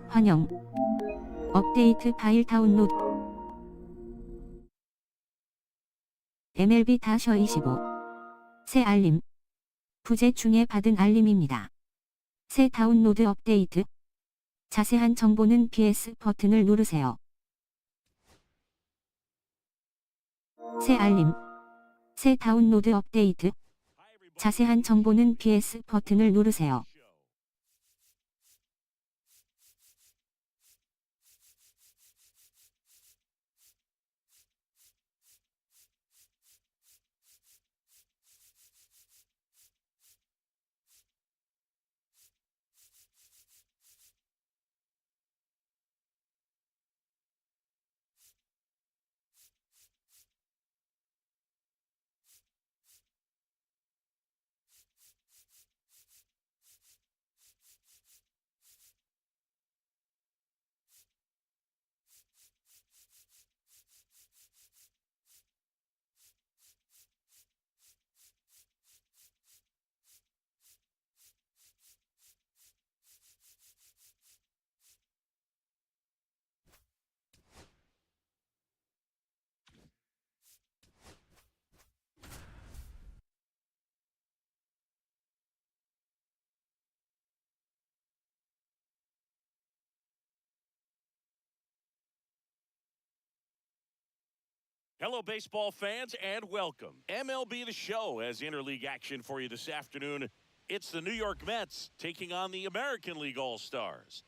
환영. 업데이트 파일 다운로드. MLB-25. 새 알림. 부재 중에 받은 알림입니다. 새 다운로드 업데이트. 자세한 정보는 PS 버튼을 누르세요. 새 알림. 새 다운로드 업데이트. 자세한 정보는 PS 버튼을 누르세요. Hello, baseball fans, and welcome. MLB The Show has interleague action for you this afternoon. It's the New York Mets taking on the American League All-Stars.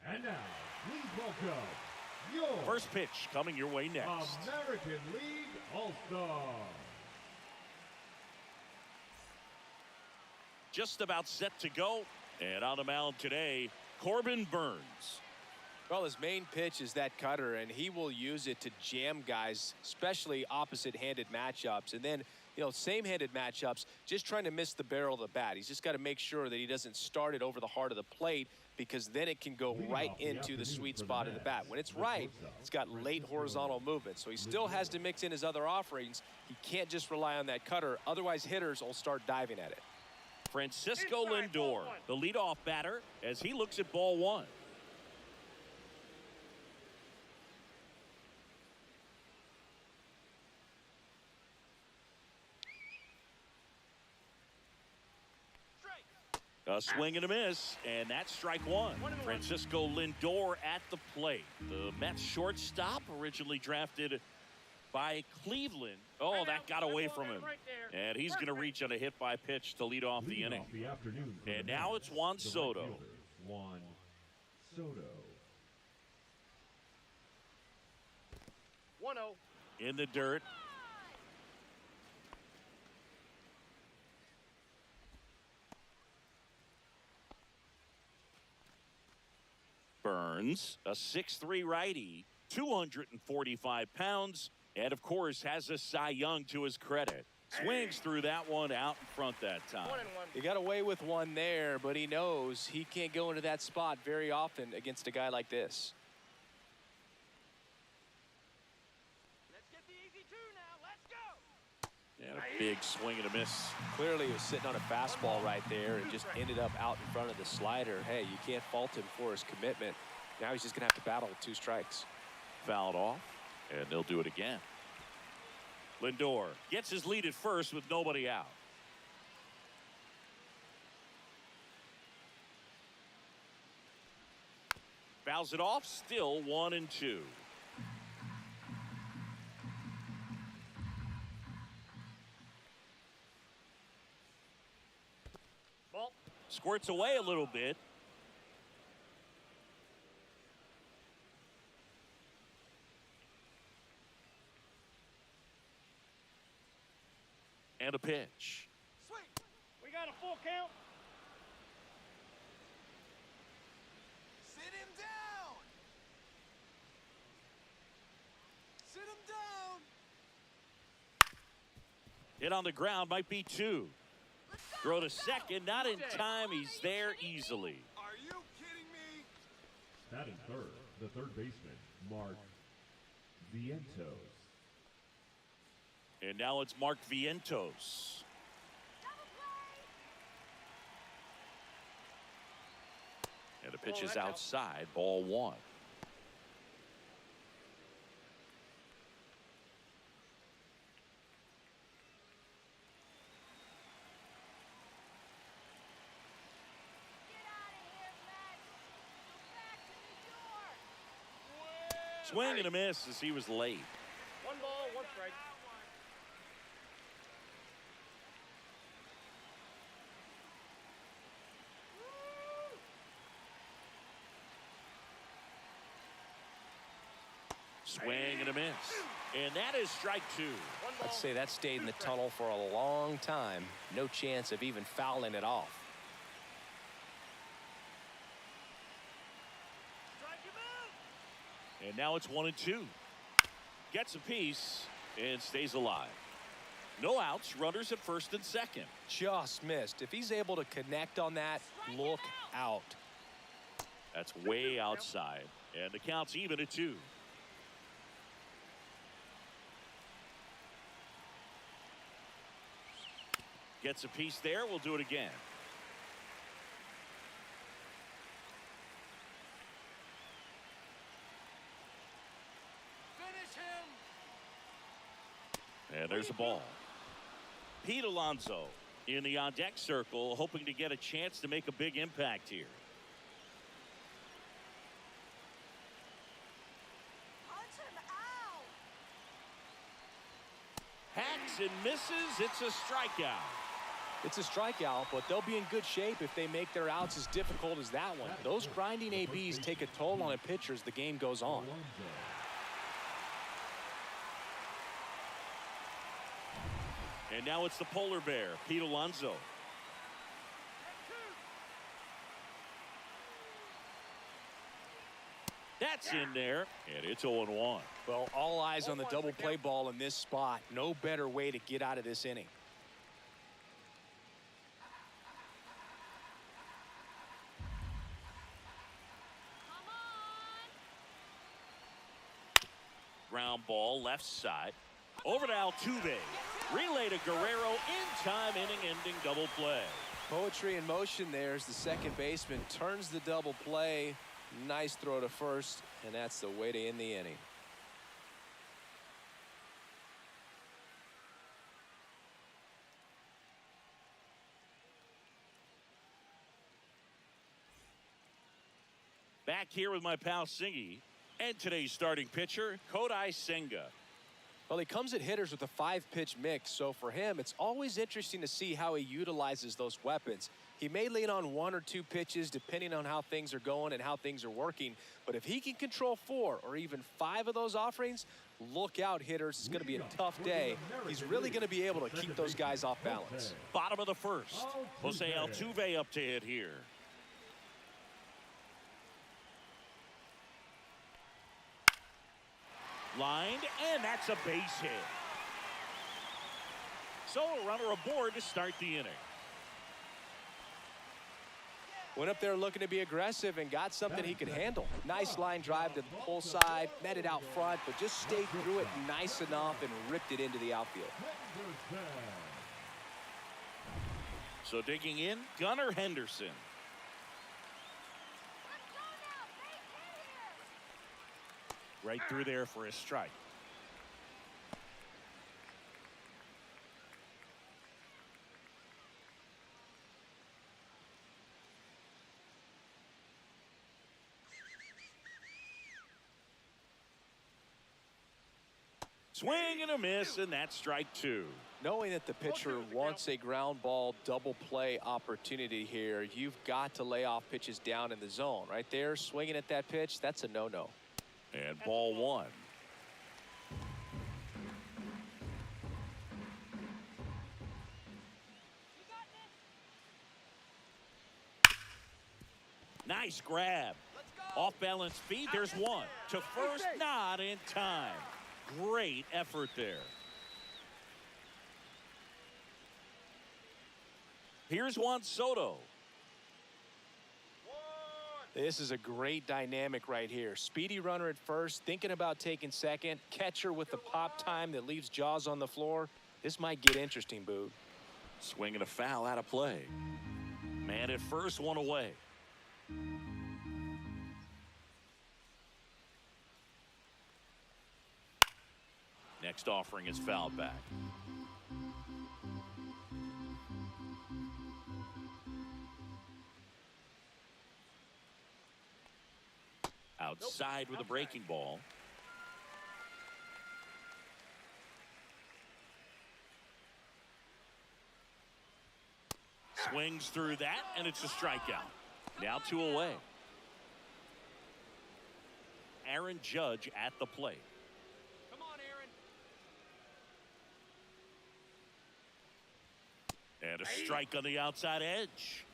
And now, please welcome your First pitch coming your way next. American League All-Star. Just about set to go, and on the mound today, Corbin Burns. Well, his main pitch is that cutter, and he will use it to jam guys, especially opposite-handed matchups. And then, same-handed matchups, just trying to miss the barrel of the bat. He's just got to make sure that he doesn't start it over the heart of the plate, because then it can go right into the sweet spot of the bat. When it's right, it's got late horizontal movement. So he still has to mix in his other offerings. He can't just rely on that cutter. Otherwise, hitters will start diving at it. Francisco Lindor, the leadoff batter, as he looks at ball one. A swing and a miss, and that's strike one. Francisco Lindor at the plate. The Mets shortstop, originally drafted by Cleveland. Oh, that got away from him. And he's going to reach on a hit by pitch to lead off the inning. And now it's Juan Soto. Juan Soto. 1-0. In the dirt. Burns, a 6'3" righty, 245 pounds, and of course has a Cy Young to his credit. Swings through that one out in front that time. He got away with one there, but he knows he can't go into that spot very often against a guy like this. Let's get the easy two now. Let's go. And a big swing and a miss. Clearly he was sitting on a fastball right there and just ended up out in front of the slider. Hey, you can't fault him for his commitment. Now he's just going to have to battle with 2 strikes. Fouled off, and they'll do it again. Lindor gets his lead at first with nobody out. Fouls it off, still 1-2. Squirts away a little bit. And a pitch. Sweet. We got a full count. Sit him down. Sit him down. Hit on the ground, might be 2. Throw to second, not in time. He's there easily. Are you kidding me? Batting third, the third baseman, Mark Vientos. And now it's Mark Vientos. pitch is outside, ball one. Swing and a miss as he was late. One ball, one strike. Swing and a miss. And that is strike two. I'd say that stayed in the tunnel for a long time. No chance of even fouling it off. Strike him out. And now it's 1-2. Gets a piece and stays alive. No outs, runners at first and second. Just missed. If he's able to connect on that, look out. That's way outside. And the count's even at 2. Gets a piece there. We'll do it again. Finish him. And there's a ball. Pete Alonso in the on-deck circle, hoping to get a chance to make a big impact here. Punch him out. Hacks and misses. It's a strikeout. It's a strikeout, but they'll be in good shape if they make their outs as difficult as that one. Those grinding ABs take a toll on a pitcher as the game goes on. And now it's the polar bear, Pete Alonso. That's in there, and it's 0-1. Well, all eyes on the double play ball in this spot. No better way to get out of this inning. Ground ball left side. Over to Altuve. Relay to Guerrero in time, inning-ending double play. Poetry in motion there as the second baseman turns the double play. Nice throw to first, and that's the way to end the inning. Back here with my pal Singy and today's starting pitcher, Kodai Senga. Well, he comes at hitters with a 5-pitch mix, so for him, it's always interesting to see how he utilizes those weapons. He may lean on 1 or 2 pitches depending on how things are going and how things are working, but if he can control 4 or even 5 of those offerings, look out, hitters. It's going to be a tough day. He's really going to be able to keep those guys off balance. Bottom of the first. Jose Altuve up to hit here. Lined, and that's a base hit. So a runner aboard to start the inning. Went up there looking to be aggressive and got something he could handle. Nice line drive to the pull side, met it out front, but just stayed through it nice enough and ripped it into the outfield. So digging in, Gunnar Henderson. Right through there for a strike. Swing and a miss, and that's strike 2. Knowing that the pitcher wants a ground ball double play opportunity here, you've got to lay off pitches down in the zone. Right there, swinging at that pitch, that's a no-no. And ball 1. Nice grab. Off balance feed. There's one. To first, not in time. Great effort there. Here's Juan Soto. This is a great dynamic right here. Speedy runner at first, thinking about taking second. Catcher with the pop time that leaves Jaws on the floor. This might get interesting, Boog. Swinging a foul out of play. Man at first, one away. next offering is fouled back. Outside with a breaking ball. Swings through that, and it's a strikeout. Now 2 away. Aaron Judge at the plate. Come on, Aaron. And a strike on the outside edge.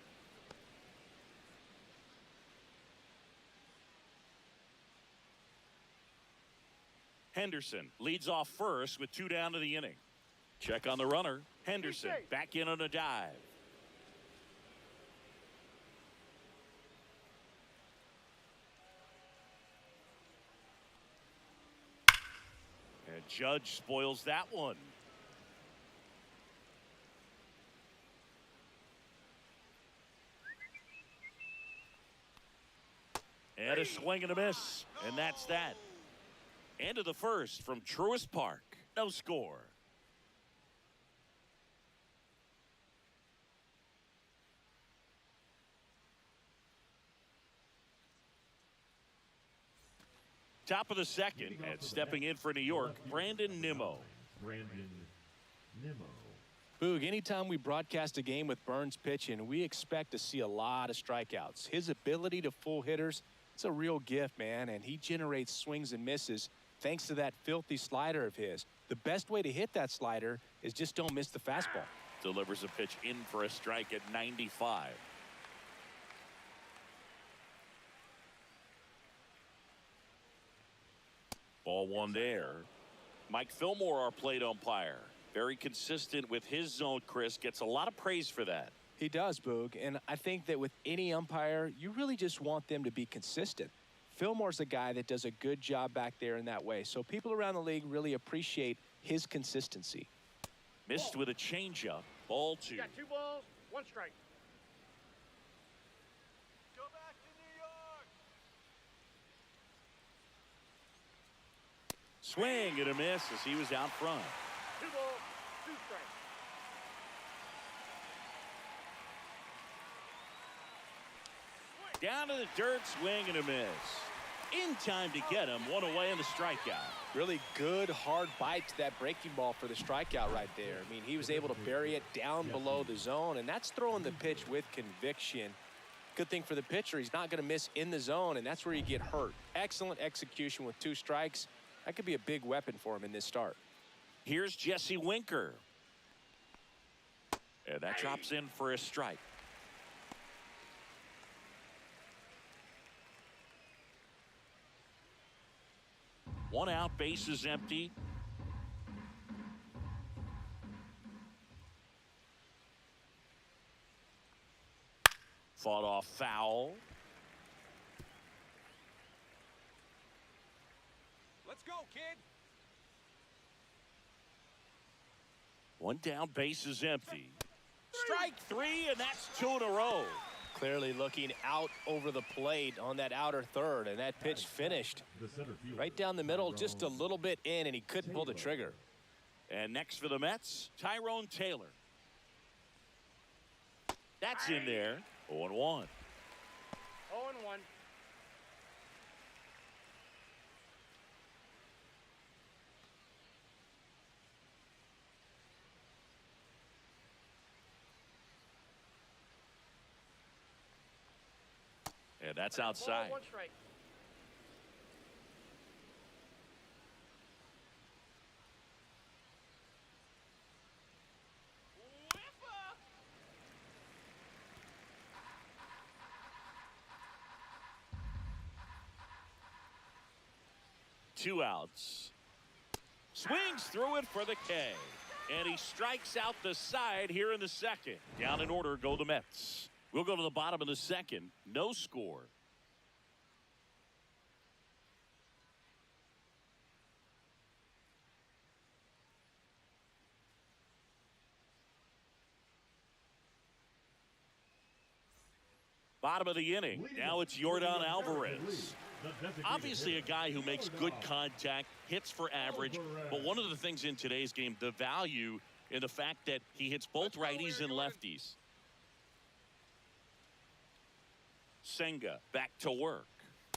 Henderson leads off first with 2 down to the inning. Check on the runner. Henderson back in on a dive. And Judge spoils that one. And a swing and a miss. And that's that. End of the first from Truist Park. No score. Top of the second, and stepping in for New York, Brandon Nimmo. Brandon Nimmo. Boog, anytime we broadcast a game with Burns pitching, we expect to see a lot of strikeouts. His ability to fool hitters, it's a real gift, man, and he generates swings and misses thanks to that filthy slider of his. The best way to hit that slider is just don't miss the fastball. Delivers a pitch in for a strike at 95. Ball 1 there. Mike Fillmore, our plate umpire. Very consistent with his zone, Chris. Gets a lot of praise for that. He does, Boog, and I think that with any umpire, you really just want them to be consistent. Fillmore's a guy that does a good job back there in that way, so people around the league really appreciate his consistency. Missed with a changeup. Ball 2. You got 2 balls, 1 strike. Go back to New York. Swing and a miss as he was out front. 2 balls, 2 strikes. Down to the dirt, swing and a miss. In time to get him, 1 away in the strikeout. Really good, hard bite to that breaking ball for the strikeout right there. I mean, he was able to bury it down below the zone, and that's throwing the pitch with conviction. Good thing for the pitcher, he's not going to miss in the zone, and that's where you get hurt. Excellent execution with 2 strikes. That could be a big weapon for him in this start. Here's Jesse Winker. And that drops in for a strike. One out, bases empty. Fought off foul. Let's go, kid. 1 down, bases empty. Strike 3, and that's 2 in a row. Clearly looking out over the plate on that outer third, and that pitch finished The center fielder. right down the middle, just a little bit in, and he couldn't pull the trigger. And next for the Mets, Tyrone Taylor. That's in there. 0-1. 0-1. And that's outside. 1 strike. Whipper. 2 outs. Swings through it for the K. And he strikes out the side here in the second. Down in order go the Mets. We'll go to the bottom of the second. No score. Bottom of the inning. Now it's Yordan Alvarez. Obviously a guy who makes good contact, hits for average, but one of the things in today's game, the value in the fact that he hits both righties and lefties. Senga back to work.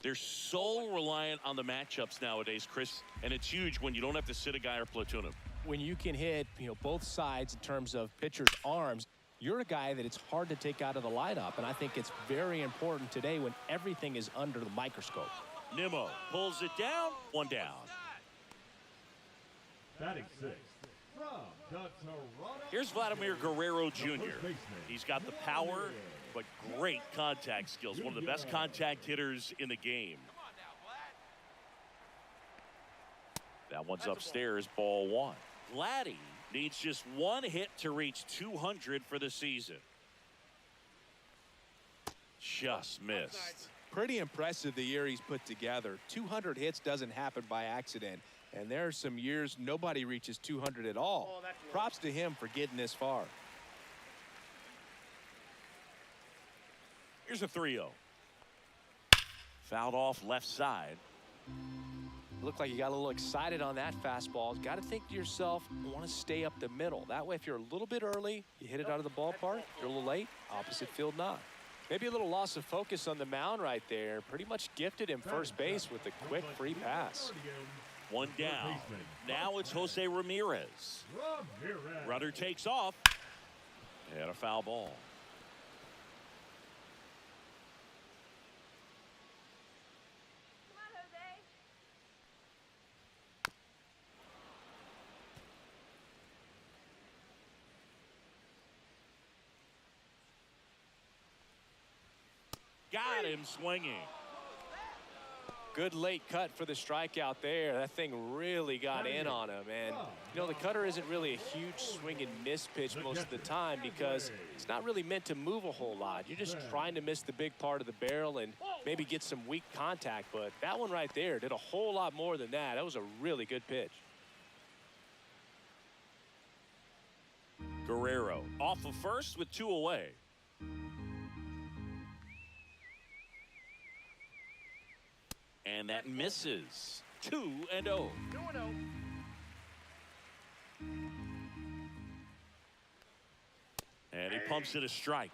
They're so reliant on the matchups nowadays, Chris, and it's huge when you don't have to sit a guy or platoon him. When you can hit, both sides in terms of pitchers' arms, you're a guy that it's hard to take out of the lineup, and I think it's very important today when everything is under the microscope. Nimmo pulls it down, one down. Batting sixth from the Toronto. Here's Vladimir Guerrero Jr. He's got the power, but great contact skills. One of the best contact hitters in the game. That one's upstairs, ball one. Vladdy needs just one hit to reach 200 for the season. Just missed. Pretty impressive the year he's put together. 200 hits doesn't happen by accident, and there are some years nobody reaches 200 at all. Props to him for getting this far. Here's a 3-0. Fouled off left side. Looked like you got a little excited on that fastball. Got to think to yourself, you want to stay up the middle. That way, if you're a little bit early, you hit it out of the ballpark. If you're a little late, opposite field not. Maybe a little loss of focus on the mound right there. Pretty much gifted him first base with a quick free pass. One down. Now it's Jose Ramirez. Runner takes off. And a foul ball. Come on, Jose. Got him swinging. Good late cut for the strikeout there. That thing really got in on him. And, the cutter isn't really a huge swing and miss pitch most of the time because it's not really meant to move a whole lot. You're just trying to miss the big part of the barrel and maybe get some weak contact. But that one right there did a whole lot more than that. That was a really good pitch. Guerrero off of first with 2 away. And that misses. 2-0. And he pumps it a strike.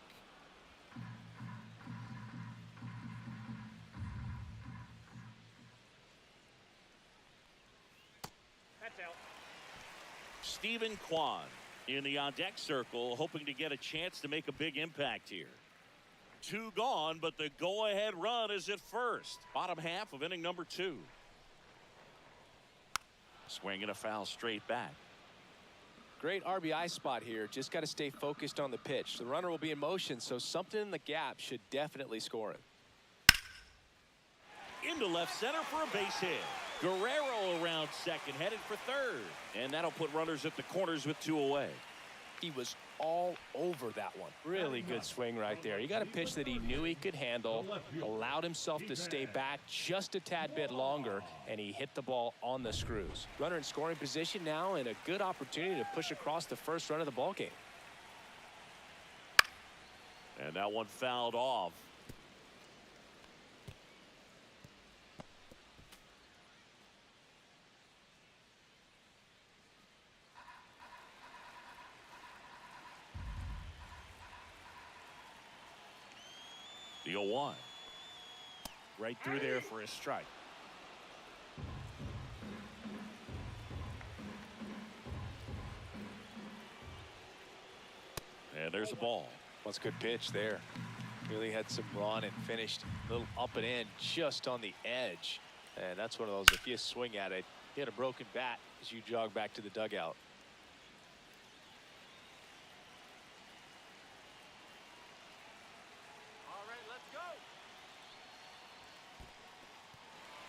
That's out. Stephen Kwan in the on-deck circle, hoping to get a chance to make a big impact here. 2 gone, but the go-ahead run is at first. Bottom half of inning number 2. Swing and a foul straight back. Great RBI spot here. Just got to stay focused on the pitch. The runner will be in motion, so something in the gap should definitely score him. Into left center for a base hit. Guerrero around second, headed for third. And that'll put runners at the corners with 2 away. He was all over that one. Really good swing right there. He got a pitch that he knew he could handle, allowed himself to stay back just a tad bit longer, and he hit the ball on the screws. Runner in scoring position now and a good opportunity to push across the first run of the ball game. And that one fouled off. The 0-1. Right through there for a strike. And there's a ball. That's a good pitch there. Really had some run and finished a little up and in just on the edge. And that's one of those, if you swing at it, hit a broken bat as you jog back to the dugout.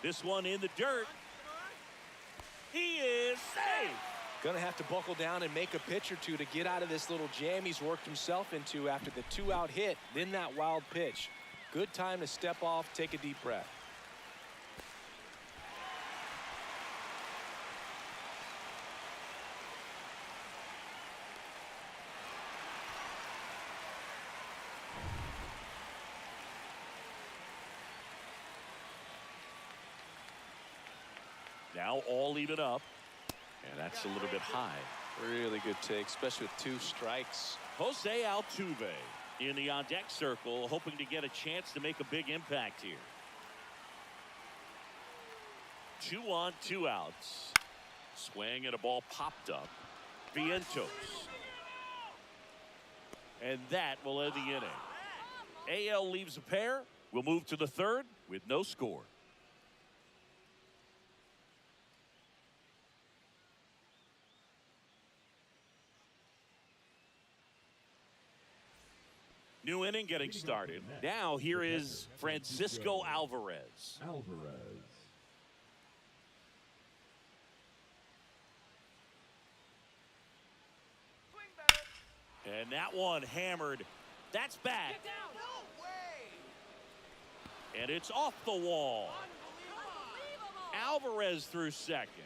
This one in the dirt. He is safe. Gonna have to buckle down and make a pitch or two to get out of this little jam he's worked himself into after the 2-out hit, then that wild pitch. Good time to step off, take a deep breath. Now all even up. And that's a little bit high. Really good take, especially with 2 strikes. Jose Altuve in the on-deck circle, hoping to get a chance to make a big impact here. 2 on, 2 outs. Swing and a ball popped up. Vientos. And that will end the inning. AL leaves a pair. We'll move to the 3rd with no score. New inning getting started. Now here is Francisco Alvarez. Swing better. And that one hammered. That's back. Get down. No way. And it's off the wall. Unbelievable. Alvarez through second.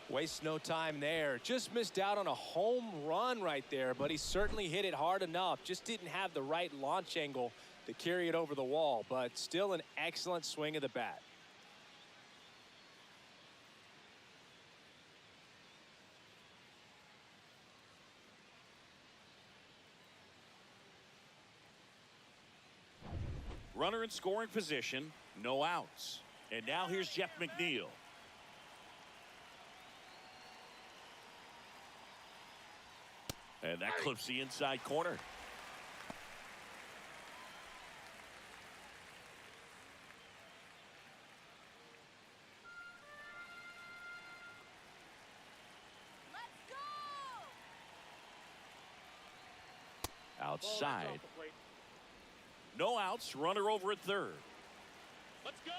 Wastes no time there. Just missed out on a home run right there, but he certainly hit it hard enough. Just didn't have the right launch angle to carry it over the wall, but still an excellent swing of the bat. Runner in scoring position, no outs. And now here's Jeff McNeil. And that clips the inside corner. Let's go. Outside. No outs, runner over at 3rd. Let's go.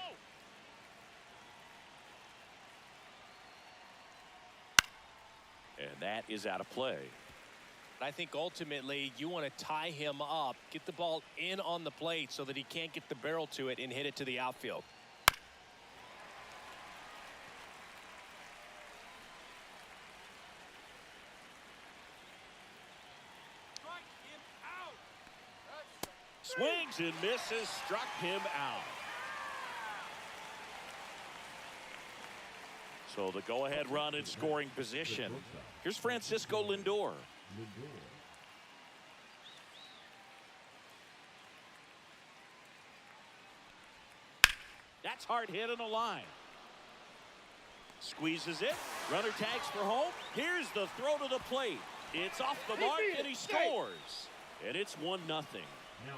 And that is out of play. I think ultimately you want to tie him up, get the ball in on the plate so that he can't get the barrel to it and hit it to the outfield. Strike him out. That's Swings and misses, struck him out. So the go-ahead run in scoring position. Here's Francisco Lindor. That's hard hit on the line. Squeezes it. Runner tags for home. Here's the throw to the plate. It's off the mark and he scores. And it's 1-0.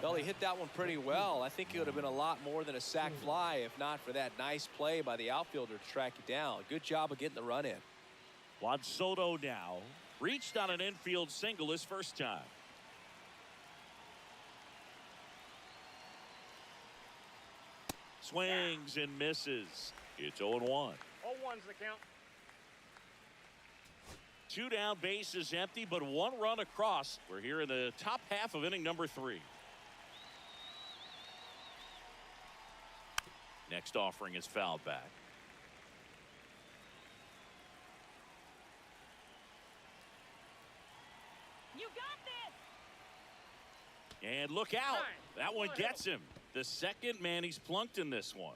Well, he hit that one pretty well. I think it would have been a lot more than a sac fly if not for that nice play by the outfielder to track it down. Good job of getting the run in. Juan Soto now reached on an infield single his first time. Swings and misses. It's 0-1. 0-1's the count. 2 down, bases empty, but 1 run across. We're here in the top half of inning number 3. Next offering is fouled back. You got this. And look out. That one gets him. The second man he's plunked in this one.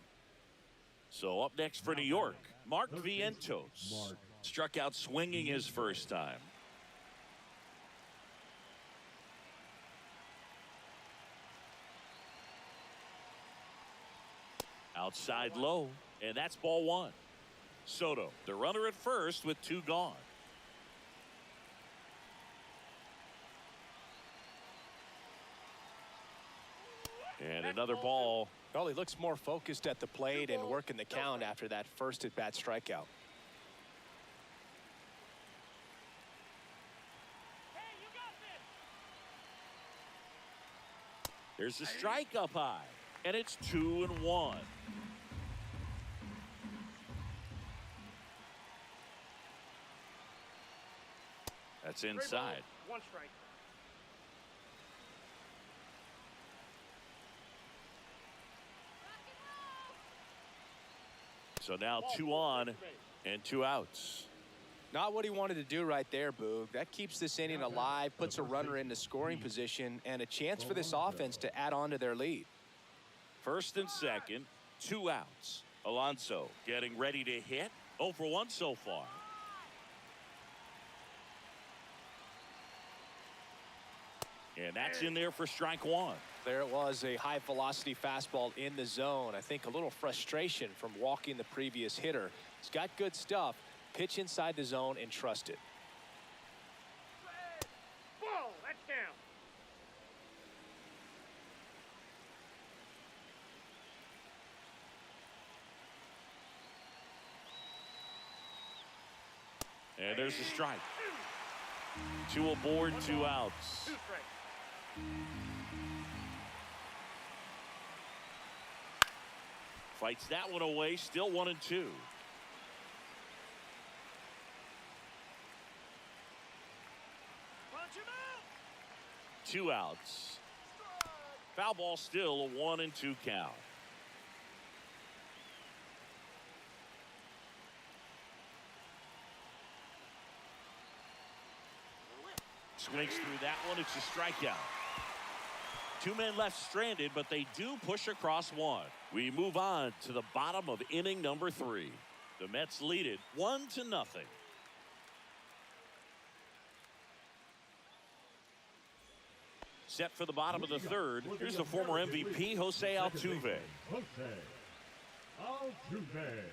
So up next for New York, Mark Vientos. Struck out swinging his first time. Outside low, and that's ball 1. Soto, the runner at first with 2 gone. And another ball. Well, he looks more focused at the plate and working the count after that first at-bat strikeout. Hey, you got this. There's a strike up high, and it's 2-1. That's inside. 1 strike. So now 2 on and 2 outs. Not what he wanted to do right there, Boog. That keeps this inning alive, puts a runner into scoring position, and a chance for this offense to add on to their lead. First and second, 2 outs. Alonso getting ready to hit. 0 for 1 so far. And that's in there for strike 1. There it was, a high velocity fastball in the zone. I think a little frustration from walking the previous hitter. He's got good stuff. Pitch inside the zone and trust it. Ball, that's down. And there's a strike. 2 aboard, 2 outs. 2 strikes. Fights that one away, still 1 and 2. Punch him out. 2 outs. Foul ball, still a 1 and 2 count. Swings through that one. It's a strikeout. 2 men left stranded, but they do push across 1. We move on to the bottom of inning number 3. The Mets lead it 1-0. Set for the bottom of the 3rd. Here's the former MVP, Jose Altuve. Jose Altuve.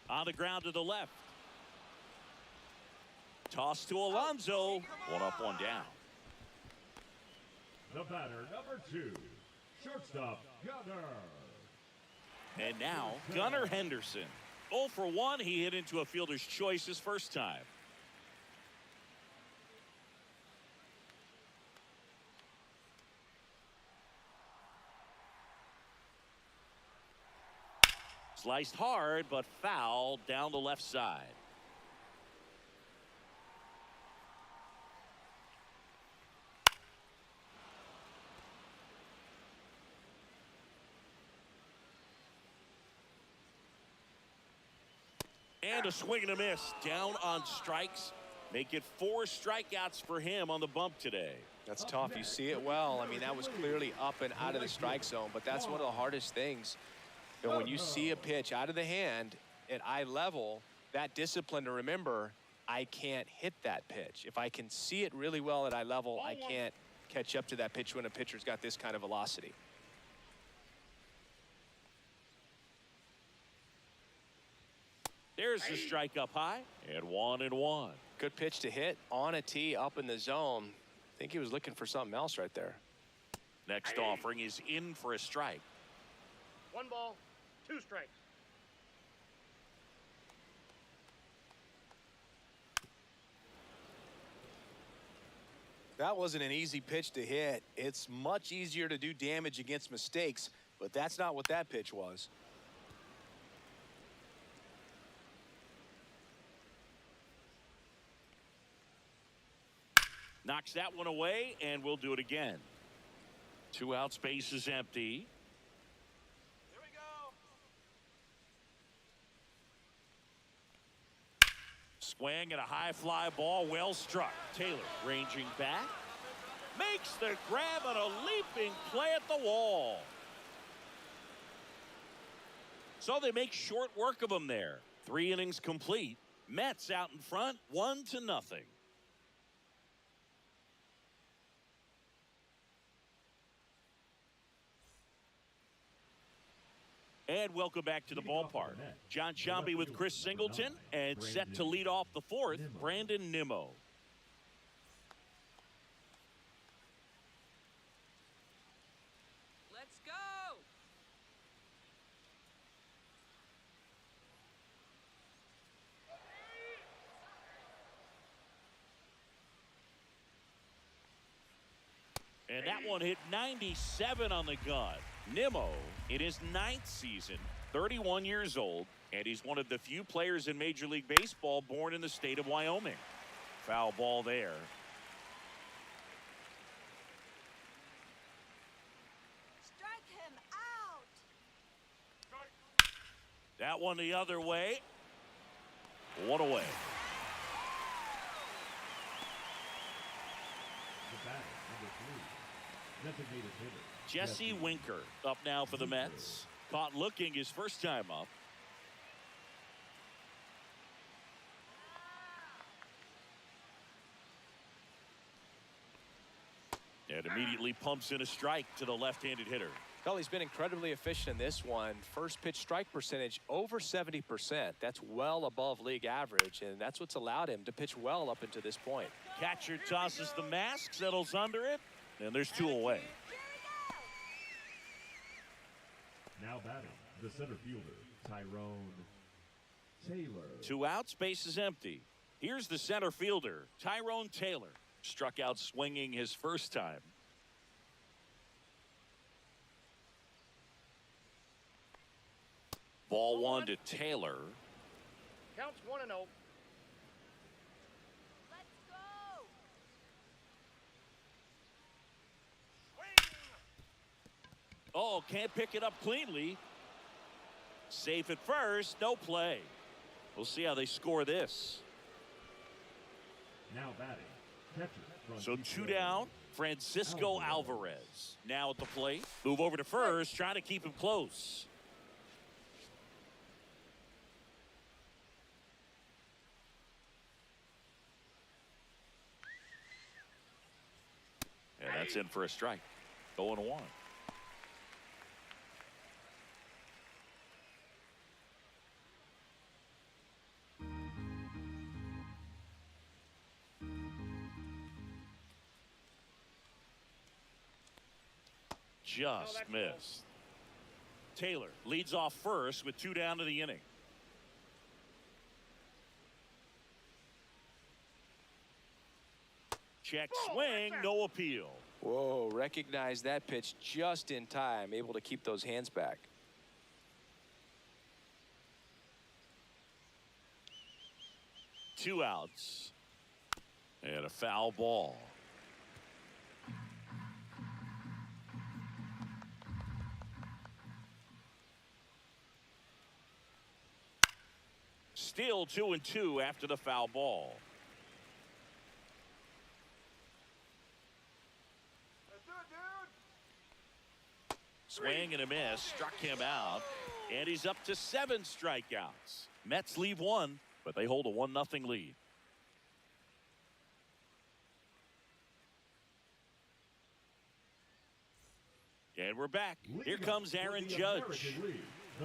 On the ground to the left. Toss to Alonso. 1 up, 1 down. The batter, number 2, shortstop Gunnar. And now, Gunnar Henderson. 0 for 1. He hit into a fielder's choice his first time. Sliced hard, but foul down the left side. And a swing and a miss. Down on strikes. Make it 4 strikeouts for him on the bump today. That's tough. You see it well. I mean, that was clearly up and out of the strike zone, but that's one of the hardest things. You know, when you see a pitch out of the hand at eye level, that discipline to remember, I can't hit that pitch. If I can see it really well at eye level, I can't catch up to that pitch when a pitcher's got this kind of velocity. There's the strike up high, and 1-1. Good pitch to hit on a tee up in the zone. I think he was looking for something else right there. Next offering is in for a strike. 1 ball, 2 strikes. That wasn't an easy pitch to hit. It's much easier to do damage against mistakes, but that's not what that pitch was. Knocks that one away, and we'll do it again. 2 out, space is empty. Here we go. Swing and a high fly ball, well struck. Taylor ranging back. Makes the grab on a leaping play at the wall. So they make short work of him there. 3 innings complete. Mets out in front, 1-0. And welcome back to the ballpark. John Sciambi with Chris Singleton, and set to lead off the 4th, Brandon Nimmo. Let's go. And that one hit 97 on the gun. Nimmo, in his 9th season, 31 years old, and he's one of the few players in Major League Baseball born in the state of Wyoming. Foul ball there. Strike him out. That one the other way. 1 away. The batter, number 3, Designated hitter. Jesse Winker up now for the Mets. Caught looking his first time up. And immediately pumps in a strike to the left-handed hitter. Well, he's been incredibly efficient in this one. First pitch strike percentage over 70%. That's well above league average, and that's what's allowed him to pitch well up until this point. Catcher tosses the mask, settles under it, and there's two away. Now batting, the center fielder, Tyrone Taylor. 2 outs, base is empty. Here's the center fielder, Tyrone Taylor. Struck out swinging his first time. Ball 1 to Taylor. Counts 1-0. Let's go. Oh, can't pick it up cleanly. Safe at first, no play. We'll see how they score this. Now batting, catcher. So 2 Francisco down, Francisco Alvarez. Now at the plate. Move over to first, trying to keep him close. And that's in for a strike. 0-1. Just missed. Taylor leads off first with 2 down to the inning. Check swing, no appeal. Whoa, recognize that pitch just in time, able to keep those hands back. Two outs. And a foul ball. Still 2-2 after the foul ball. Let's do it, dude. Swing and a miss, struck him out, and he's up to 7 strikeouts. Mets leave 1, but they hold a 1-0 lead. And we're back. Here comes Aaron Judge.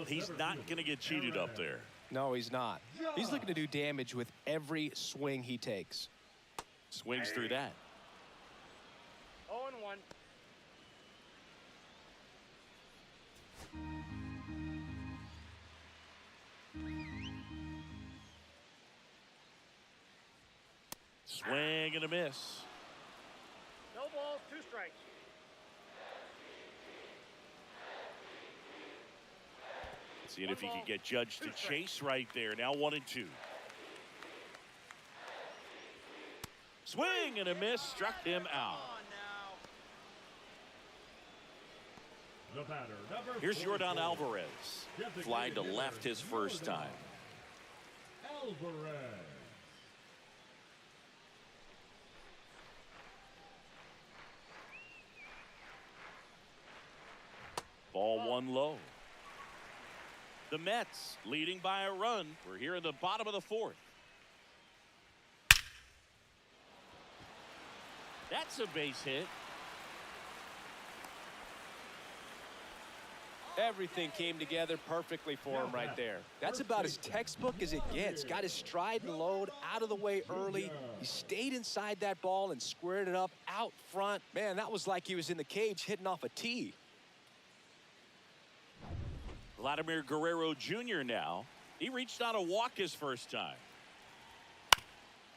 He's not going to get cheated up there. No, he's not. He's looking to do damage with every swing he takes. Swings through that. 0-1. Swing and a miss. No balls, 2 strikes. Seeing if he can get Judge to chase right there. Now 1-2. Swing and a miss, struck him out. The batter, number Here's Jordan 44. Alvarez. Flying to left his first time. Alvarez. Ball 1 low. The Mets leading by a run. We're here in the bottom of the 4th. That's a base hit. Everything came together perfectly for him right there. That's about as textbook as it gets. Got his stride and load out of the way early. He stayed inside that ball and squared it up out front. Man, that was like he was in the cage hitting off a tee. Vladimir Guerrero Jr. now. He reached on a walk his first time.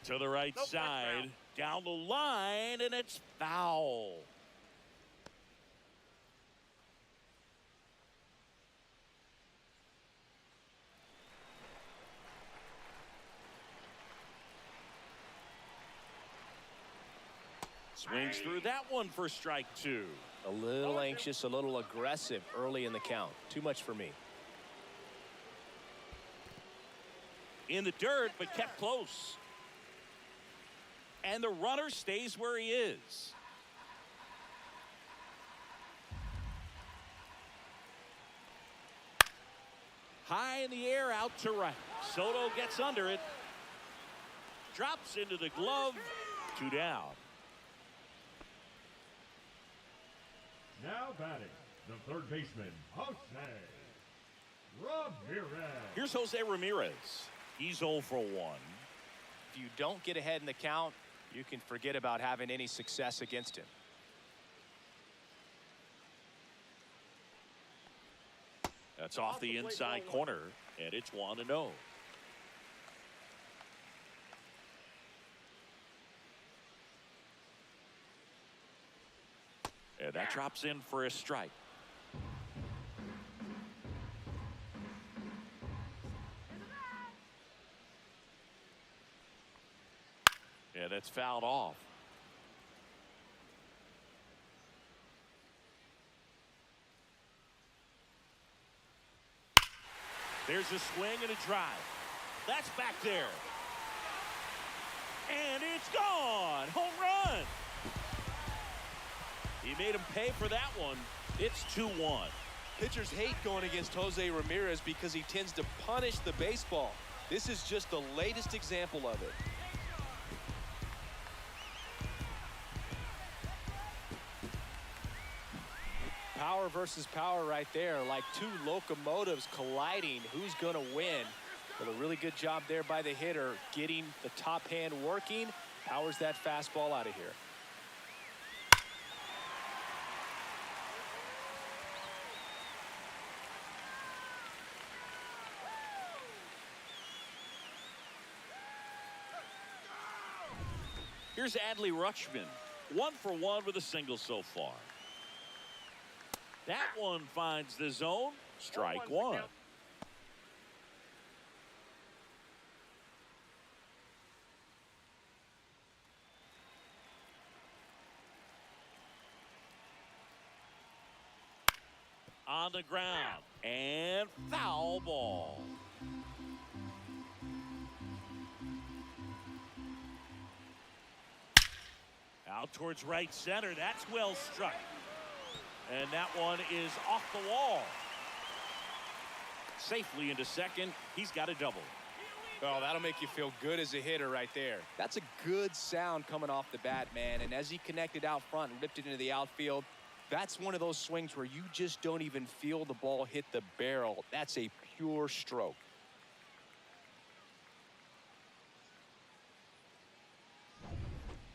To the right side. Down the line, and it's foul. Swings through that one for strike 2. A little anxious, a little aggressive early in the count. Too much for me. In the dirt, but kept close. And the runner stays where he is. High in the air, out to right. Soto gets under it. Drops into the glove. 2 down. Now batting, the third baseman, Jose Ramirez. Here's Jose Ramirez. He's 0 for 1. If you don't get ahead in the count, you can forget about having any success against him. That's off the inside corner, and it's 1-0. And that drops in for a strike. And it's fouled off. There's a swing and a drive. That's back there. And it's gone. Home run. He made him pay for that one. It's 2-1. Pitchers hate going against Jose Ramirez because he tends to punish the baseball. This is just the latest example of it. Power versus power right there, like two locomotives colliding. Who's going to win? But a really good job there by the hitter, getting the top hand working. Powers that fastball out of here. Here's Adley Rutschman. 1 for 1 with a single so far. That one finds the zone. Strike 1. On the ground. And foul ball. Out towards right center. That's well struck. And that one is off the wall. Safely into second. He's got a double. Oh, that'll make you feel good as a hitter right there. That's a good sound coming off the bat, man. And as he connected out front and ripped it into the outfield, that's one of those swings where you just don't even feel the ball hit the barrel. That's a pure stroke.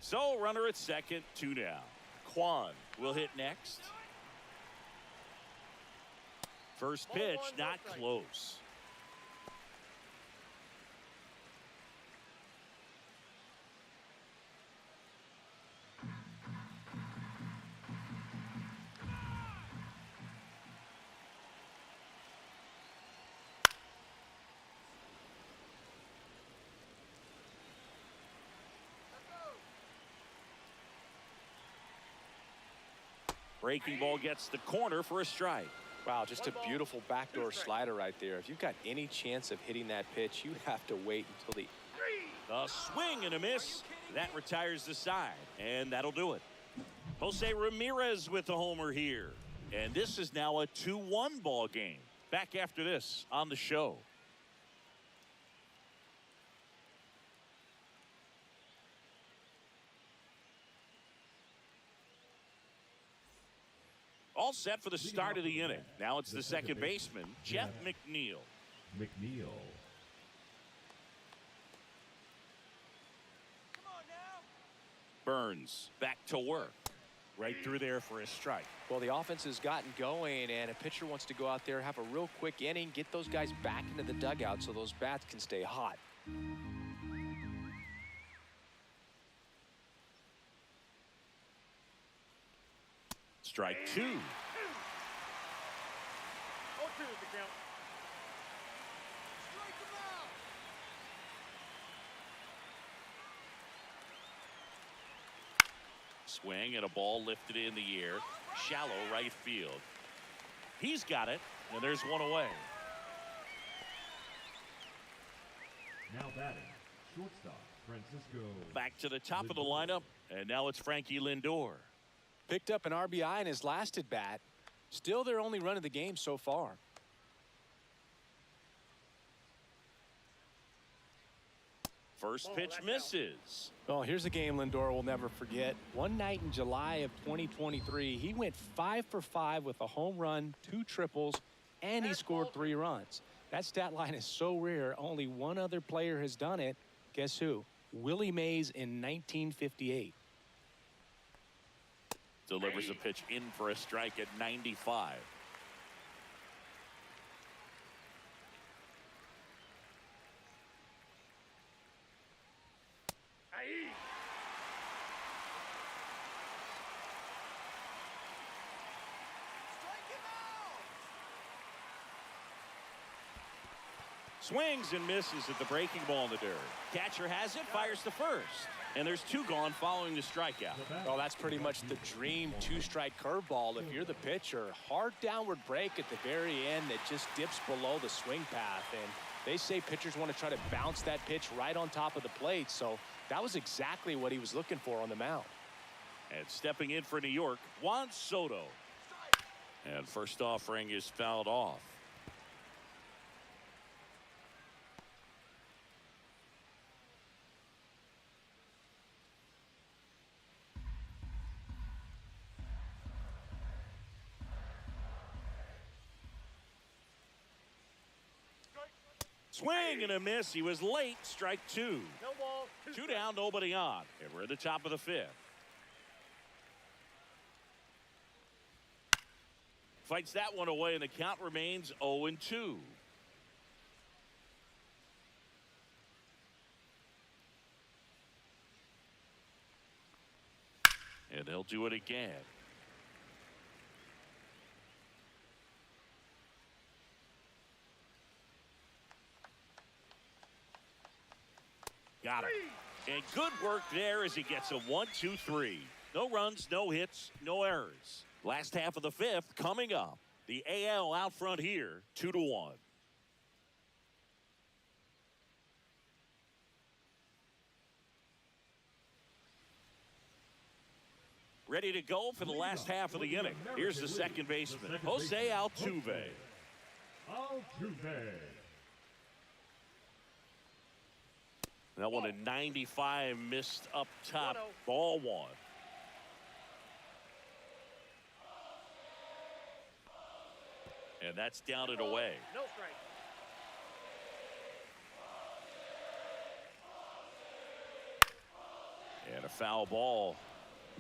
So, runner at second, 2 down. Kwan will hit next. First pitch, not close. Breaking ball gets the corner for a strike. Wow, just a beautiful backdoor slider right there. If you've got any chance of hitting that pitch, you have to wait until the... A swing and a miss. That retires the side, and that'll do it. Jose Ramirez with the homer here. And this is now a 2-1 ball game. Back after this on the show. All set for the start of the inning. Now it's the second baseman, Jeff McNeil. McNeil. Burns back to work. Right through there for a strike. Well, the offense has gotten going, and a pitcher wants to go out there, have a real quick inning, get those guys back into the dugout so those bats can stay hot. Strike 2. 0-2 is the count. Strike him out. Swing and a ball lifted in the air. Shallow right field. He's got it, and there's one away. Now batting, shortstop, Francisco. Back to the top of the lineup, and now it's Frankie Lindor. Picked up an RBI in his last at bat. Still their only run of the game so far. First pitch misses. Well, here's a game Lindor will never forget. One night in July of 2023, he went 5 for 5 with a home run, 2 triples, and he scored 3 runs. That stat line is so rare, only one other player has done it. Guess who? Willie Mays in 1958. Delivers a pitch in for a strike at 95. Strike him out! Swings and misses at the breaking ball in the dirt. Catcher has it, fires to first. And there's 2 gone following the strikeout. Well, that's pretty much the dream 2-strike curveball. If you're the pitcher, hard downward break at the very end that just dips below the swing path. And they say pitchers want to try to bounce that pitch right on top of the plate. So that was exactly what he was looking for on the mound. And stepping in for New York, Juan Soto. And first offering is fouled off. Swing and a miss. He was late. Strike 2. No ball. 2 down, nobody on. And we're at the top of the 5th. Fights that one away, and the count remains 0-2. And they'll do it again. Got him. And good work there as he gets a 1-2-3. No runs, no hits, no errors. Last half of the 5th coming up. The AL out front here, 2-1. Ready to go for the last half of the inning. Here's the second baseman, Jose Altuve. Altuve. That one in 95, missed up top. Ball 1. And that's down and away. No strike. And a foul ball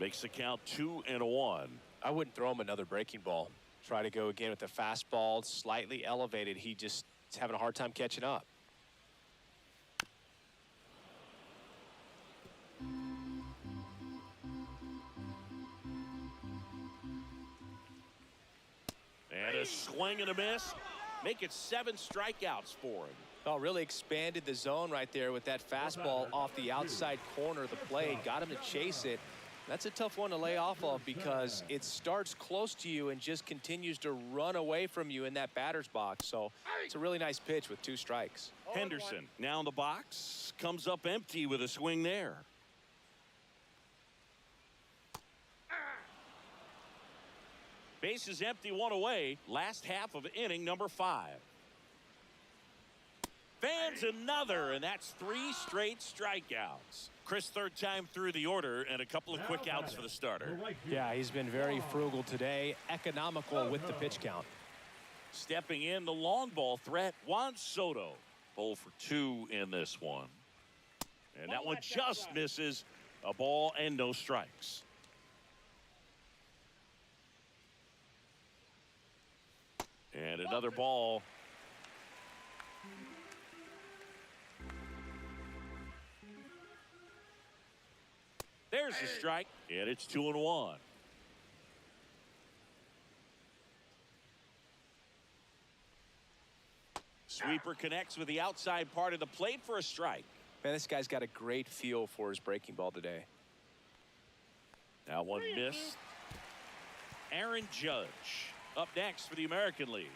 makes the count 2-1. I wouldn't throw him another breaking ball. Try to go again with the fastball, slightly elevated. He just is having a hard time catching up. And a swing and a miss. Make it 7 strikeouts for him. Oh, really expanded the zone right there with that fastball off the outside corner of the plate. Got him to chase it. That's a tough one to lay off of because it starts close to you and just continues to run away from you in that batter's box. So it's a really nice pitch with 2 strikes. Henderson now in the box. Comes up empty with a swing there. Base is empty, 1 away. Last half of inning number 5. Fans another, and that's 3 straight strikeouts. Chris, 3rd time through the order, and a couple of quick outs for the starter. Yeah, he's been very frugal today, economical with the pitch count. Stepping in, the long ball threat, Juan Soto. 0 for 2 in this one. And that one just misses. A ball and no strikes. And another ball. There's the strike, and it's 2-1. Sweeper connects with the outside part of the plate for a strike. Man, this guy's got a great feel for his breaking ball today. Now one missed. Aaron Judge up next for the American League.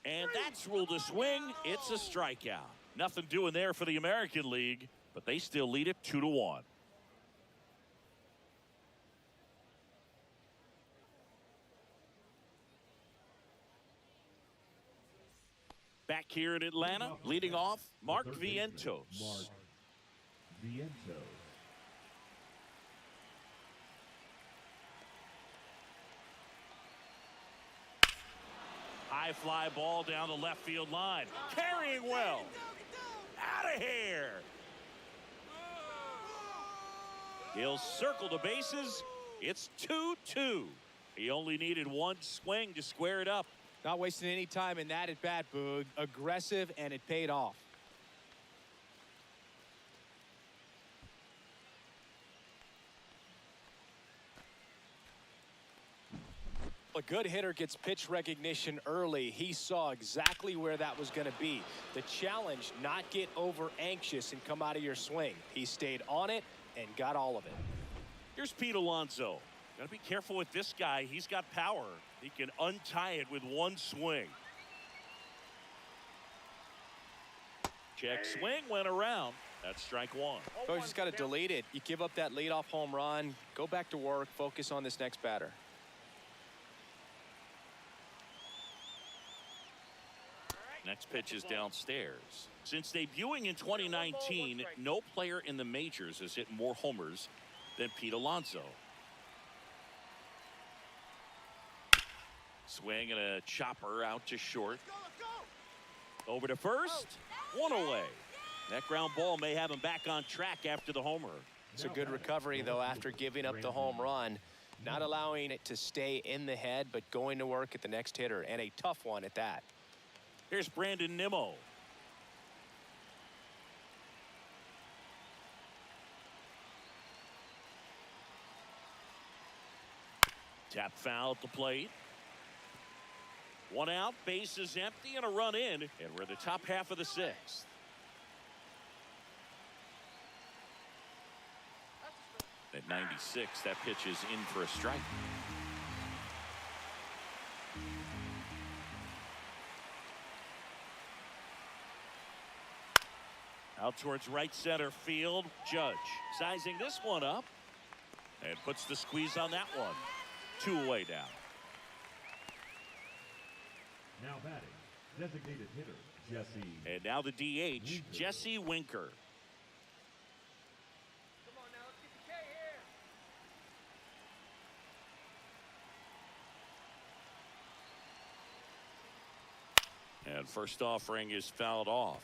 And that's ruled a swing. It's a strikeout. Nothing doing there for the American League, but they still lead it 2-1. Back here in Atlanta, leading off, Mark The third baseman, Vientos. Mark Vientos. High fly ball down the left field line. Carrying well. Out of here. He'll circle the bases. It's 2-2. He only needed one swing to square it up. Not wasting any time in that at bat, Boog. Aggressive, and it paid off. A good hitter gets pitch recognition early. He saw exactly where that was going to be. The challenge, not get over anxious and come out of your swing. He stayed on it and got all of it. Here's Pete Alonso. Got to be careful with this guy. He's got power. He can untie it with one swing. Check swing went around. That's strike one. So you just got to delete it. You give up that leadoff home run. Go back to work. Focus on this next batter. Next pitch is downstairs. Since debuting in 2019, no player in the majors has hit more homers than Pete Alonso. Swing and a chopper out to short. Over to first. One away. That ground ball may have him back on track after the homer. It's a good recovery, though, after giving up the home run. Not allowing it to stay in the head, but going to work at the next hitter, and a tough one at that. Here's Brandon Nimmo. Tap foul at the plate. One out, base is empty, and a run in, and we're in the top half of the sixth. At 96, that pitch is in for a strike. Out towards right center field. Judge sizing this one up and puts the squeeze on that one. 2 away now. Now batting, designated hitter, Jesse. And now the DH, Jesse Winker. Come on now, let's get the K here. And first offering is fouled off.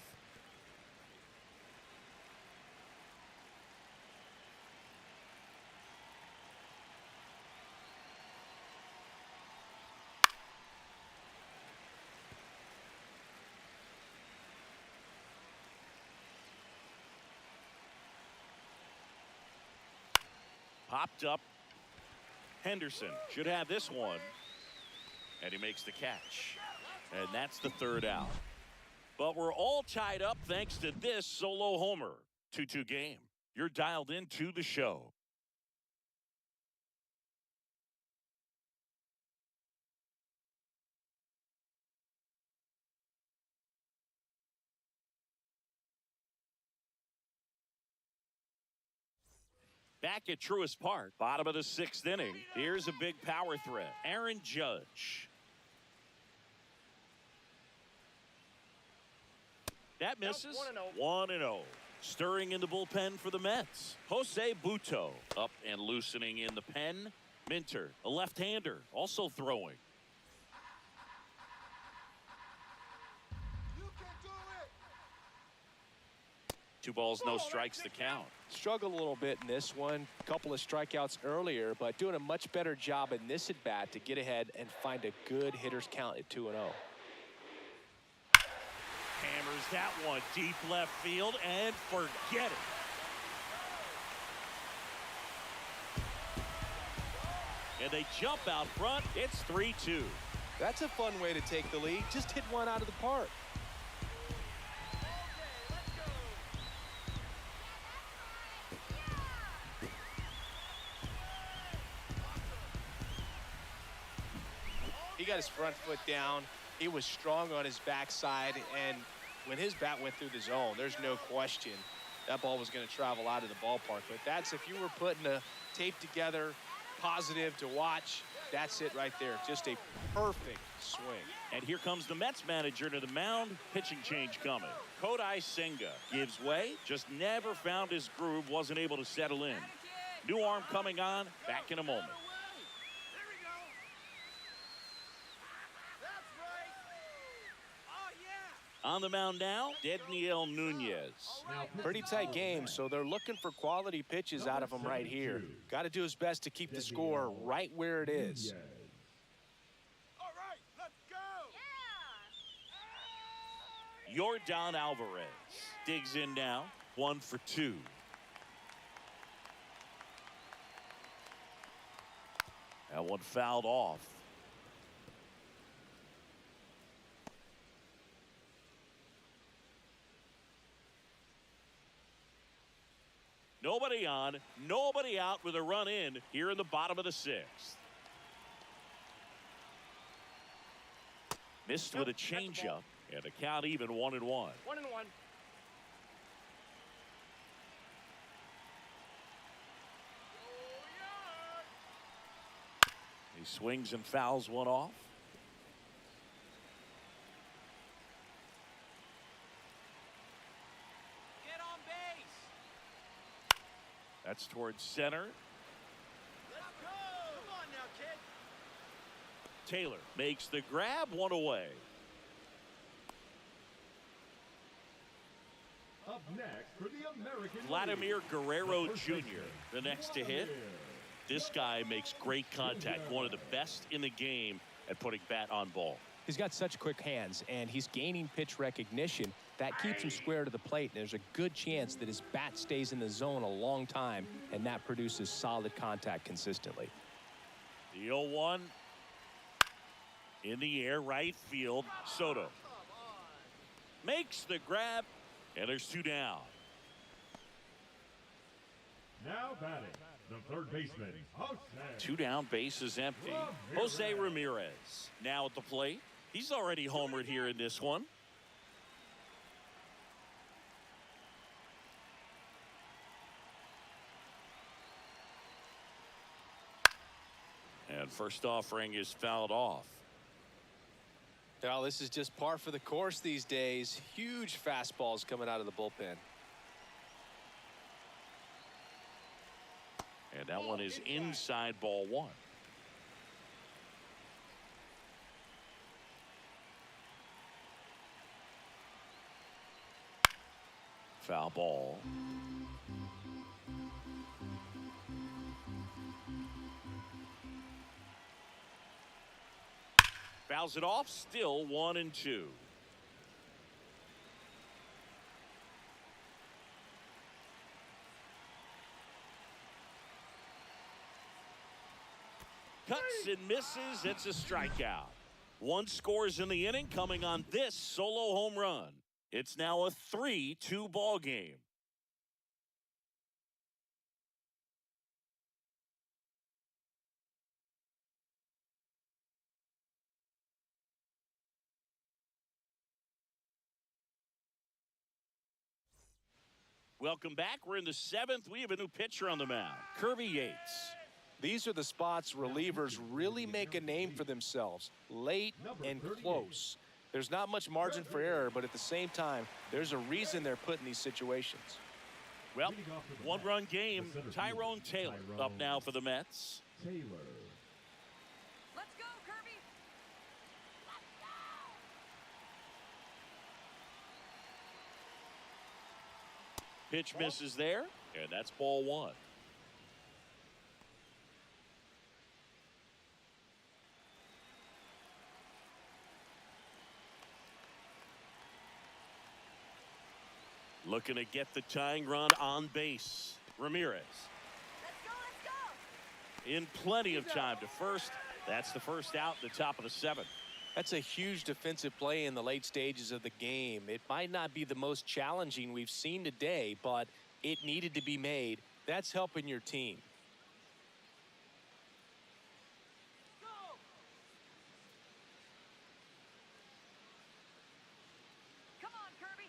Popped up. Henderson should have this one. And he makes the catch. And that's the third out. But we're all tied up thanks to this solo homer. 2-2 game. You're dialed into the show. Back at Truist Park, bottom of the sixth inning. Here's a big power threat. Aaron Judge. That misses. 1-0. Stirring in the bullpen for the Mets. Jose Butto up and loosening in the pen. Minter, a left-hander, also throwing. You can do it. 2 balls, no strikes to count. Struggled a little bit in this one. A couple of strikeouts earlier, but doing a much better job in this at bat to get ahead and find a good hitter's count at 2-0. Hammers that one deep left field and forget it. And they jump out front. It's 3-2. That's a fun way to take the lead. Just hit one out of the park. He got his front foot down. He was strong on his backside, and when his bat went through the zone, there's no question that ball was going to travel out of the ballpark. But that's if you were putting a tape together, positive to watch, That's it right there. Just a perfect swing. And here comes the Mets manager to the mound. Pitching change coming. Kodai Senga gives way. Just never found his groove. Wasn't able to settle in. New arm coming on. Back in a moment. There we go. That's right. Oh, yeah. On the mound now, Dedniel Nunez. Pretty tight game, so they're looking for quality pitches out of him right here. Got to do his best to keep the score right where it is. All right, let's go. Yordan Alvarez digs in now. 1 for 2. That one fouled off. Nobody on, nobody out with a run in here in the bottom of the 6th. Missed with a changeup, and the count even 1-1. 1-1. He swings and fouls one off. Get on base. That's towards center. Let's go. Come on now, kid. Taylor makes the grab, 1 away. Up next for the American Vladimir League, Guerrero the first Jr., baseman, the next to hit. Vladimir. This guy makes great contact, one of the best in the game at putting bat on ball. He's got such quick hands, and he's gaining pitch recognition. That keeps him square to the plate, and there's a good chance that his bat stays in the zone a long time, and that produces solid contact consistently. The 0-1 in the air, right field. Soto makes the grab, and there's 2 down. Now batting, the third baseman, Jose. 2 down, bases empty. Jose Ramirez now at the plate. He's already homered here in this one. And first offering is fouled off. Well, this is just par for the course these days. Huge fastballs coming out of the bullpen. And that one is inside, ball 1. Foul ball. Fouls it off, still 1-2. Cuts and misses. It's a strikeout. 1 scores in the inning, coming on this solo home run. It's now a 3-2 ball game. Welcome back. We're in the 7th. We have a new pitcher on the mound, Kirby Yates. These are the spots relievers really make a name for themselves, late and close. There's not much margin for error, but at the same time, there's a reason they're put in these situations. Well, 1-run game. Tyrone Taylor up now for the Mets. Taylor. Let's go, Kirby. Let's go. Pitch misses there, and that's ball 1. Looking to get the tying run on base. Ramirez Let's go. in plenty of time to first. That's the first out, the top of the 7th. That's a huge defensive play in the late stages of the game. It might not be the most challenging we've seen today, but it needed to be made. That's helping your team. Go. Come on, Kirby.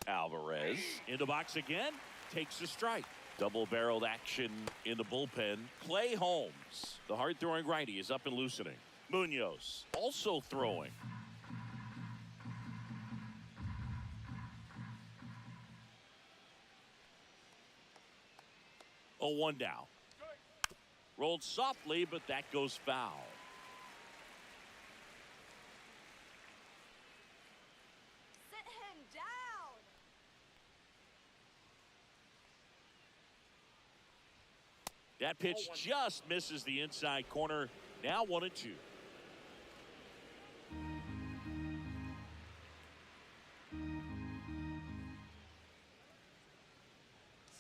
Alvarez in the box again, takes a strike. Double-barreled action in the bullpen. Clay Holmes, the hard-throwing righty, is up and loosening. Munoz also throwing. Oh, 1 down. Rolled softly, but that goes foul. Sit him down. That pitch just misses the inside corner. Now 1-2. Sit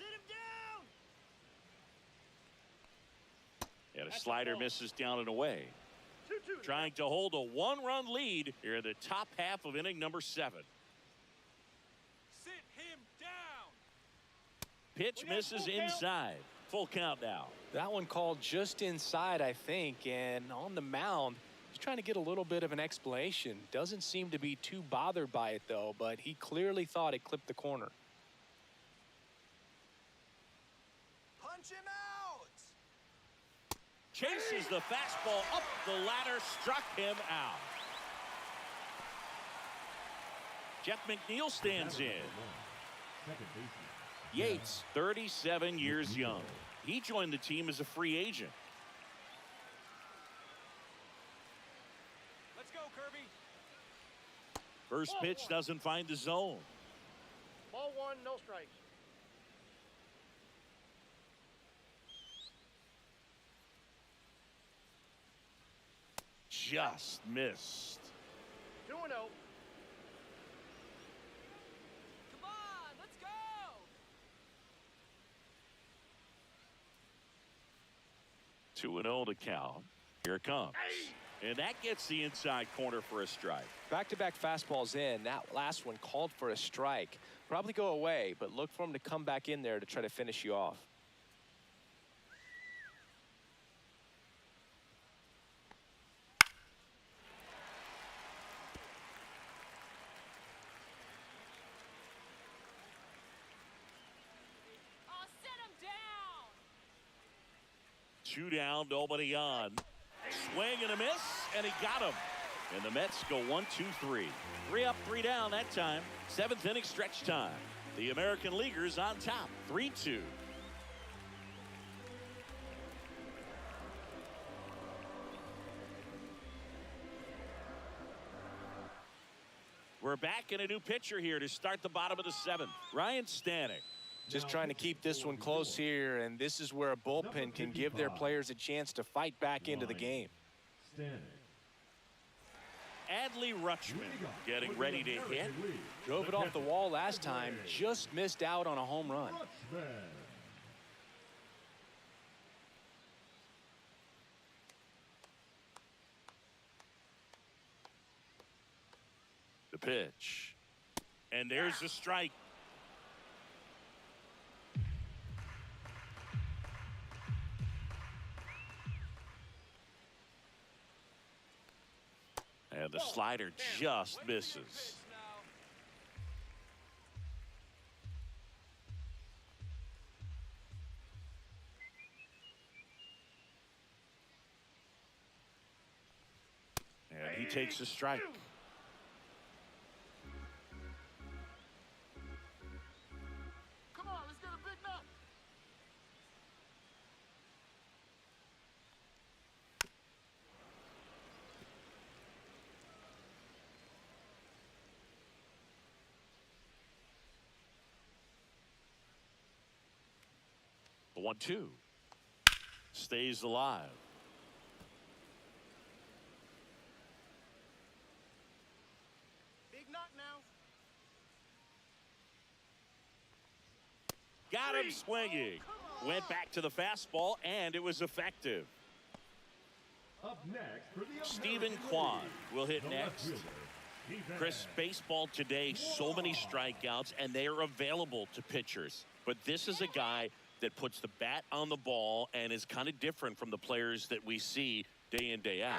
him down. And a slider misses down and away. 2-2. Trying to hold a 1-run lead here in the top half of inning number 7. Sit him down. Pitch misses inside. Full count now. That one called just inside, I think, and on the mound, he's trying to get a little bit of an explanation. Doesn't seem to be too bothered by it, though, but he clearly thought it clipped the corner. Punch him out. Chases the fastball up the ladder, struck him out. Jeff McNeil stands in. Second baseman. Yates, 37 years young. He joined the team as a free agent. Let's go, Kirby. First pitch doesn't find the zone. Ball 1, no strikes. Just missed. 2-0. Come on, let's go. 2-0 to count. Here it comes. And that gets the inside corner for a strike. Back-to-back fastballs in. That last one called for a strike. Probably go away, but look for him to come back in there to try to finish you off. Oh, sit him down. 2 down, nobody on. Swing and a miss, and he got him. And the Mets go 1-2-3. 3 up, 3 down that time. 7th inning stretch time. The American Leaguers on top, 3-2. We're back in a new pitcher here to start the bottom of the 7th. Ryan Stanek. Just trying to keep this one close here, and this is where a bullpen can give their players a chance to fight back into the game. Standing. Adley Rutschman getting ready to hit. Drove it off the wall last time, just missed out on a home run. Rutschman. The pitch. And there's the strike. And the slider just misses. And he takes a strike. Come on, let's get a big nut. The 1-2 stays alive. Big nut now. Got him swinging. Went back to the fastball, and it was effective. Up next for the Stephen American Kwan League, will hit the left next. fielder, Stephen Chris, baseball today, so many strikeouts, and they are available to pitchers. But this is a guy that puts the bat on the ball and is kind of different from the players that we see day in, day out.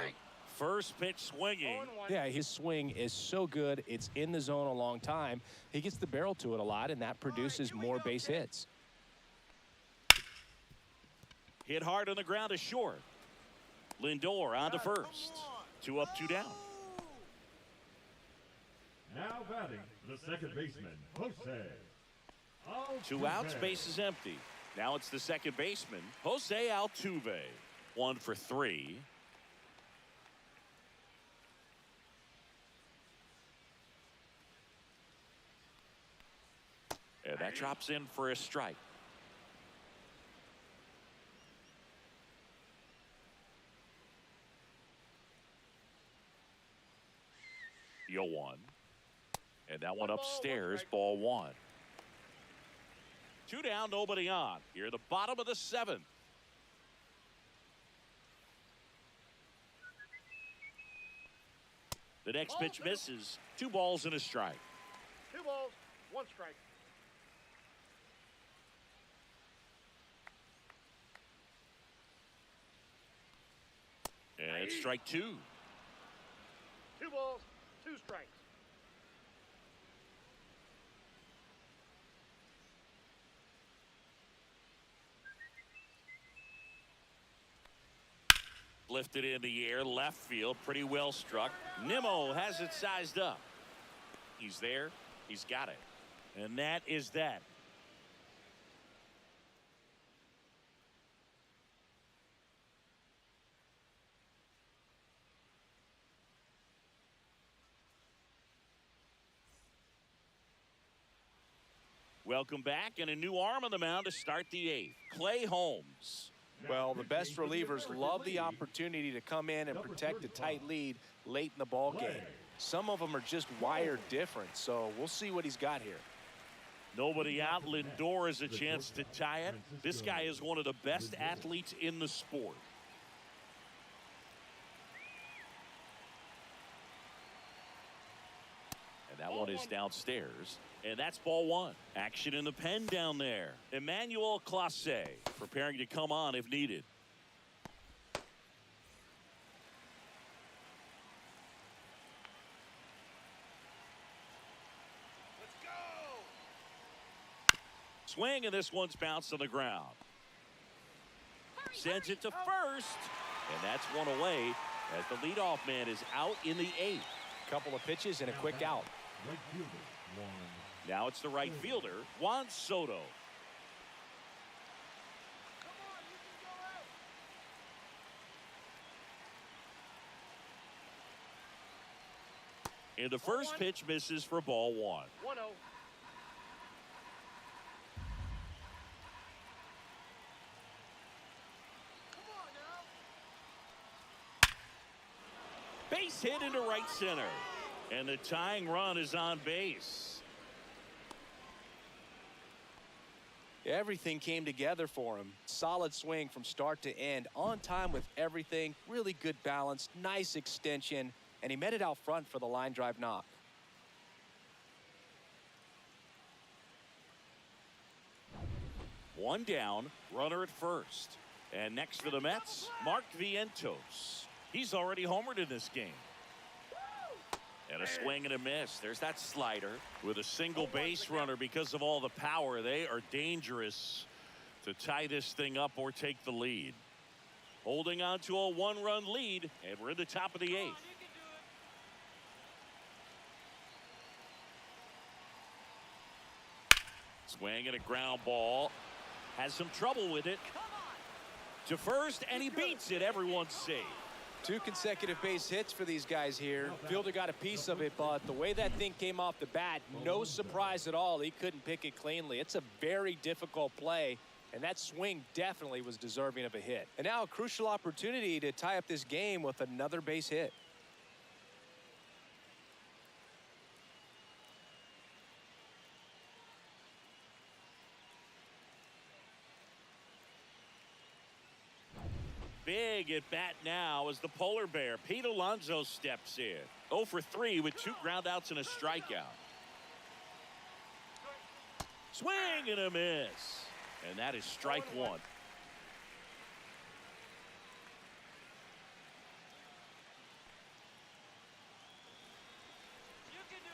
First pitch swinging. Yeah, his swing is so good. It's in the zone a long time. He gets the barrel to it a lot, and that produces more base hits. Hit hard on the ground is short. Lindor on to first. 2 up, 2 down. Now batting, the second baseman, Jose. 2 outs, Altuve. base is empty. Now it's the second baseman, Jose Altuve. 1 for 3. And that drops in for a strike. The 0-1. And that one upstairs, ball 1. 2 down, nobody on. Here, the bottom of the 7th. The next pitch misses. 2 balls and a strike. 2 balls, 1 strike. And it's strike 2. 2 balls, 2 strikes. Lifted in the air, left field, pretty well struck. Nimmo has it sized up. He's there, he's got it. And that is that. Welcome back, and a new arm on the mound to start the 8th. Clay Holmes. Well, the best relievers love the opportunity to come in and protect a tight lead late in the ball game. Some of them are just wired different, so we'll see what he's got here. Nobody out. Lindor has a chance to tie it. This guy is one of the best athletes in the sport. And that one is downstairs. And that's ball 1. Action in the pen down there. Emmanuel Clase preparing to come on if needed. Let's go! Swing, and this one's bounced on the ground. Sends it to first. And that's one away as the leadoff man is out in the 8th. Couple of pitches and a quick out. Right fielder, Juan. Now it's the right fielder, Juan Soto. Come on, you can go out. And the first pitch misses for ball 1. 1-0. Come on now. Base hit into right center. And the tying run is on base. Everything came together for him. Solid swing from start to end. On time with everything. Really good balance. Nice extension. And he met it out front for the line drive knock. One down, runner at first. And next for the Mets, Mark Vientos. He's already homered in this game. And a swing and a miss. There's that slider with a single base runner. Because of all the power, they are dangerous to tie this thing up or take the lead. Holding on to a 1-run lead, and we're in the top of the 8th. Swing and a ground ball. Has some trouble with it. To first, and he beats it. Everyone's safe. 2 consecutive base hits for these guys here. Fielder got a piece of it, but the way that thing came off the bat, no surprise at all. He couldn't pick it cleanly. It's a very difficult play, and that swing definitely was deserving of a hit. And now a crucial opportunity to tie up this game with another base hit. Big at bat now as the polar bear, Pete Alonso, steps in. 0 for 3 with 2 groundouts and a strikeout. Swing and a miss. And that is strike 1. You can do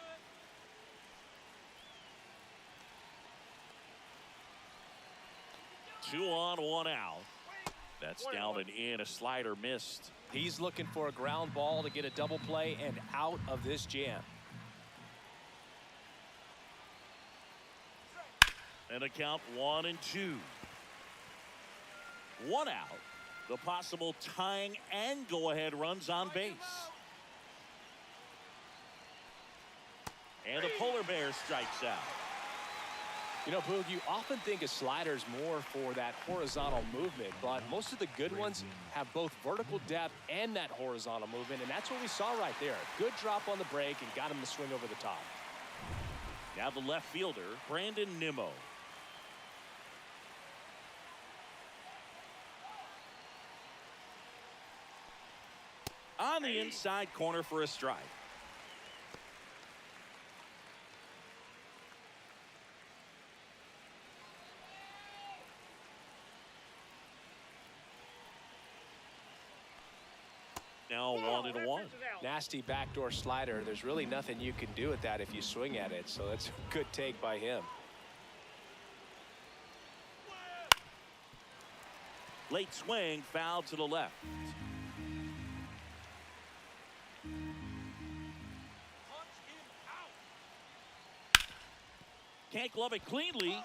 it. 2 on, 1 out. That's down and in. A slider missed. He's looking for a ground ball to get a double play and out of this jam. And a count 1-2. One out. The possible tying and go-ahead runs on base. And the polar bear strikes out. You know, Boog, you often think a slider's more for that horizontal movement, but most of the good ones have both vertical depth and that horizontal movement, and that's what we saw right there. Good drop on the break and got him to swing over the top. Now the left fielder, Brandon Nimmo. On the inside corner for a strike. Now 1-1. Nasty backdoor slider. There's really nothing you can do with that if you swing at it, so that's a good take by him. Late swing, foul to the left. Can't glove it cleanly,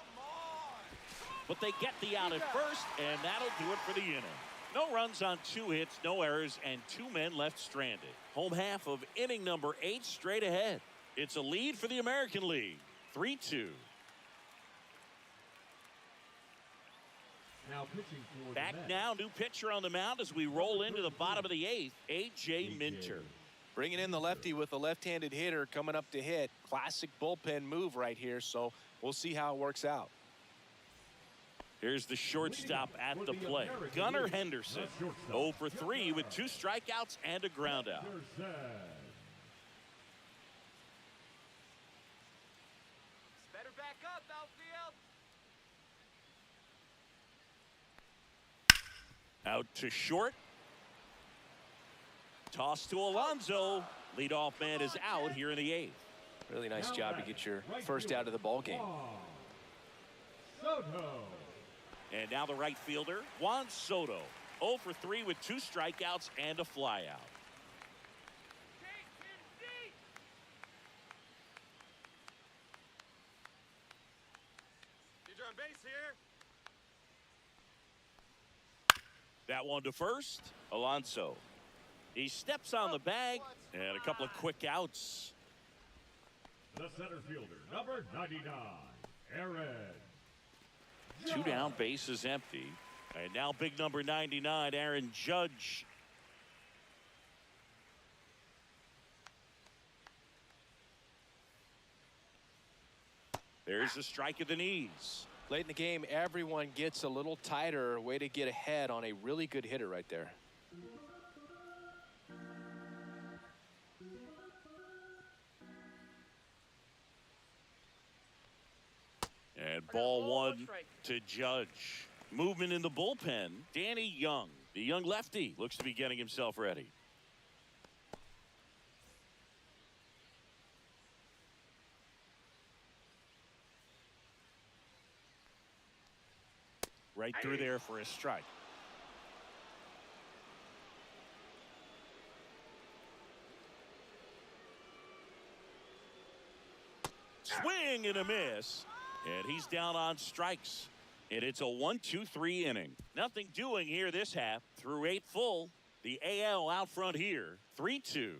but they get the out at first, and that'll do it for the inning. No runs on 2 hits, no errors, and 2 men left stranded. Home half of inning number 8 straight ahead. It's a lead for the American League, 3-2. Now pitching for the Back Mets. now, new pitcher on the mound as we roll into the bottom of the 8th, A.J. Minter. Bringing in the lefty with a left-handed hitter coming up to hit. Classic bullpen move right here, so we'll see how it works out. Here's the shortstop at the plate, Gunnar Henderson. 0 for 3 with 2 strikeouts and a groundout. Better back up, outfield. Out to short. Toss to Alonso. Leadoff man is out here in the 8th. Really nice job to get your first out of the ball game. Soto. And now the right fielder, Juan Soto. 0 for 3 with 2 strikeouts and a flyout. You're on base here. That one to first, Alonso. He steps on the bag, and a couple of quick outs. The center fielder, number 99, Aaron. 2 down, base is empty. And now big number 99, Aaron Judge. There's the strike of the knees. Late in the game, everyone gets a little tighter. Way to get ahead on a really good hitter right there. And ball 1 to Judge. Movement in the bullpen. Danny Young, the young lefty, looks to be getting himself ready. Right through there for a strike. Swing and a miss. And he's down on strikes. And it's a 1-2-3 inning. Nothing doing here this half. Through 8 full. The AL out front here. 3-2.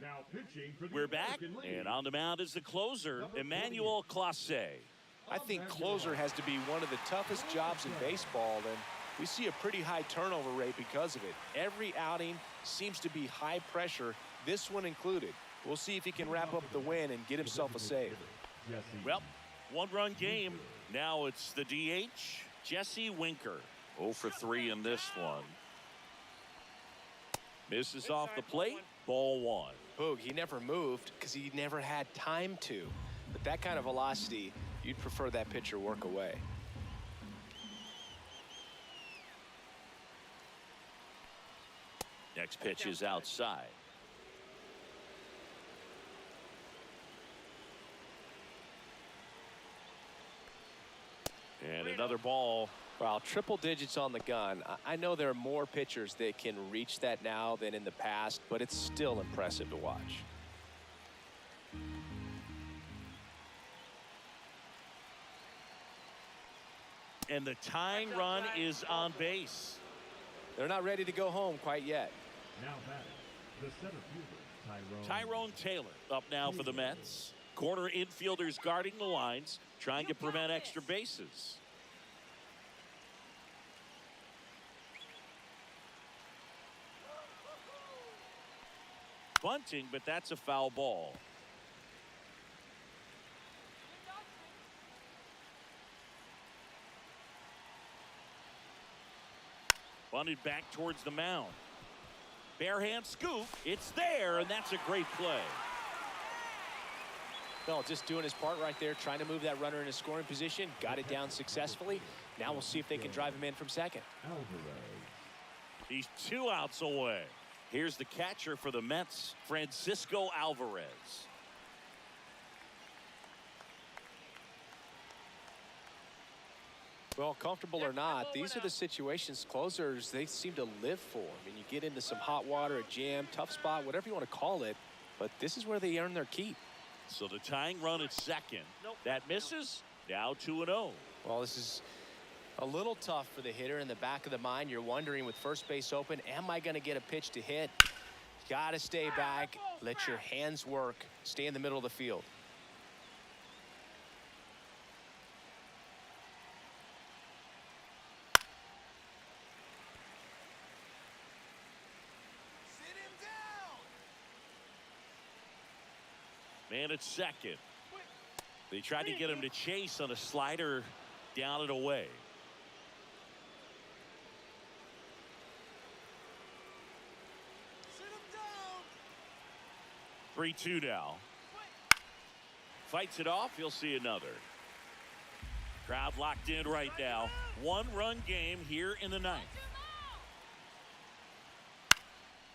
Now pitching for the We're back. American League. And on the mound is the closer, Emmanuel Clase. I think closer has to be one of the toughest jobs in baseball, and we see a pretty high turnover rate because of it. Every outing seems to be high pressure, this one included. We'll see if he can wrap up the win and get himself a save. Jesse. Well, 1-run game. Now it's the DH, Jesse Winker. 0 for 3 in this one. Misses off the plate. Ball 1. Boog, he never moved because he never had time to. But that kind of velocity, you'd prefer that pitcher work away. Next pitch is outside. another ball. Wow, triple digits on the gun. I know there are more pitchers that can reach that now than in the past, but it's still impressive to watch. And the tying run is on base. They're not ready to go home quite yet. Now batting, the center fielder, Tyrone Taylor up now for the Mets. Corner infielders guarding the lines, trying to prevent extra bases. Bunting, but that's a foul ball. Bunted back towards the mound. Barehand scoop. It's there, and that's a great play. Well, just doing his part right there, trying to move that runner in a scoring position. Got it down successfully. Now we'll see if they can drive him in from second. Alvarez. He's 2 outs away. Here's the catcher for the Mets, Francisco Alvarez. Well, comfortable or not, these are the situations closers they seem to live for. I mean, you get into some hot water, a jam, tough spot, whatever you want to call it, but this is where they earn their keep. So the tying run at second. That misses. Now 2-0. Well, this is a little tough for the hitter in the back of the mind. You're wondering with first base open, am I going to get a pitch to hit? Got to stay back, let your hands work, stay in the middle of the field. Man at second. They tried to get him to chase on a slider down and away. Sit him down. 3-2 now. Fights it off. You'll see another. Crowd locked in right now. 1-run game here in the ninth.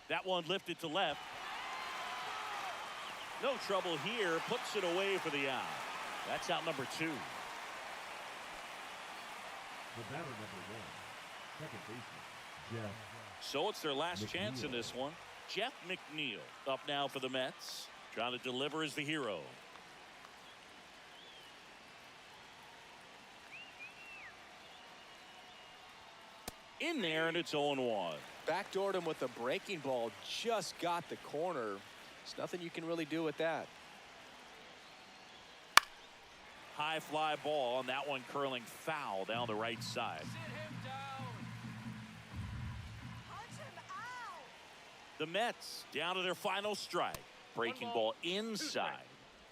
That one lifted to left. No trouble here. Puts it away for the out. That's out number 2. The batter number 1, second baseman, Jeff. So it's their last chance in McNeil. this one. Jeff McNeil up now for the Mets. Trying to deliver as the hero. In there, and it's 0-1. Backdoored him with a breaking ball, just got the corner. There's nothing you can really do with that. High fly ball, and that one curling foul down the right side. Sit him down. Punch him out. The Mets down to their final strike. Breaking ball inside.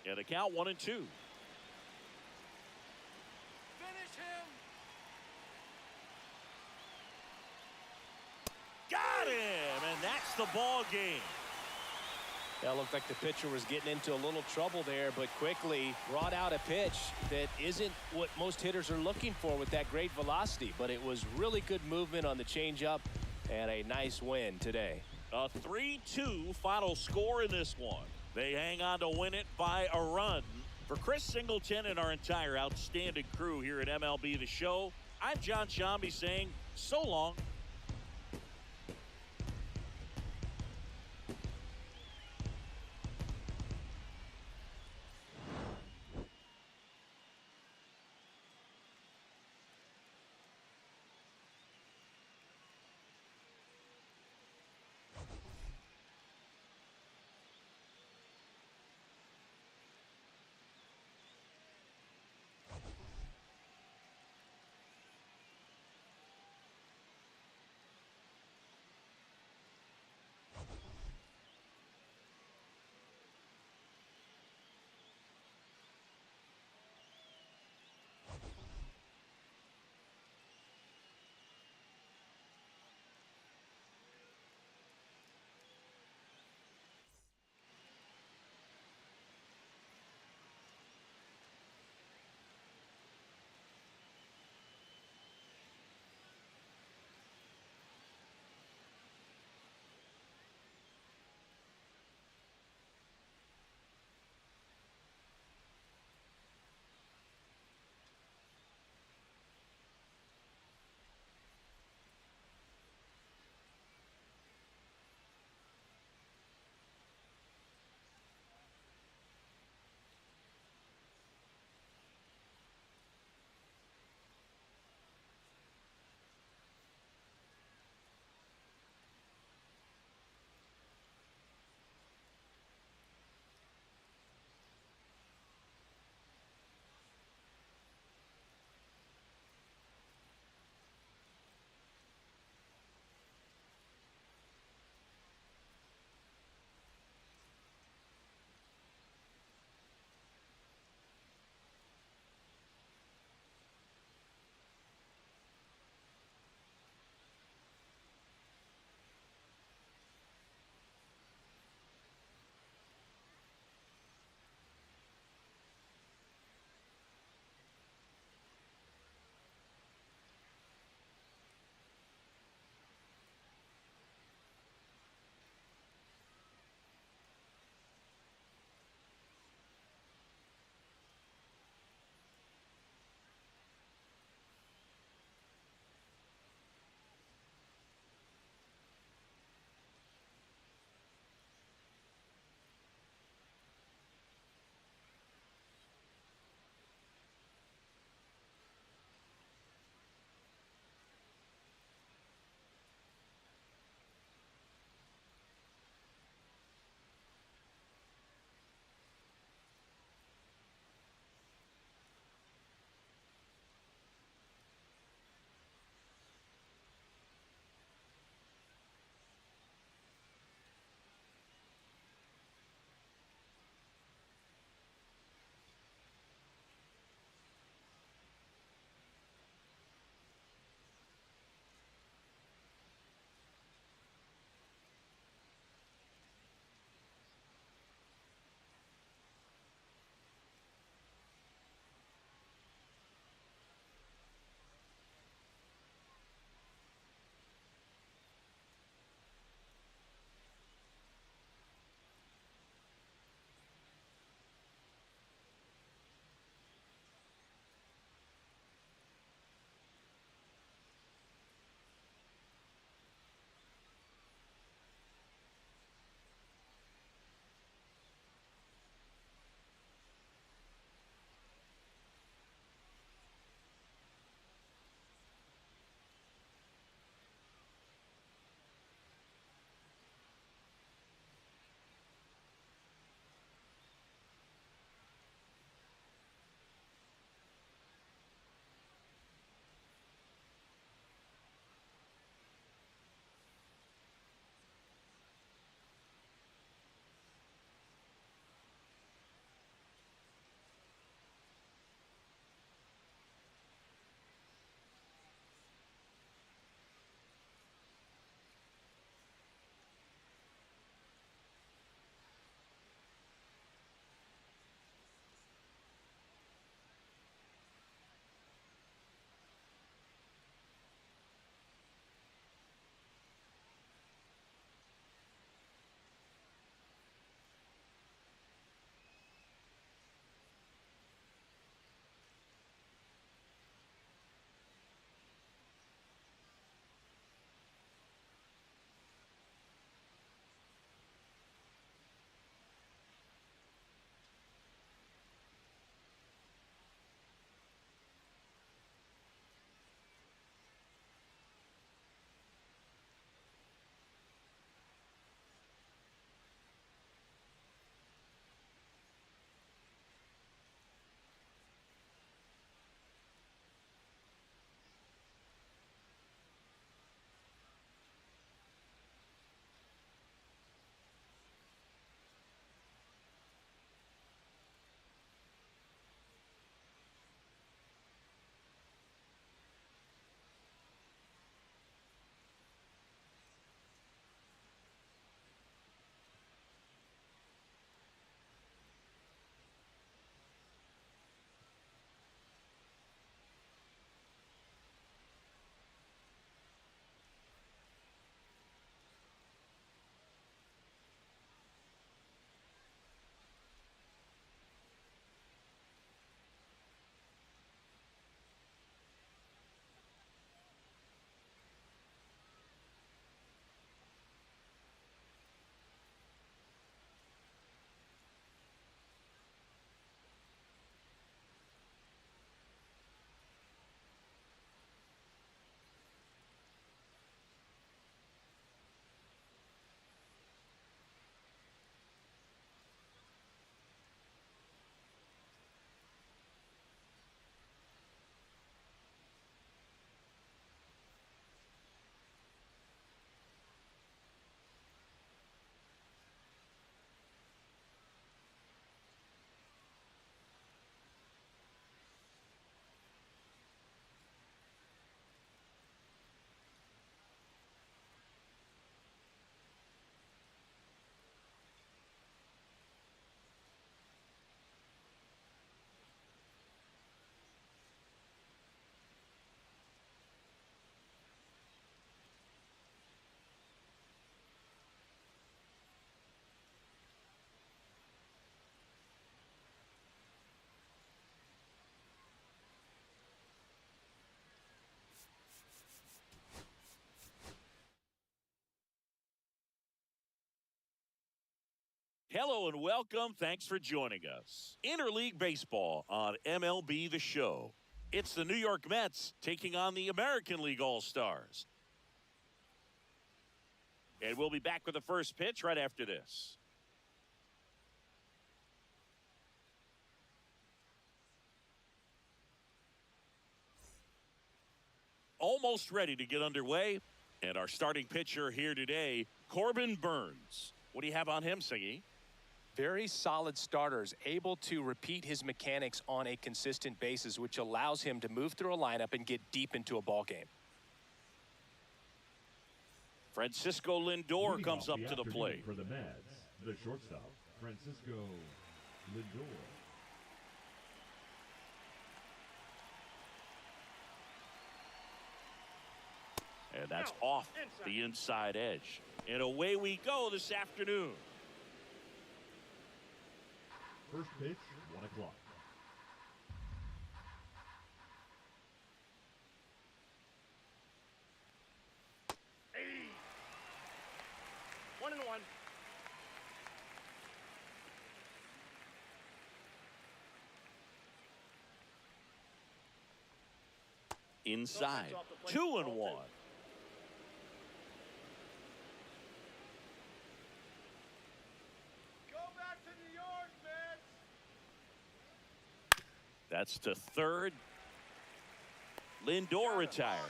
And a count 1-2. Finish him. Got him, and that's the ball game. Yeah, it looked like the pitcher was getting into a little trouble there, but quickly brought out a pitch that isn't what most hitters are looking for with that great velocity. But it was really good movement on the changeup and a nice win today. A 3-2 final score in this one. They hang on to win it by a run. For Chris Singleton and our entire outstanding crew here at MLB The Show, I'm John Shambi saying so long. Hello and welcome. Thanks for joining us. Interleague Baseball on MLB The Show. It's the New York Mets taking on the American League All-Stars. And we'll be back with the first pitch right after this. Almost ready to get underway. And our starting pitcher here today, Corbin Burns. What do you have on him, Siggy? Very solid starters, able to repeat his mechanics on a consistent basis, which allows him to move through a lineup and get deep into a ball game. Francisco Lindor Leading comes off up to the afternoon plate. for the Mets, the shortstop, Francisco Lindor. And that's off the inside edge. And away we go this afternoon. First pitch, 1 o'clock. Hey. 1-1. Inside, 2-1. Go back to New York, Mets. That's to third. Lindor retired.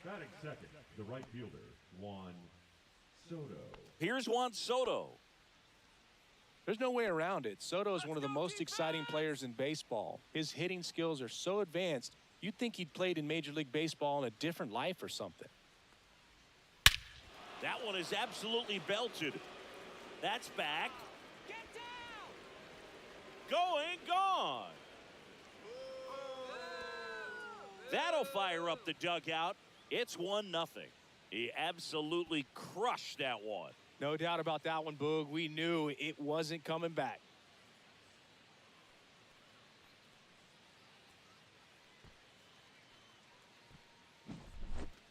Batting second, the right fielder, Juan Soto. Here's Juan Soto. There's no way around it. Soto is one of the most exciting players in baseball. His hitting skills are so advanced, you'd think he'd played in Major League Baseball in a different life or something. That one is absolutely belted. That's back. Get down! Going, gone. That'll fire up the dugout. It's 1-0. He absolutely crushed that one. No doubt about that one, Boog. We knew it wasn't coming back.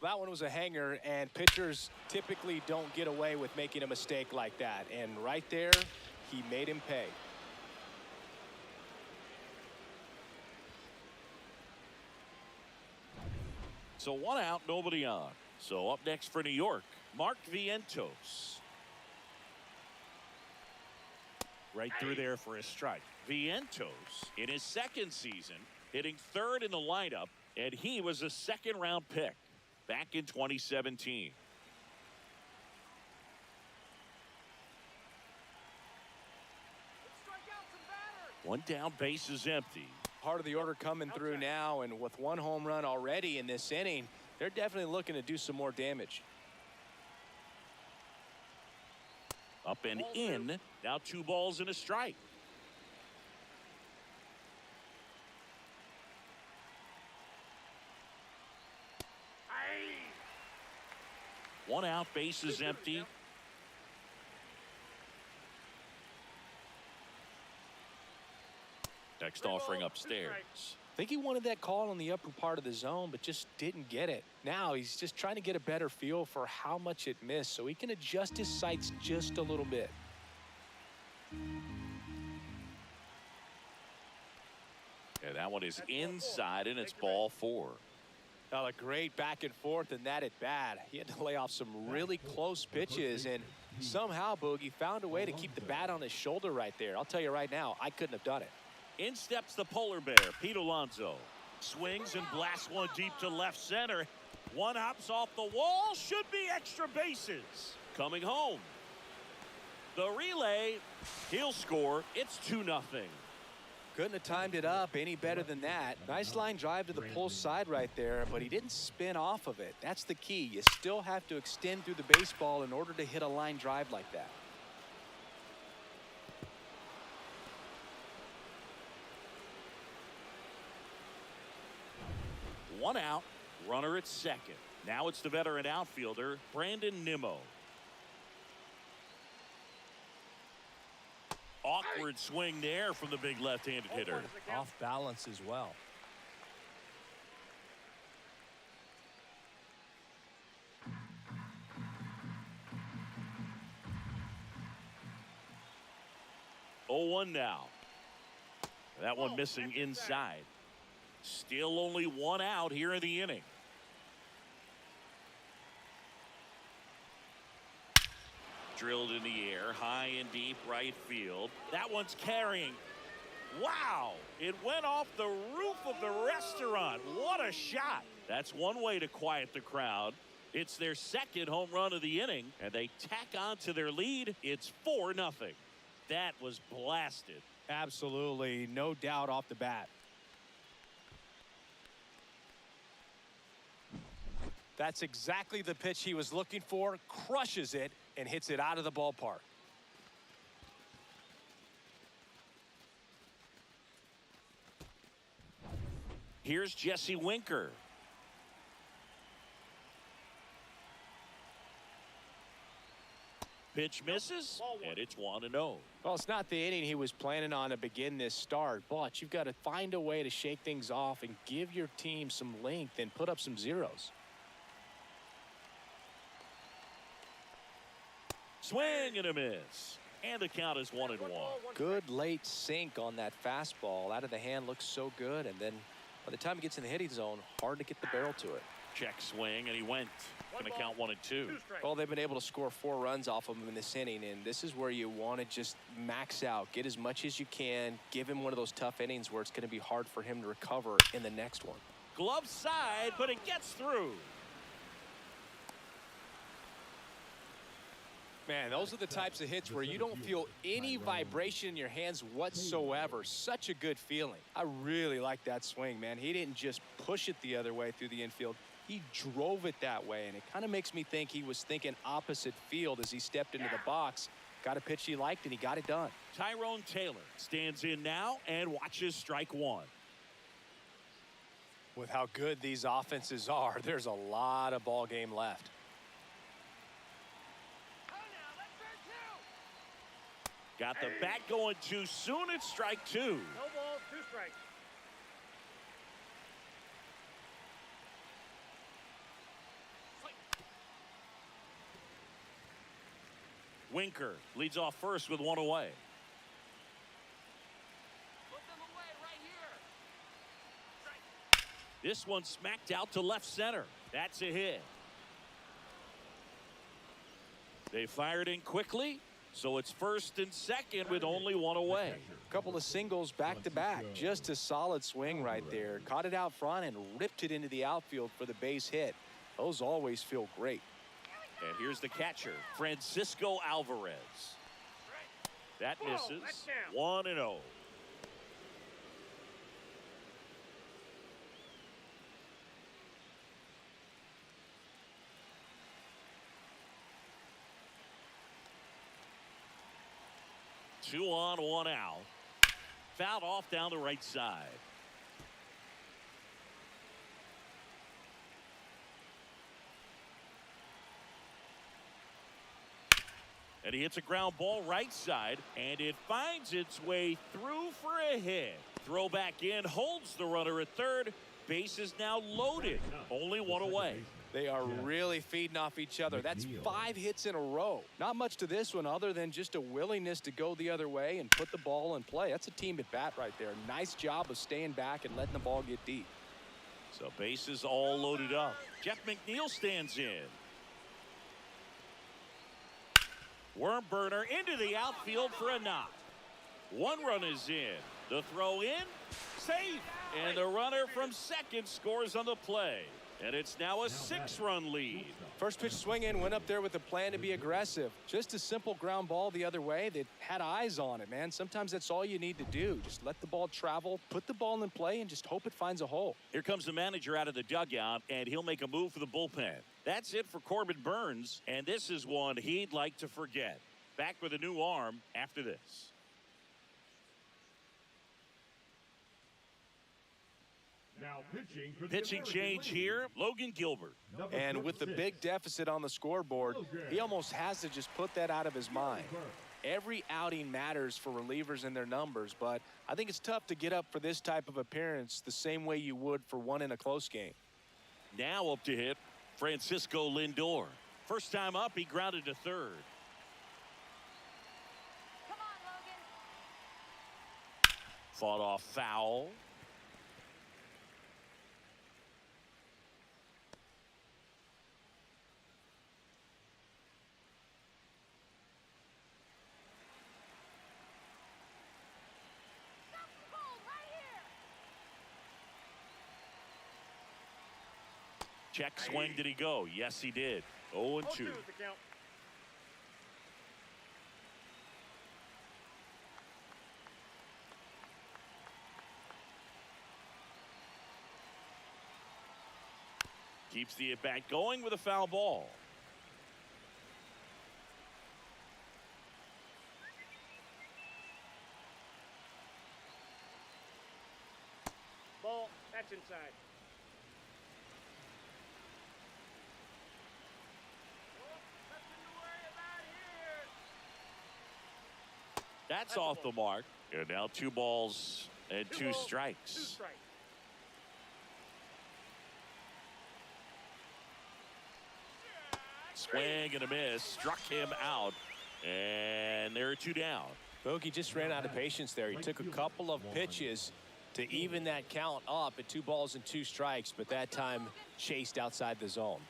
That one was a hanger, and pitchers typically don't get away with making a mistake like that. And right there, he made him pay. So 1 out, nobody on. So up next for New York, Mark Vientos. Right through there for a strike. Vientos, in his second season, hitting third in the lineup, and he was a second-round pick back in 2017. Strike out some batters. One down, base is empty. Part of the order coming through now, and with 1 home run already in this inning, they're definitely looking to do some more damage. Up and in. Now 2 balls and a strike. Hey. 1 out, base is empty. Next offering upstairs. I think he wanted that call on the upper part of the zone, but just didn't get it. Now he's just trying to get a better feel for how much it missed so he can adjust his sights just a little bit. Yeah, that one is inside, and it's ball 4. Now a great back and forth, and that at bat. He had to lay off some really close pitches, and somehow Boogie found a way to keep the bat on his shoulder right there. I'll tell you right now, I couldn't have done it. In steps the polar bear, Pete Alonso. Swings and blasts one deep to left center. One hops off the wall. Should be extra bases. Coming home. The relay. He'll score. It's 2-0. Couldn't have timed it up any better than that. Nice line drive to the pull side right there, but he didn't spin off of it. That's the key. You still have to extend through the baseball in order to hit a line drive like that. One out, runner at second. Now it's the veteran outfielder, Brandon Nimmo. Awkward swing there from the big left-handed hitter. Off balance as well. 0-1 now. That one missing inside. Still only one out here in the inning. Drilled in the air, high and deep right field. That one's carrying. Wow! It went off the roof of the restaurant. What a shot! That's one way to quiet the crowd. It's their second home run of the inning, and they tack on to their lead. It's 4-0. That was blasted. Absolutely, no doubt off the bat. That's exactly the pitch he was looking for. Crushes it and hits it out of the ballpark. Here's Jesse Winker. Pitch misses, and it's 1-0. Well, it's not the inning he was planning on to begin this start, but you've got to find a way to shake things off and give your team some length and put up some zeros. Swing and a miss. And the count is 1-1. Good late sink on that fastball. Out of the hand looks so good, and then by the time he gets in the hitting zone, hard to get the barrel to it. Check swing, and he went. Going to count 1-2. Well, they've been able to score 4 runs off of him in this inning, and this is where you want to just max out, get as much as you can, give him one of those tough innings where it's going to be hard for him to recover in the next one. Glove side, but it gets through. Man, those are the types of hits where you don't feel any vibration in your hands whatsoever. Such a good feeling. I really like that swing, man. He didn't just push it the other way through the infield. He drove it that way, and it kind of makes me think he was thinking opposite field as he stepped into the box. Got a pitch he liked, and he got it done. Tyrone Taylor stands in now and watches strike one. With how good these offenses are, there's a lot of ball game left. Got the bat going too soon. It's strike two. No balls, 2 strikes. Winker leads off first with 1 away. Put them away right here. This one smacked out to left center. That's a hit. They fired in quickly, so it's first and second with only 1 away. A couple of singles back to back. Just a solid swing right there. Caught it out front and ripped it into the outfield for the base hit. Those always feel great. And here's the catcher, Francisco Alvarez. That misses. 1-0. Two on, 1 out. Fouled off down the right side. And he hits a ground ball right side, and it finds its way through for a hit. Throw back in, holds the runner at third. Base is now loaded. Only 1 away. They are really feeding off each other. That's 5 hits in a row. Not much to this one other than just a willingness to go the other way and put the ball in play. That's a team at bat right there. Nice job of staying back and letting the ball get deep. So bases all loaded up. Jeff McNeil stands in. Worm burner into the outfield for a knock. 1 run is in. The throw in, safe. And the runner from second scores on the play. And it's now a 6-run lead. First pitch swing in, went up there with a plan to be aggressive. Just a simple ground ball the other way that had eyes on it, man. Sometimes that's all you need to do. Just let the ball travel, put the ball in play, and just hope it finds a hole. Here comes the manager out of the dugout, and he'll make a move for the bullpen. That's it for Corbin Burns, and this is one he'd like to forget. Back with a new arm after this. Now pitching for the Pitching American change League. here, Logan Gilbert. Number And with the 36, big deficit on the scoreboard, he almost has to just put that out of his mind. Every outing matters for relievers and their numbers, but I think it's tough to get up for this type of appearance the same way you would for one in a close game. Now up to hit, Francisco Lindor. First time up, he grounded to third. Come on, Logan. fought off foul. Stop the ball right here. Check swing. Did he go? Yes, he did. 0-2. 0-2 is the count. Keeps the at-bat going with a foul ball. Ball, that's inside. Nothing to worry about here. That's That's a off ball. the mark. And now 2 balls and 2 balls, strikes. 2 strikes. Swing and a miss. Struck him out. And there are 2 down. Bogey just ran out of patience there. He took a couple of pitches to even that count up at 2 balls and 2 strikes, but that time chased outside the zone.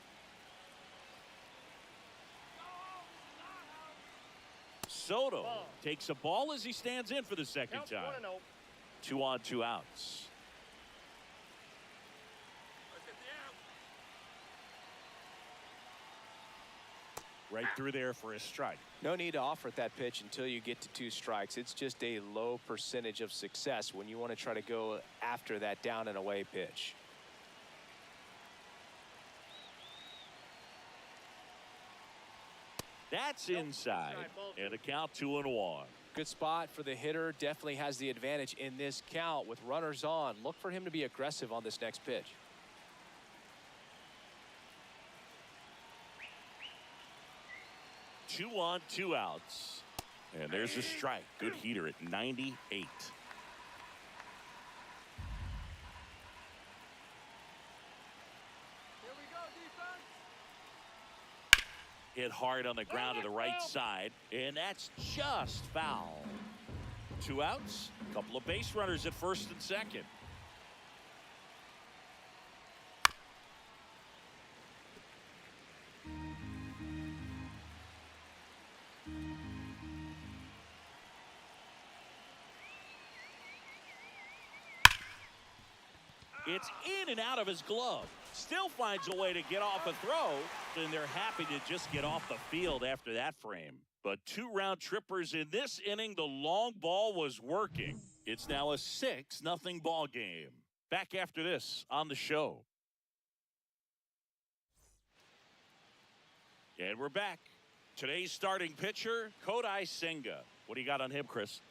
Soto Ball. takes a ball as he stands in for the second Count time. 1-0. 2 on, 2 outs. Right through there for a strike. No need to offer at that pitch until you get to 2 strikes. It's just a low percentage of success when you want to try to go after that down and away pitch. That's Nope, inside. inside, ball 2. And a count 2-1. Good spot for the hitter. Definitely has the advantage in this count with runners on. Look for him to be aggressive on this next pitch. Two on, 2 outs. And there's a strike. Good heater at 98. Here we go, defense. Hit hard on the ground to the right side. And that's just foul. 2 outs. A couple of base runners at first and second. It's in and out of his glove. Still finds a way to get off a throw, and they're happy to just get off the field after that frame. But 2 round trippers in this inning. The long ball was working. It's now a 6-0 ball game. Back after this on the show. And we're back. Today's starting pitcher, Kodai Senga. What do you got on him, Chris?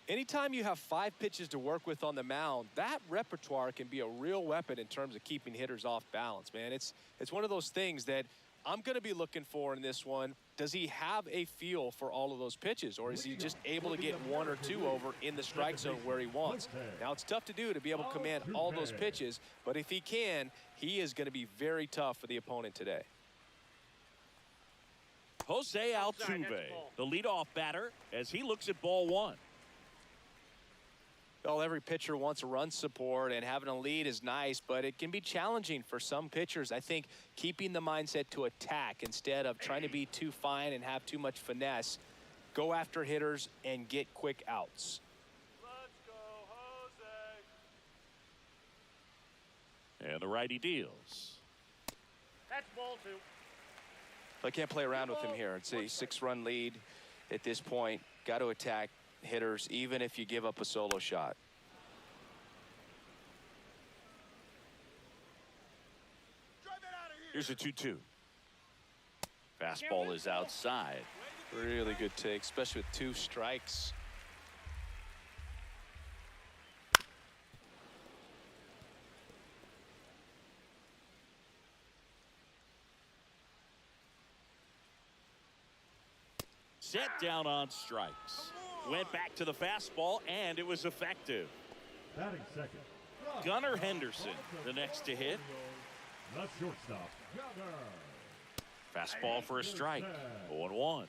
Anytime you have 5 pitches to work with on the mound, that repertoire can be a real weapon in terms of keeping hitters off balance, man. It's one of those things that I'm going to be looking for in this one. Does he have a feel for all of those pitches, or is he just able to get 1 or 2 over in the strike zone where he wants? Now, it's tough to do to be able to command all those pitches, but if he can, he is going to be very tough for the opponent today. Jose Altuve, the leadoff batter, as he looks at ball 1. Well, every pitcher wants a run support, and having a lead is nice, but it can be challenging for some pitchers. I think keeping the mindset to attack instead of trying to be too fine and have too much finesse, go after hitters and get quick outs. Let's go, Jose. And the righty deals. That's ball 2. I can't play around with him here. It's a 6-run lead at this point. Got to attack hitters, even if you give up a solo shot. Here's a 2-2. Fastball is outside. Really good take, especially with 2 strikes. Set down on strikes. Went back to the fastball, and it was effective. Batting second. Gunnar Henderson, the next to hit. The shortstop, Gunnar. Fastball for a strike. 0-1.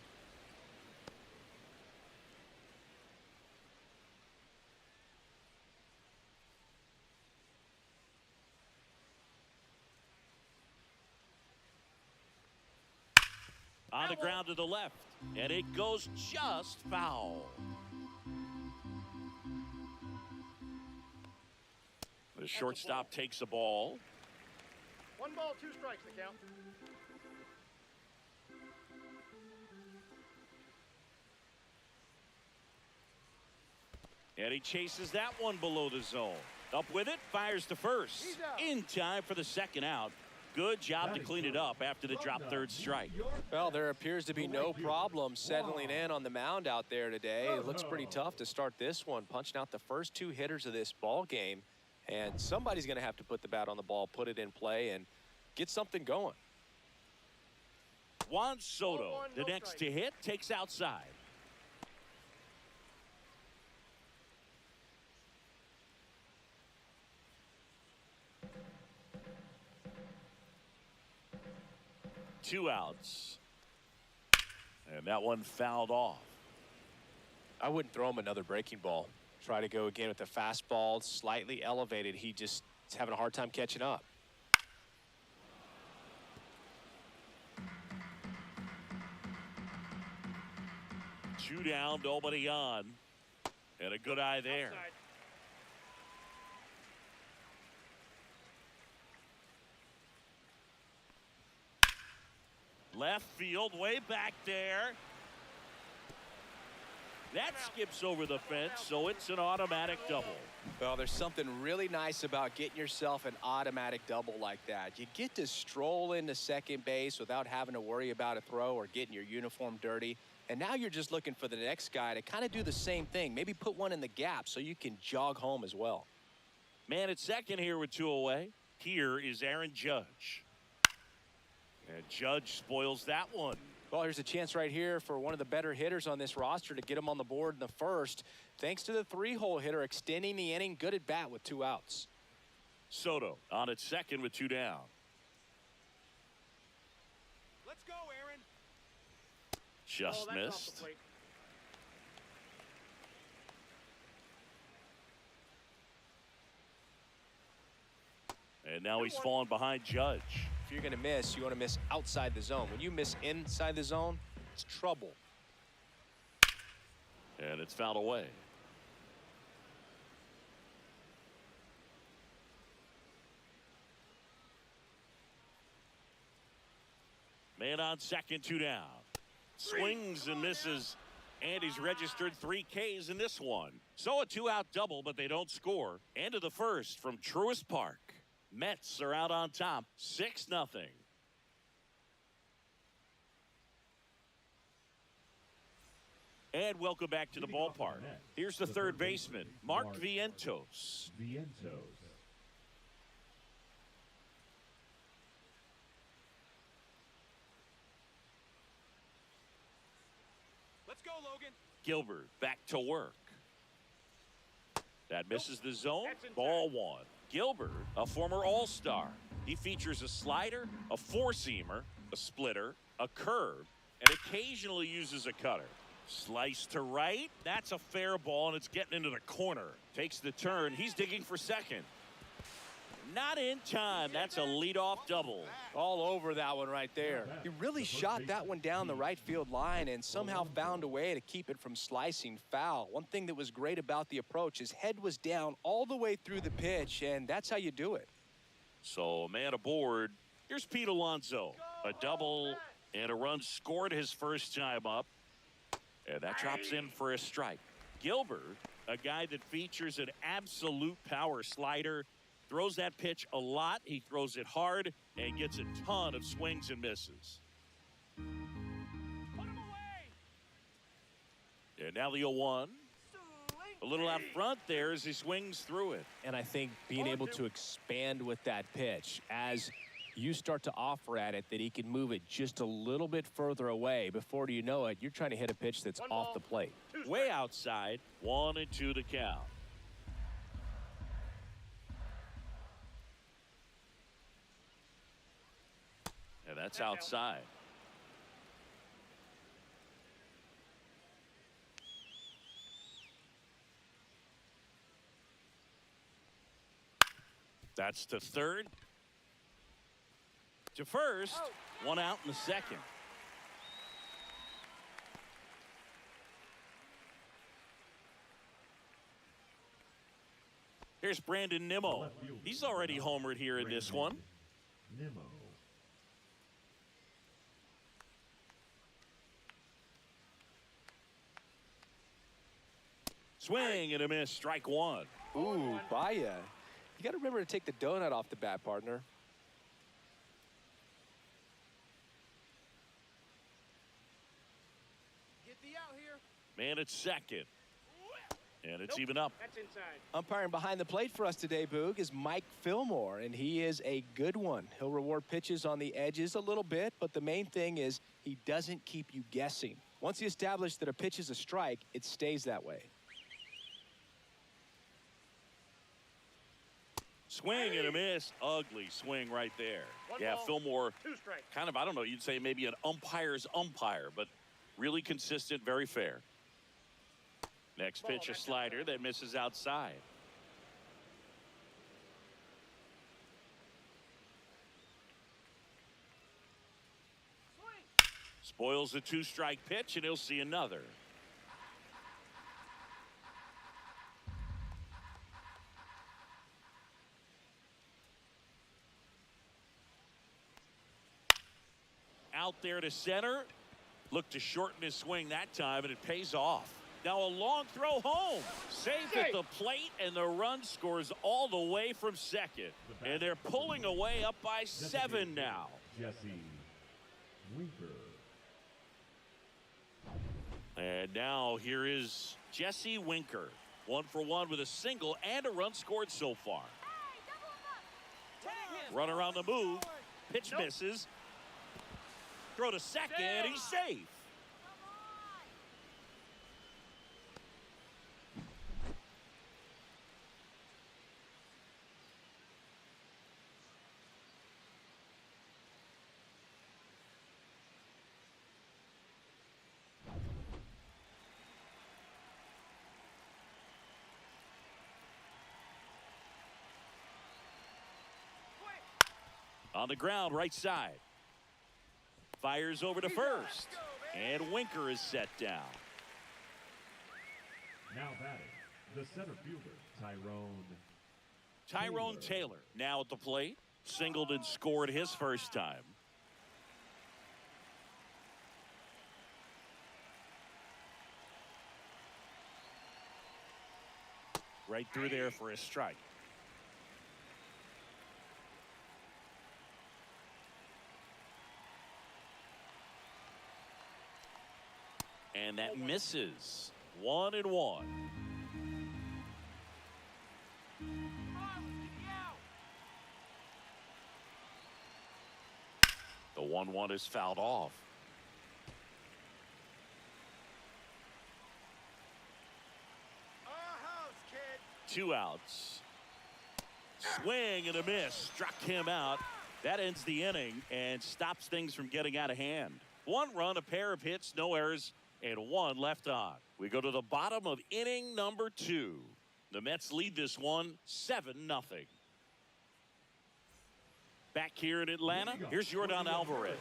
On the ground to the left, and it goes just foul. The shortstop takes the ball. 1 ball, 2 strikes to count. And he chases that one below the zone. Up with it, fires to first. He's out. In time for the second out. Good job to clean it up after the drop third strike. Well, there appears to be no problem settling in on the mound out there today. It looks pretty tough to start this one, punching out the first 2 hitters of this ball game. And somebody's going to have to put the bat on the ball, put it in play, and get something going. Juan Soto, 1-1, the no next strike. to hit, takes outside. Two outs. And that one fouled off. I wouldn't throw him another breaking ball. Try to go again with the fastball, slightly elevated. He just is having a hard time catching up. Two down, nobody on. And a good eye there. Outside. Left field, way back there. That skips over the fence, so it's an automatic double. Well, there's something really nice about getting yourself an automatic double like that. You get to stroll into second base without having to worry about a throw or getting your uniform dirty. And now you're just looking for the next guy to kind of do the same thing. Maybe put one in the gap so you can jog home as well. Man at second here with 2 away. Here is Aaron Judge. And Judge spoils that one. Well, here's a chance right here for one of the better hitters on this roster to get him on the board in the first. Thanks to the 3-hole hitter extending the inning. Good at bat with 2 outs. Soto on at second with 2 down. Let's go, Aaron. Just Oh, that's off the missed. plate. And now he's fallen behind Judge. If you're going to miss, you want to miss outside the zone. When you miss inside the zone, it's trouble. And it's fouled away. Man on second, 2 down. Swings and misses. And he's registered 3 Ks in this one. So a 2-out double, but they don't score. End of the first from Truist Park. Mets are out on top, 6-0. And welcome back to the ballpark. Here's the third baseman, Mark Vientos. Vientos. Let's go, Logan. Gilbert back to work. That misses the zone. That's intact. Ball 1. Gilbert, a former All-Star. He features a slider, a 4-seamer, a splitter, a curve, and occasionally uses a cutter. Slice to right. That's a fair ball, and it's getting into the corner. Takes the turn. He's digging for second. Not in time. That's a leadoff double. All over that one right there. He really shot that one down the right field line and somehow found a way to keep it from slicing foul. One thing that was great about the approach, his head was down all the way through the pitch, and that's how you do it. So, man aboard. Here's Pete Alonso. A double and a run scored his first time up. And that drops in for a strike. Gilbert, a guy that features an absolute power slider, throws that pitch a lot. He throws it hard and gets a ton of swings and misses. Put him away. And now the 0-1. A little out front there as he swings through it. And I think being able to expand with that pitch as you start to offer at it that he can move it just a little bit further away. Before you know it, you're trying to hit a pitch that's 1 off ball, the plate. 2 Way strikes. outside, 1-2 to count. And that's outside. That's to third. To first. 1 out in the second. Here's Brandon Nimmo. He's already homered here in this one. Nimmo. Swing and a miss, strike one. Ooh, Baya. You got to remember to take the donut off the bat, partner. Get the out here. Man at second. And it's even up. That's inside. Umpiring behind the plate for us today, Boog, is Mike Fillmore, and he is a good one. He'll reward pitches on the edges a little bit, but the main thing is he doesn't keep you guessing. Once he established that a pitch is a strike, it stays that way. Swing and a miss. Ugly swing right there. One Yeah, ball, Fillmore, 2 strikes. kind of, I don't know, you'd say maybe an umpire's umpire, but really consistent, very fair. Next pitch, a slider that misses outside. Swing. Spoils a 2-strike pitch, and he'll see another. Out there to center. Looked to shorten his swing that time, and it pays off. Now a long throw home. Safe at the plate, and the run scores all the way from second. And they're pulling away up by 7 now. Jesse Winker. And now here is Jesse Winker. 1 for 1 with a single and a run scored so far. Runner on the move. Pitch misses. Throw to second. He's safe. On the ground, right side. Fires over to first. And Winker is set down. Now batting, the center fielder, Tyrone Taylor now at the plate. Singled and scored his first time. Right through there for a strike. And that misses. 1-1. The 1-1 is fouled off. Two outs. Swing and a miss. Struck him out. That ends the inning and stops things from getting out of hand. 1 run, a pair of hits, no errors, and 1 left on. We go to the bottom of inning number 2. The Mets lead this one 7-0. Back here in Atlanta, here's Yordan Alvarez.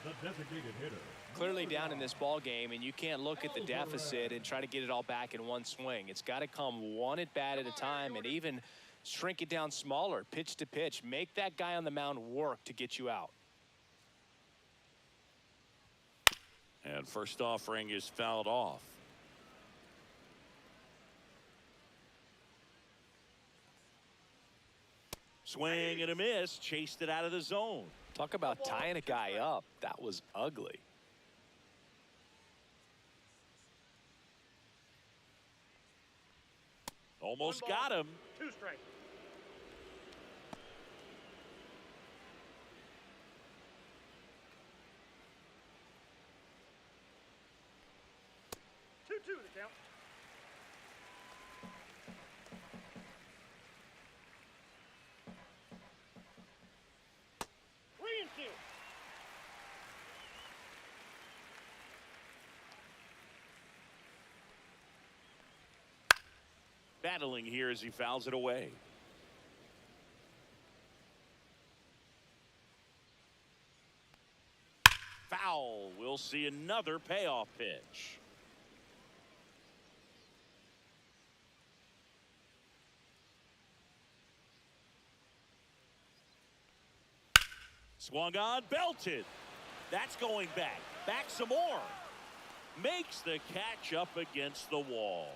the designated hitter. Clearly down in this ball game, and you can't look at the deficit and try to get it all back in one swing. It's got to come one at bat at a time, and even shrink it down smaller, pitch to pitch. Make that guy on the mound work to get you out. And first offering is fouled off. Swing and a miss, chased it out of the zone. Talk about tying a guy up. That was ugly. Almost got him. 2 strikes. Two the count. Reinfield. Battling here as he fouls it away. Foul. We'll see another payoff pitch. Swung on, belted. That's going back. Back some more. Makes the catch up against the wall.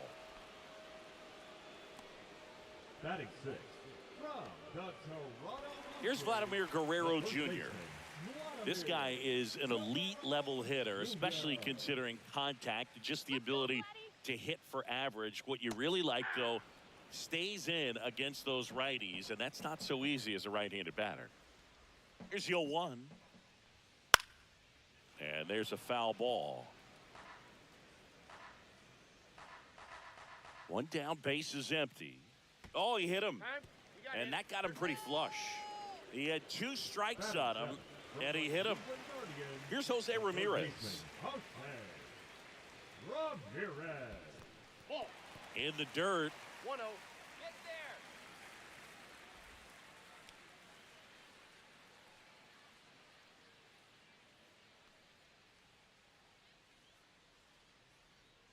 Batting sixth, from the Toronto. Here's Vladimir Guerrero Jr. This guy is an elite level hitter, especially considering contact, just the ability to hit for average. What you really like, though, stays in against those righties, and that's not so easy as a right-handed batter. Here's the 0-1. And there's a foul ball. One down, base is empty. Oh, he hit him. And that got him pretty flush. He had 2 strikes on him, and he hit him. Here's Jose Ramirez. In the dirt. 1-0. Get there.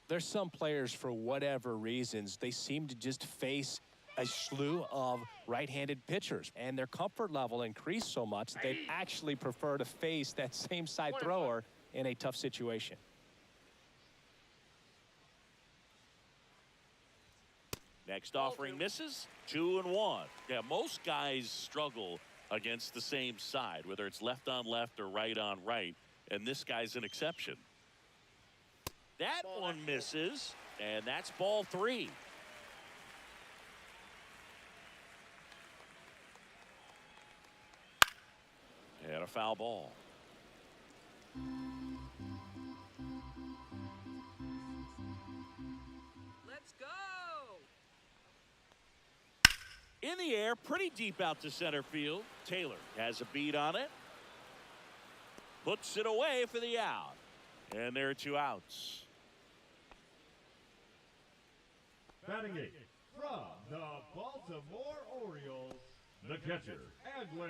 There's some players, for whatever reasons, they seem to just face a slew of right-handed pitchers, and their comfort level increased so much that they actually prefer to face that same side thrower in a tough situation. Next offering misses. 2-1. Yeah, most guys struggle against the same side, whether it's left on left or right on right, and this guy's an exception. That one misses, and that's ball 3. And a foul ball. Let's go. In the air, pretty deep out to center field. Taylor has a beat on it. Puts it away for the out. And there are 2 outs. Batting eighth, from the Baltimore Orioles, the catcher, Adley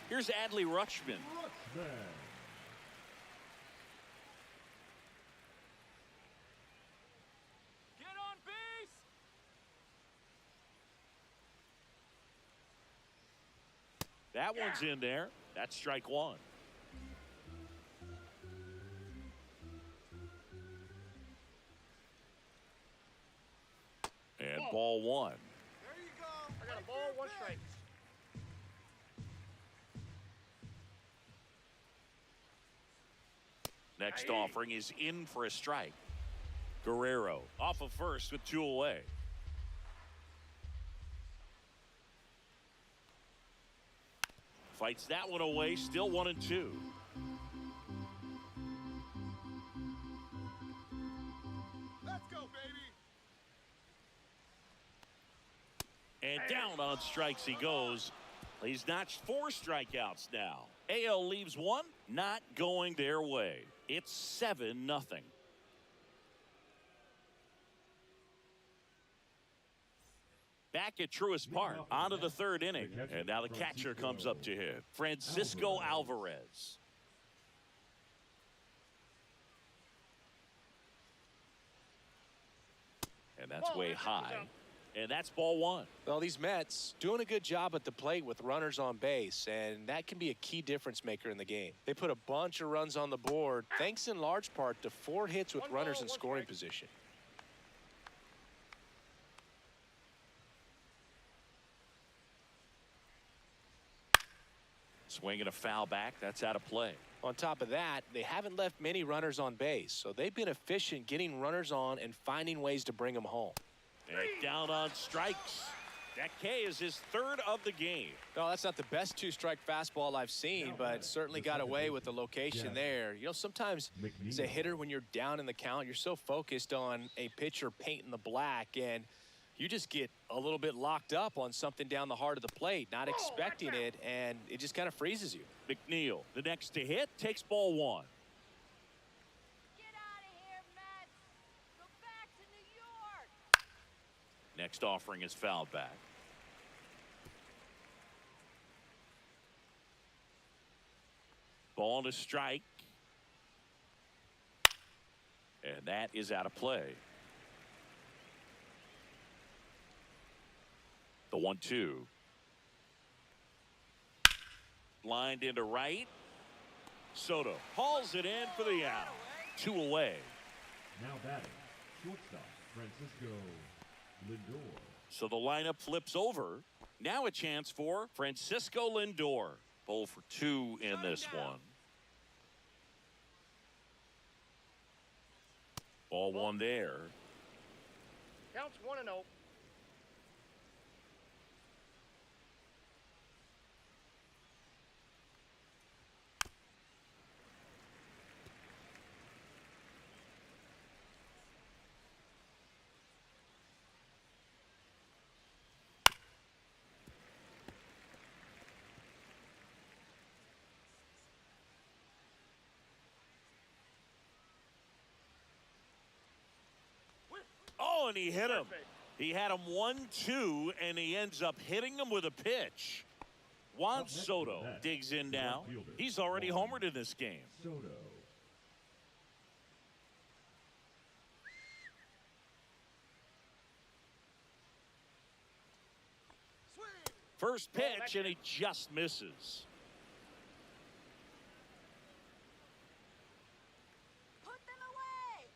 Here's Adley Rutschman. Rutschman. Get on base. That one's in there. That's strike 1. And ball 1. There you go. I got a ball, 1 strike. Next offering is in for a strike. Guerrero off of first with 2 away. Fights that one away, still 1-2. Let's go, baby. And down on strikes he goes. He's notched 4 strikeouts now. AL leaves 1, not going their way. It's 7-0. Back at Truist Park, on to the 3rd inning. And now the catcher comes up to hit. Francisco Alvarez. And that's way high. And that's ball 1. Well, these Mets doing a good job at the plate with runners on base, and that can be a key difference maker in the game. They put a bunch of runs on the board, thanks in large part to 4 hits with runners in scoring position. Swinging a foul back. That's out of play. On top of that, they haven't left many runners on base, so they've been efficient getting runners on and finding ways to bring them home. And down on strikes. That K is his 3rd of the game. No, that's not the best 2-strike fastball I've seen, but certainly got away with the location there. You know, sometimes as a hitter, when you're down in the count, you're so focused on a pitcher painting the black, and you just get a little bit locked up on something down the heart of the plate, not expecting it, and it just kind of freezes you. McNeil, the next to hit, takes ball 1. Get out of here, Mets. Go back to New York. Next offering is fouled back. Ball and a strike. And that is out of play. The 1-2. lined into right. Soto hauls it in for the out. 2 away. Now batting, shortstop Francisco Lindor. So the lineup flips over. Now a chance for Francisco Lindor. 0 for 2 in this one. Ball 1 there. Counts 1-0. Oh, and he hit him. He had him 1-2, and he ends up hitting him with a pitch. Juan Soto digs in now. He's already homered in this game. Soto. First pitch, and he just misses. Put them away.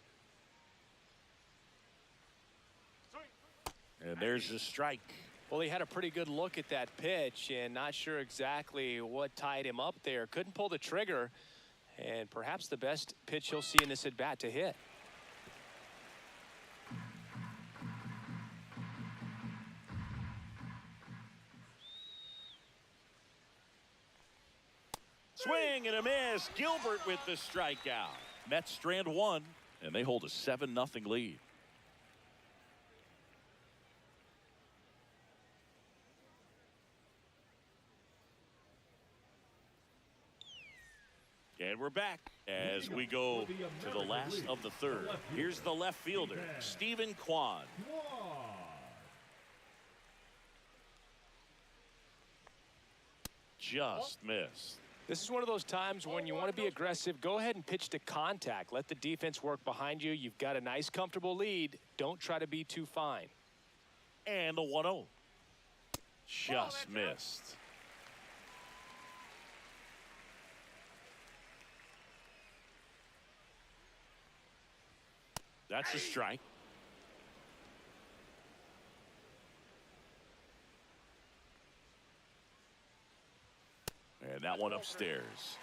And there's the strike. Well, he had a pretty good look at that pitch and not sure exactly what tied him up there. Couldn't pull the trigger, and perhaps the best pitch he'll see in this at bat to hit. Swing and a miss. Gilbert with the strikeout. Mets strand 1, and they hold a 7-0 lead. And we're back as we go to the last of the third. Here's the left fielder, Stephen Kwan. Just missed. This is one of those times when you want to be aggressive. Go ahead and pitch to contact. Let the defense work behind you. You've got a nice, comfortable lead. Don't try to be too fine. And a 1-0. Just missed. That's a strike. And that one upstairs.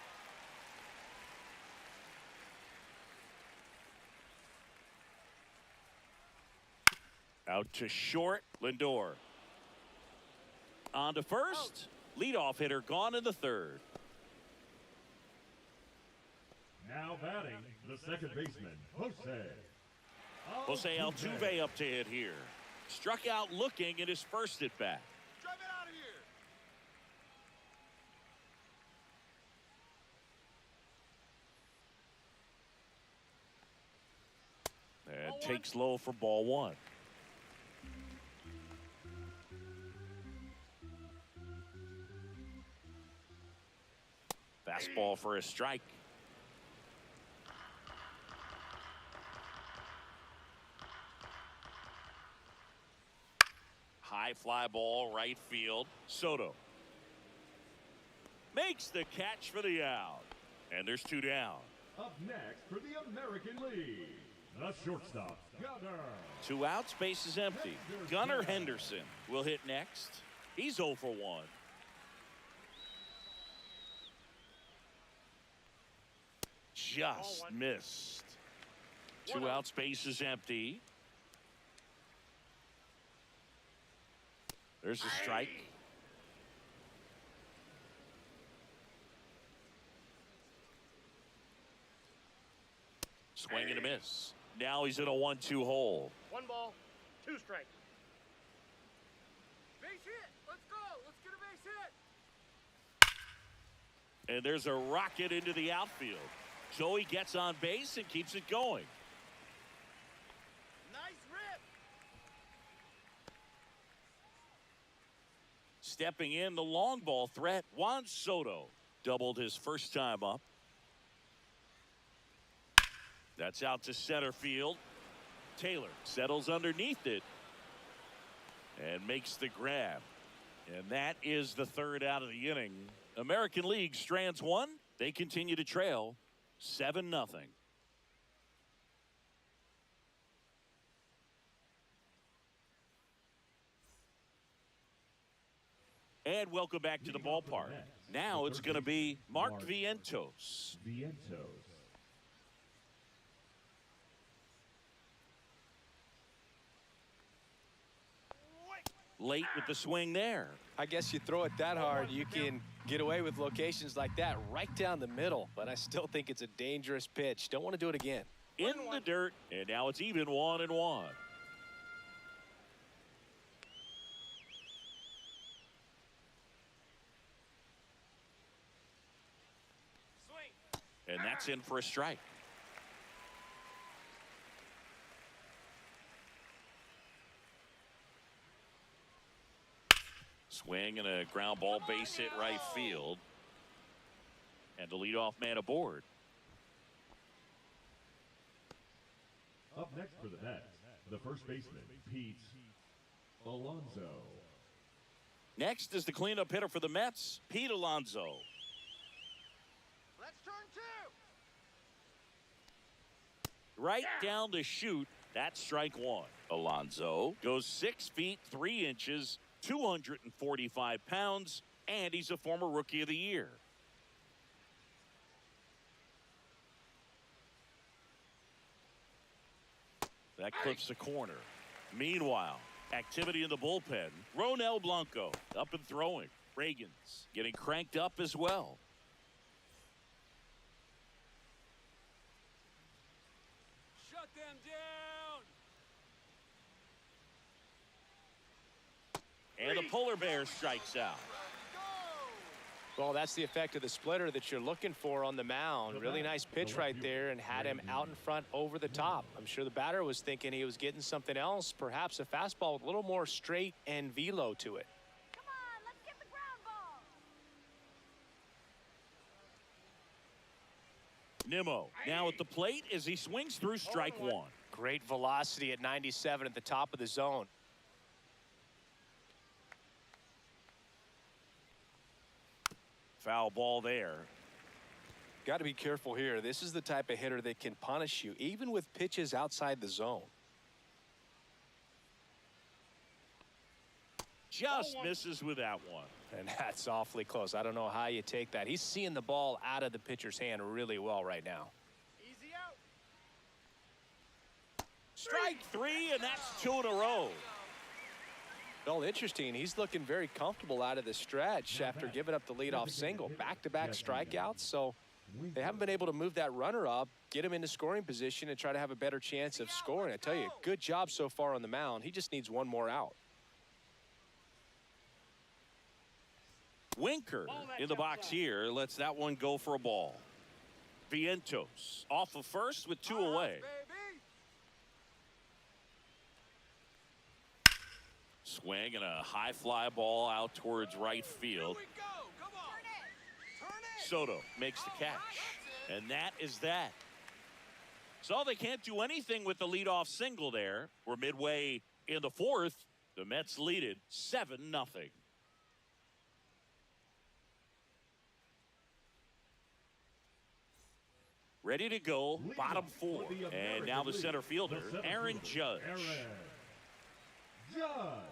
Out to short, Lindor. On to first. Leadoff hitter gone in the third. Now batting, the second baseman, Jose Altuve up to hit here. Struck out looking at his first at bat. Drive it out of here. And takes low for ball 1. Fastball for a strike. High fly ball, right field. Soto makes the catch for the out. And there's 2 down. Up next for the American League, the shortstop, Gunnar. 2 outs, base is empty. Gunnar Henderson will hit next. He's 0 for 1. Just missed. 2 outs, base is empty. There's a strike. Swing and a miss. Now he's in a 1-2 hole. 1 ball, 2 strikes. Base hit. Let's go. Let's get a base hit. And there's a rocket into the outfield. Joey gets on base and keeps it going. Nice rip. Stepping in, the long ball threat, Juan Soto doubled his first time up. That's out to center field. Taylor settles underneath it and makes the grab. And that is the third out of the inning. American League strands one. They continue to trail 7-0. And welcome back to the ballpark. Now it's going to be Mark Vientos. Vientos. Late with the swing there. I guess you throw it that hard, you can get away with locations like that right down the middle. But I still think it's a dangerous pitch. Don't want to do it again. In the dirt, and now it's even 1-1. And that's in for a strike. Swing and a ground ball, base hit right field. And the leadoff man aboard. Up next for the Mets, the first baseman, Pete Alonso. Next is the cleanup hitter for the Mets, Pete Alonso. Let's turn two. Right down the chute, that's strike one. Alonso goes 6 feet 3 inches, 245 pounds, and he's a former Rookie of the Year. That clips the corner. Meanwhile, activity in the bullpen. Ronel Blanco up and throwing. Reagan's getting cranked up as well. Shut them down. And the polar bear strikes out. Well, that's the effect of the splitter that you're looking for on the mound. Really nice pitch right there and had him out in front over the top. I'm sure the batter was thinking he was getting something else, perhaps a fastball with a little more straight and velo to it. Come on, let's get the ground ball. Nimmo now at the plate as he swings through strike one. Great velocity at 97 at the top of the zone. Foul ball there. Got to be careful here. This is the type of hitter that can punish you even with pitches outside the zone. Just misses with that one. And that's awfully close. I don't know how you take that. He's seeing the ball out of the pitcher's hand really well right now. Easy out. Strike three, and that's 2 in a row. Well, interesting. He's looking very comfortable out of the stretch after giving up the leadoff single. Back-to-back strikeouts, so they haven't been able to move that runner up, get him into scoring position, and try to have a better chance of scoring. I tell you, good job so far on the mound. He just needs one more out. Winker in the box here lets that one go for a ball. Vientos off of first with 2 away. Swing and a high fly ball out towards right field. Soto makes the catch. And that is that. So they can't do anything with the leadoff single there. We're midway in the fourth. The Mets lead it 7-0. Ready to go, bottom 4. And now the center fielder, Aaron Judge. Aaron Judge.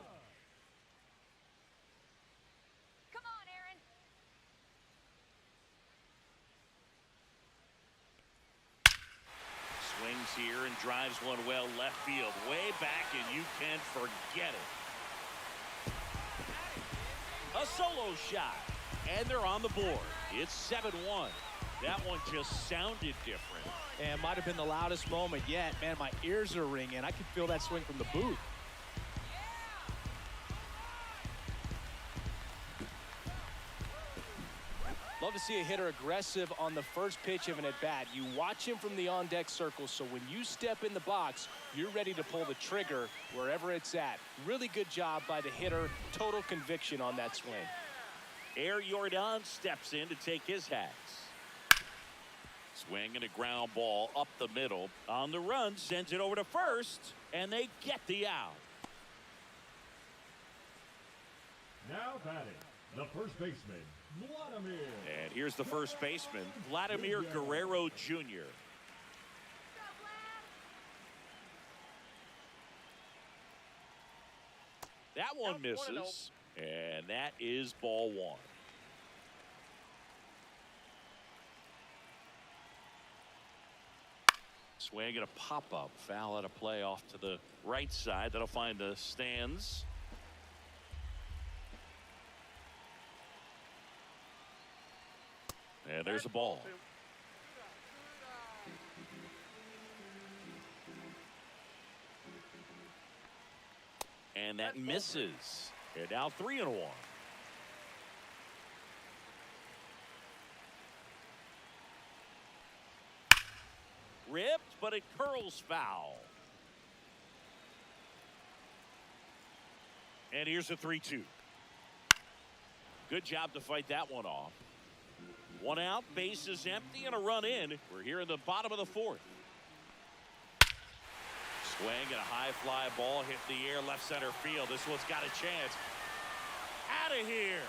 Come on, Aaron. Swings here and drives one well left field, way back, and you can forget it. A solo shot, and they're on the board. It's 7-1. That one just sounded different. And might have been the loudest moment yet. Man, my ears are ringing. I can feel that swing from the booth. Love to see a hitter aggressive on the first pitch of an at-bat. You watch him from the on-deck circle, so when you step in the box, you're ready to pull the trigger wherever it's at. Really good job by the hitter. Total conviction on that swing. Air Jordan steps in to take his hats. Swing and a ground ball up the middle. On the run, sends it over to first, and they get the out. Now batting, the first baseman, Vladimir. And here's the first baseman, Vladimir Guerrero Jr. That one misses, and that is ball one. Swing and a pop-up, foul out of play off to the right side. That'll find the stands. And there's a ball. And that misses. And now 3-1. Ripped, but it curls foul. And here's a 3-2. Good job to fight that one off. One out, base is empty, and a run in. We're here in the bottom of the fourth. Swing and a high fly ball hit the air left center field. This one's got a chance. Out of here.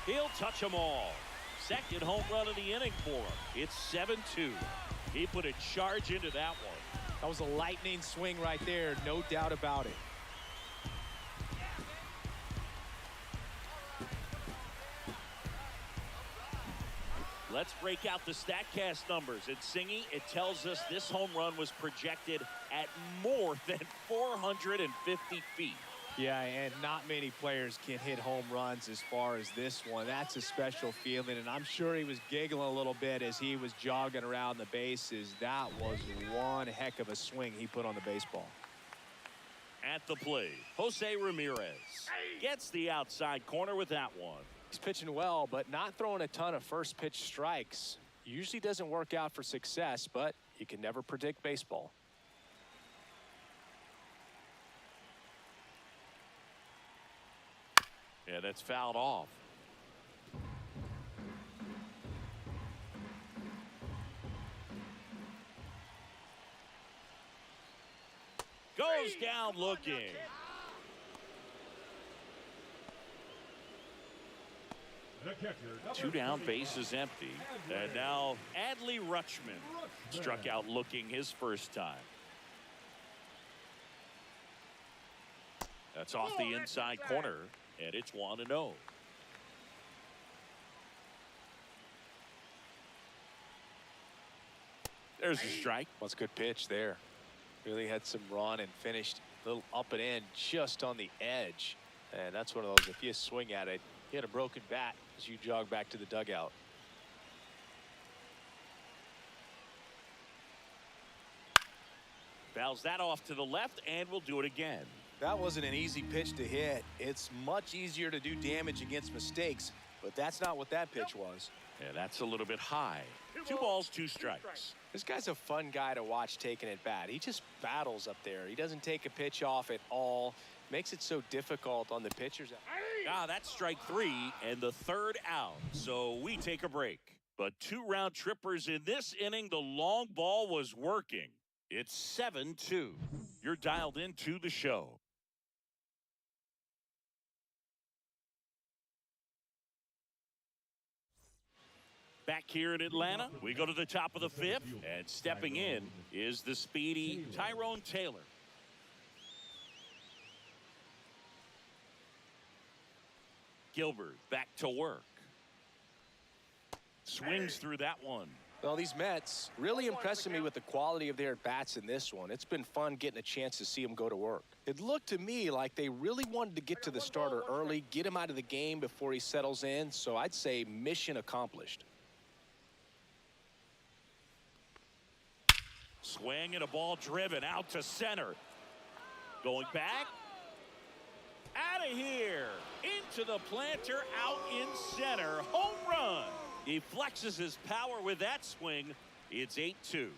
He'll touch them all. Second home run of the inning for him. It's 7-2. He put a charge into that one. That was a lightning swing right there, no doubt about it. Let's break out the StatCast numbers. And Singy, it tells us this home run was projected at more than 450 feet. Yeah, and not many players can hit home runs as far as this one. That's a special feeling, and I'm sure he was giggling a little bit as he was jogging around the bases. That was one heck of a swing he put on the baseball. At the plate, Jose Ramirez gets the outside corner with that one. He's pitching well, but not throwing a ton of first pitch strikes. Usually doesn't work out for success, but you can never predict baseball. Yeah, that's fouled off. Goes down looking. The catcher, Two down, base is empty. And now Adley Rutschman struck out looking his first time. That's off the inside corner, and it's 1-0. There's a strike. What's a good pitch there. Really had some run and finished a little up and in just on the edge. And that's one of those, if you swing at it, you had a broken bat as you jog back to the dugout. Fouls that off to the left, and we'll do it again. That wasn't an easy pitch to hit. It's much easier to do damage against mistakes, but that's not what that pitch was. And that's a little bit high. 2 balls, 2 strikes. This guy's a fun guy to watch taking it bat. He just battles up there. He doesn't take a pitch off at all. Makes it so difficult on the pitchers. That's strike 3 and the third out. So we take a break. But 2 round trippers in this inning. The long ball was working. It's 7-2. You're dialed into the show. Back here in Atlanta, we go to the top of the 5th, and stepping in is the speedy Tyrone Taylor. Gilbert back to work. Swings through that one. Well, these Mets really impressing me with the quality of their at-bats in this one. It's been fun getting a chance to see them go to work. It looked to me like they really wanted to get to the starter early, get him out of the game before he settles in, so I'd say mission accomplished. Swing and a ball driven out to center. Going back. Out of here. Into the planter, out in center. Home run. He flexes his power with that swing. It's 8-2.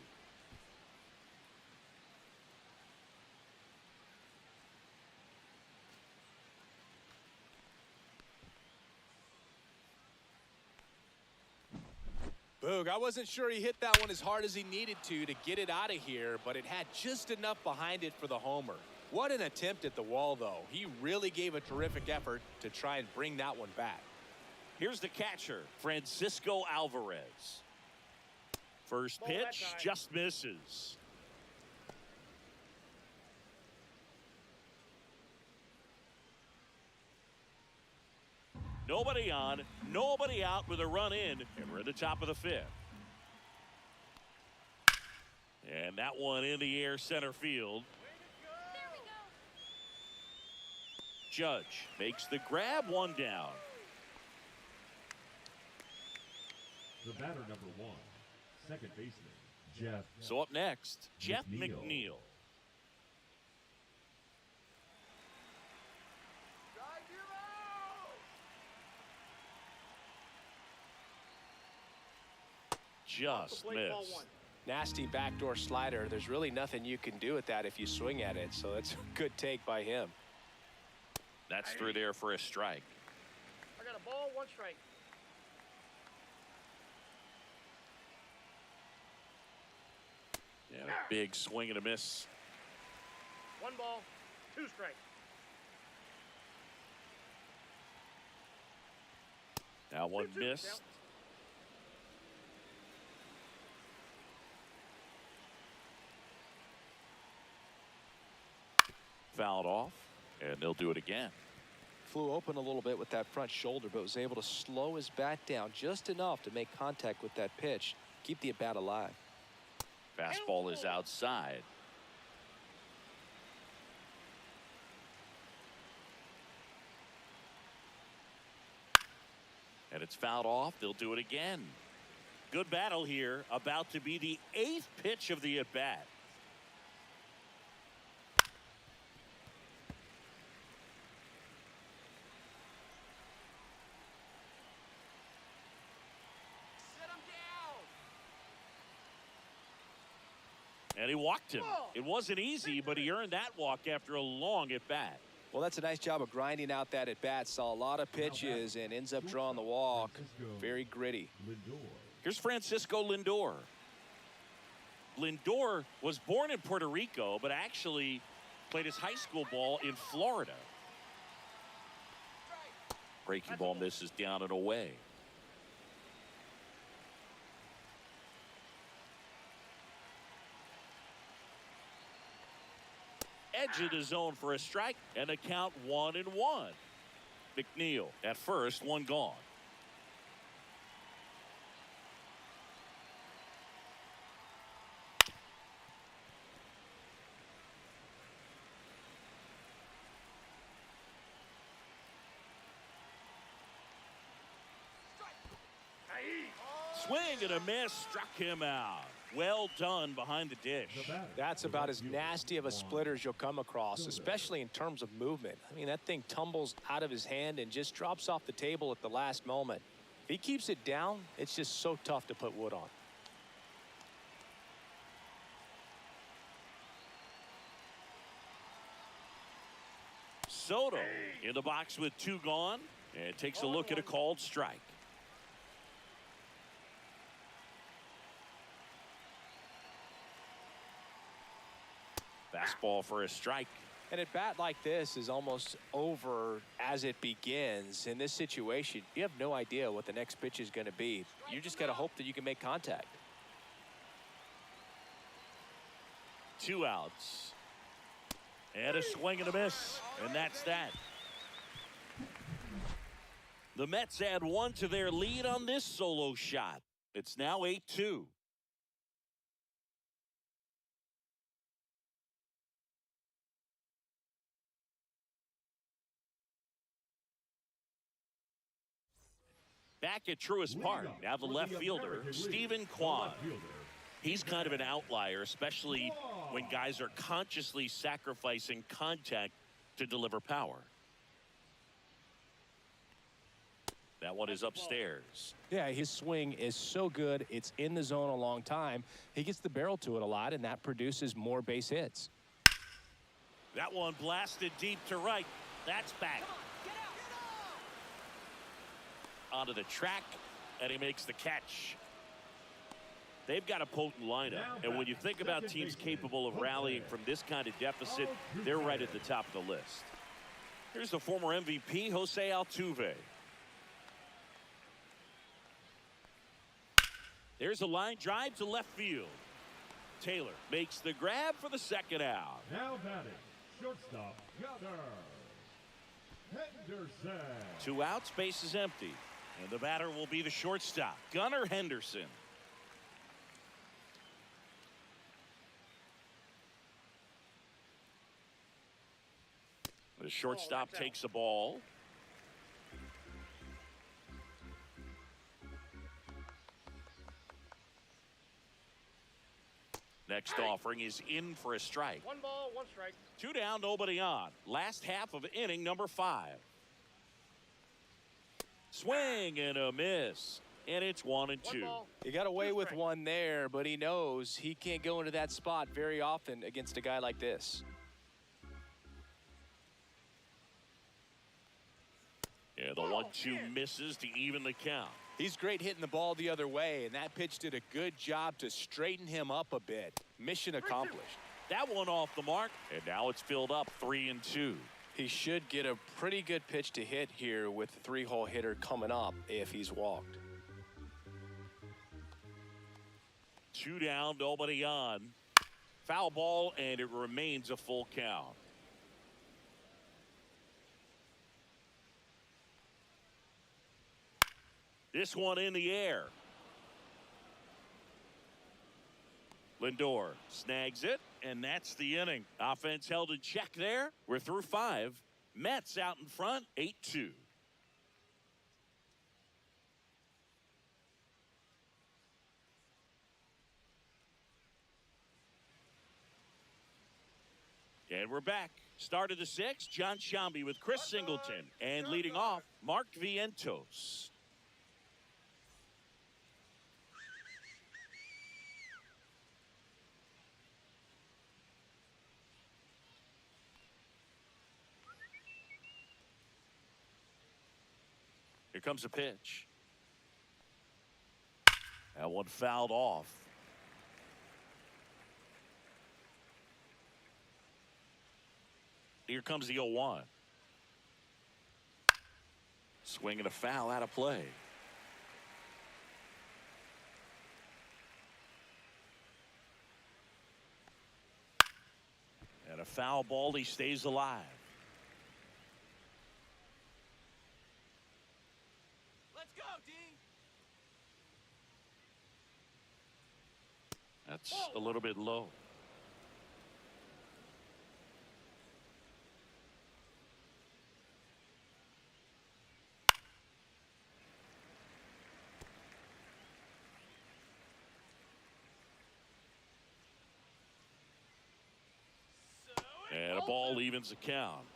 Boog, I wasn't sure he hit that one as hard as he needed to get it out of here, but it had just enough behind it for the homer. What an attempt at the wall, though. He really gave a terrific effort to try and bring that one back. Here's the catcher, Francisco Alvarez. First pitch just misses. Nobody on, nobody out with a run in, and we're at the top of the fifth. And that one in the air center field. There we go. Judge makes the grab, one down. The batter number 1, second baseman, Jeff. So up next, Jeff McNeil. McNeil. Drive you out! Just missed. Nasty backdoor slider. There's really nothing you can do with that if you swing at it. So that's a good take by him. That's through there for a strike. I got a ball, 1 strike. Yeah, big swing and a miss. 1 ball, 2 strike. Now one missed. Fouled off, and they'll do it again. Flew open a little bit with that front shoulder, but was able to slow his bat down just enough to make contact with that pitch, keep the at-bat alive. Fastball is outside. And it's fouled off. They'll do it again. Good battle here. About to be the 8th pitch of the at-bat. Set him down! And he walked him. It wasn't easy, but he earned that walk after a long at-bat. Well, that's a nice job of grinding out that at-bat. Saw a lot of pitches and ends up drawing the walk. Very gritty. Lindor. Here's Francisco Lindor. Lindor was born in Puerto Rico, but actually played his high school ball in Florida. Breaking ball misses down and away. Edge of the zone for a strike, and the count 1-1. McNeil at first, one gone. Swing and a miss, struck him out. Well done behind the dish. The batter, That's the about right as fielder, nasty of a Juan splitter as you'll come across, Soto. especially in terms of movement. I mean, that thing tumbles out of his hand and just drops off the table at the last moment. If he keeps it down, it's just so tough to put wood on. Soto in the box with 2 gone, and takes a look at a called strike. Fastball for a strike. An at bat like this is almost over as it begins. In this situation, you have no idea what the next pitch is going to be. You just got to hope that you can make contact. 2 outs. And a swing and a miss. And that's that. The Mets add 1 to their lead on this solo shot. It's now 8-2. Back at Truist Park, now the left fielder, Stephen Kwan. He's kind of an outlier, especially when guys are consciously sacrificing contact to deliver power. That one is upstairs. Yeah, his swing is so good. It's in the zone a long time. He gets the barrel to it a lot, and that produces more base hits. That one blasted deep to right. That's back. Onto the track, and he makes the catch. They've got a potent lineup, and when you think about teams capable of rallying from this kind of deficit, they're right at the top of the list. Here's the former MVP, Jose Altuve. There's a line drive to left field. Taylor makes the grab for the second out. Now batting, shortstop, Gunnar Henderson. 2 outs, base is empty. And the batter will be the shortstop, Gunnar Henderson. The shortstop takes the ball. Next offering is in for a strike. 1 ball, 1 strike. 2 down, nobody on. Last half of inning number 5. Swing and a miss. And it's 1 and 2. He got away with one there, but he knows he can't go into that spot very often against a guy like this. Yeah, the 1-2 misses to even the count. He's great hitting the ball the other way, and that pitch did a good job to straighten him up a bit. Mission accomplished. That one off the mark, and now it's filled up 3 and 2. He should get a pretty good pitch to hit here with the 3-hole hitter coming up if he's walked. 2 down, nobody on. Foul ball, and it remains a full count. This one in the air. Lindor snags it, and that's the inning. Offense held in check there. We're through 5. Mets out in front, 8-2. And we're back. Start of the 6th, John Sciambi with Chris Singleton. And leading off, Mark Vientos. Here comes a pitch. That one fouled off. Here comes the 0-1. Swing and a foul out of play. And a foul ball, he stays alive. Let's go, D. That's a little bit low. And a ball evens the count.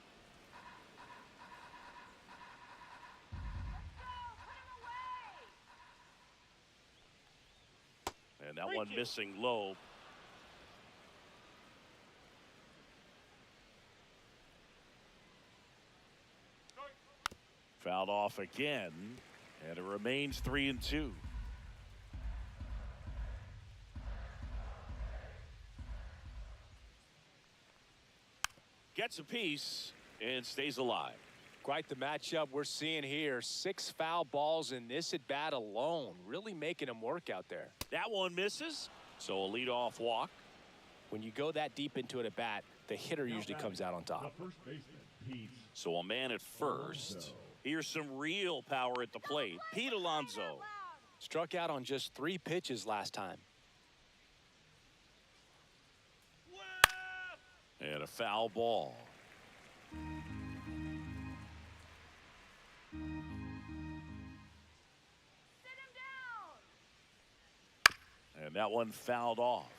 And that one missing low. Fouled off again, and it remains 3 and 2. Gets a piece and stays alive. Quite the matchup we're seeing here. 6 foul balls in this at bat alone, really making him work out there. That one misses, so a leadoff walk. When you go that deep into it at bat, the hitter usually comes out on top. The first baseman, Pete. So a man at first. Here's some real power at the plate. Pete Alonso. Struck out on just 3 pitches last time. And a foul ball. Sit him down. And that one fouled off.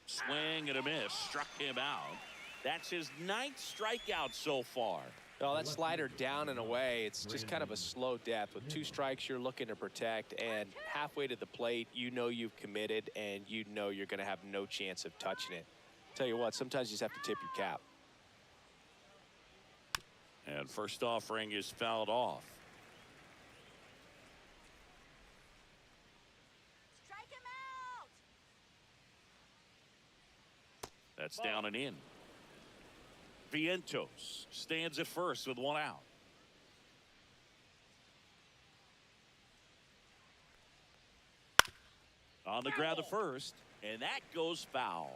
Swing and a miss. Struck him out. That's his 9th strikeout so far. Well, that slider down and away, it's just kind of a slow death. With 2 strikes you're looking to protect, and halfway to the plate, you know you've committed, and you know you're going to have no chance of touching it. Tell you what, sometimes you just have to tip your cap. And first offering is fouled off. Strike him out! That's down and in. Vientos stands at first with one out. On the ground to first, and that goes foul.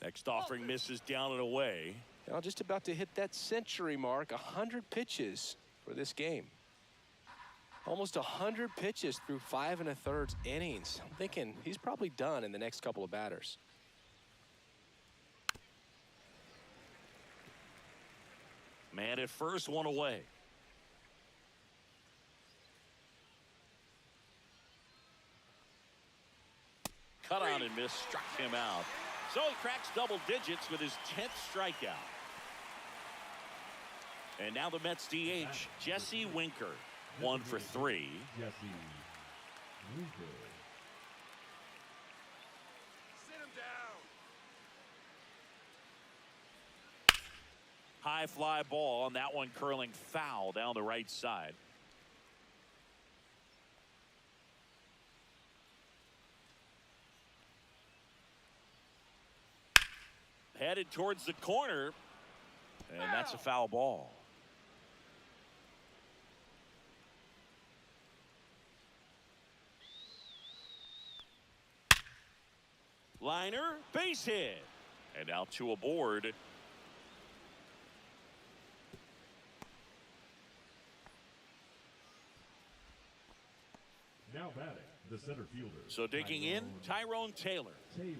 Next offering misses down and away. Now just about to hit that century mark, 100 pitches for this game. Almost 100 pitches through 5 1/3 innings. I'm thinking he's probably done in the next couple of batters. Man at first, one away. Cut on and miss, struck him out. So he cracks double digits with his 10th strikeout. And now the Mets DH, Jesse Winker, 1 for 3. Jesse Winker. Sit him down. High fly ball on that one, curling foul down the right side. Headed towards the corner, and that's a foul ball. Liner, base hit, and now 2 aboard. Now batting, the center fielder. So digging in, Tyrone Taylor. Taylor.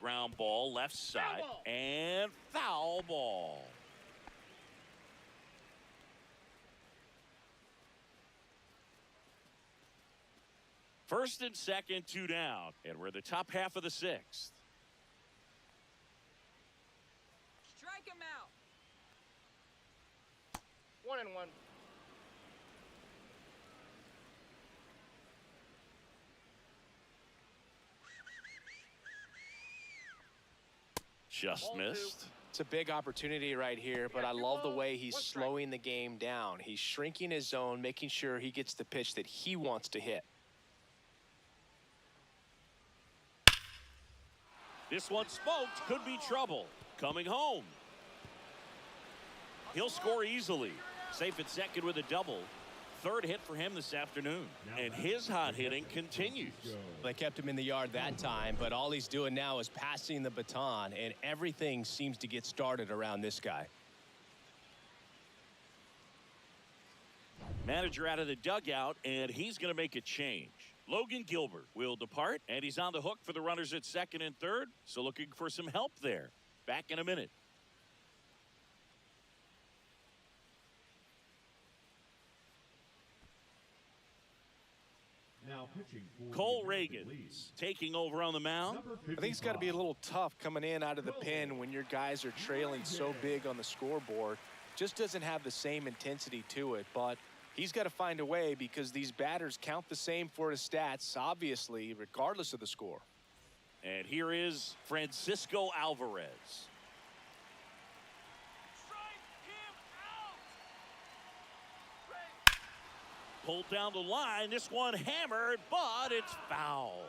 Ground ball left side, and foul ball. First and second, 2 down, and we're the top half of the 6th. Strike him out! 1-1. Just missed. It's a big opportunity right here, but I love the way he's slowing the game down. He's shrinking his zone, making sure he gets the pitch that he wants to hit. This one smoked, could be trouble. Coming home. He'll score easily. Safe at second with a double. 3rd hit for him this afternoon. And his hot hitting continues. They kept him in the yard that time, but all he's doing now is passing the baton, and everything seems to get started around this guy. Manager out of the dugout, and he's going to make a change. Logan Gilbert will depart, and he's on the hook for the runners at second and third, so looking for some help there. Back in a minute. Now pitching for Cole the American Reagan League. taking over on the mound. Number I think it's got to be a 55. little tough coming in out of the pen when your guys are trailing so big on the scoreboard. Just doesn't have the same intensity to it, but he's got to find a way because these batters count the same for his stats, obviously, regardless of the score. And here is Francisco Alvarez. Strike him out! Pulled down the line. This one hammered, but it's foul.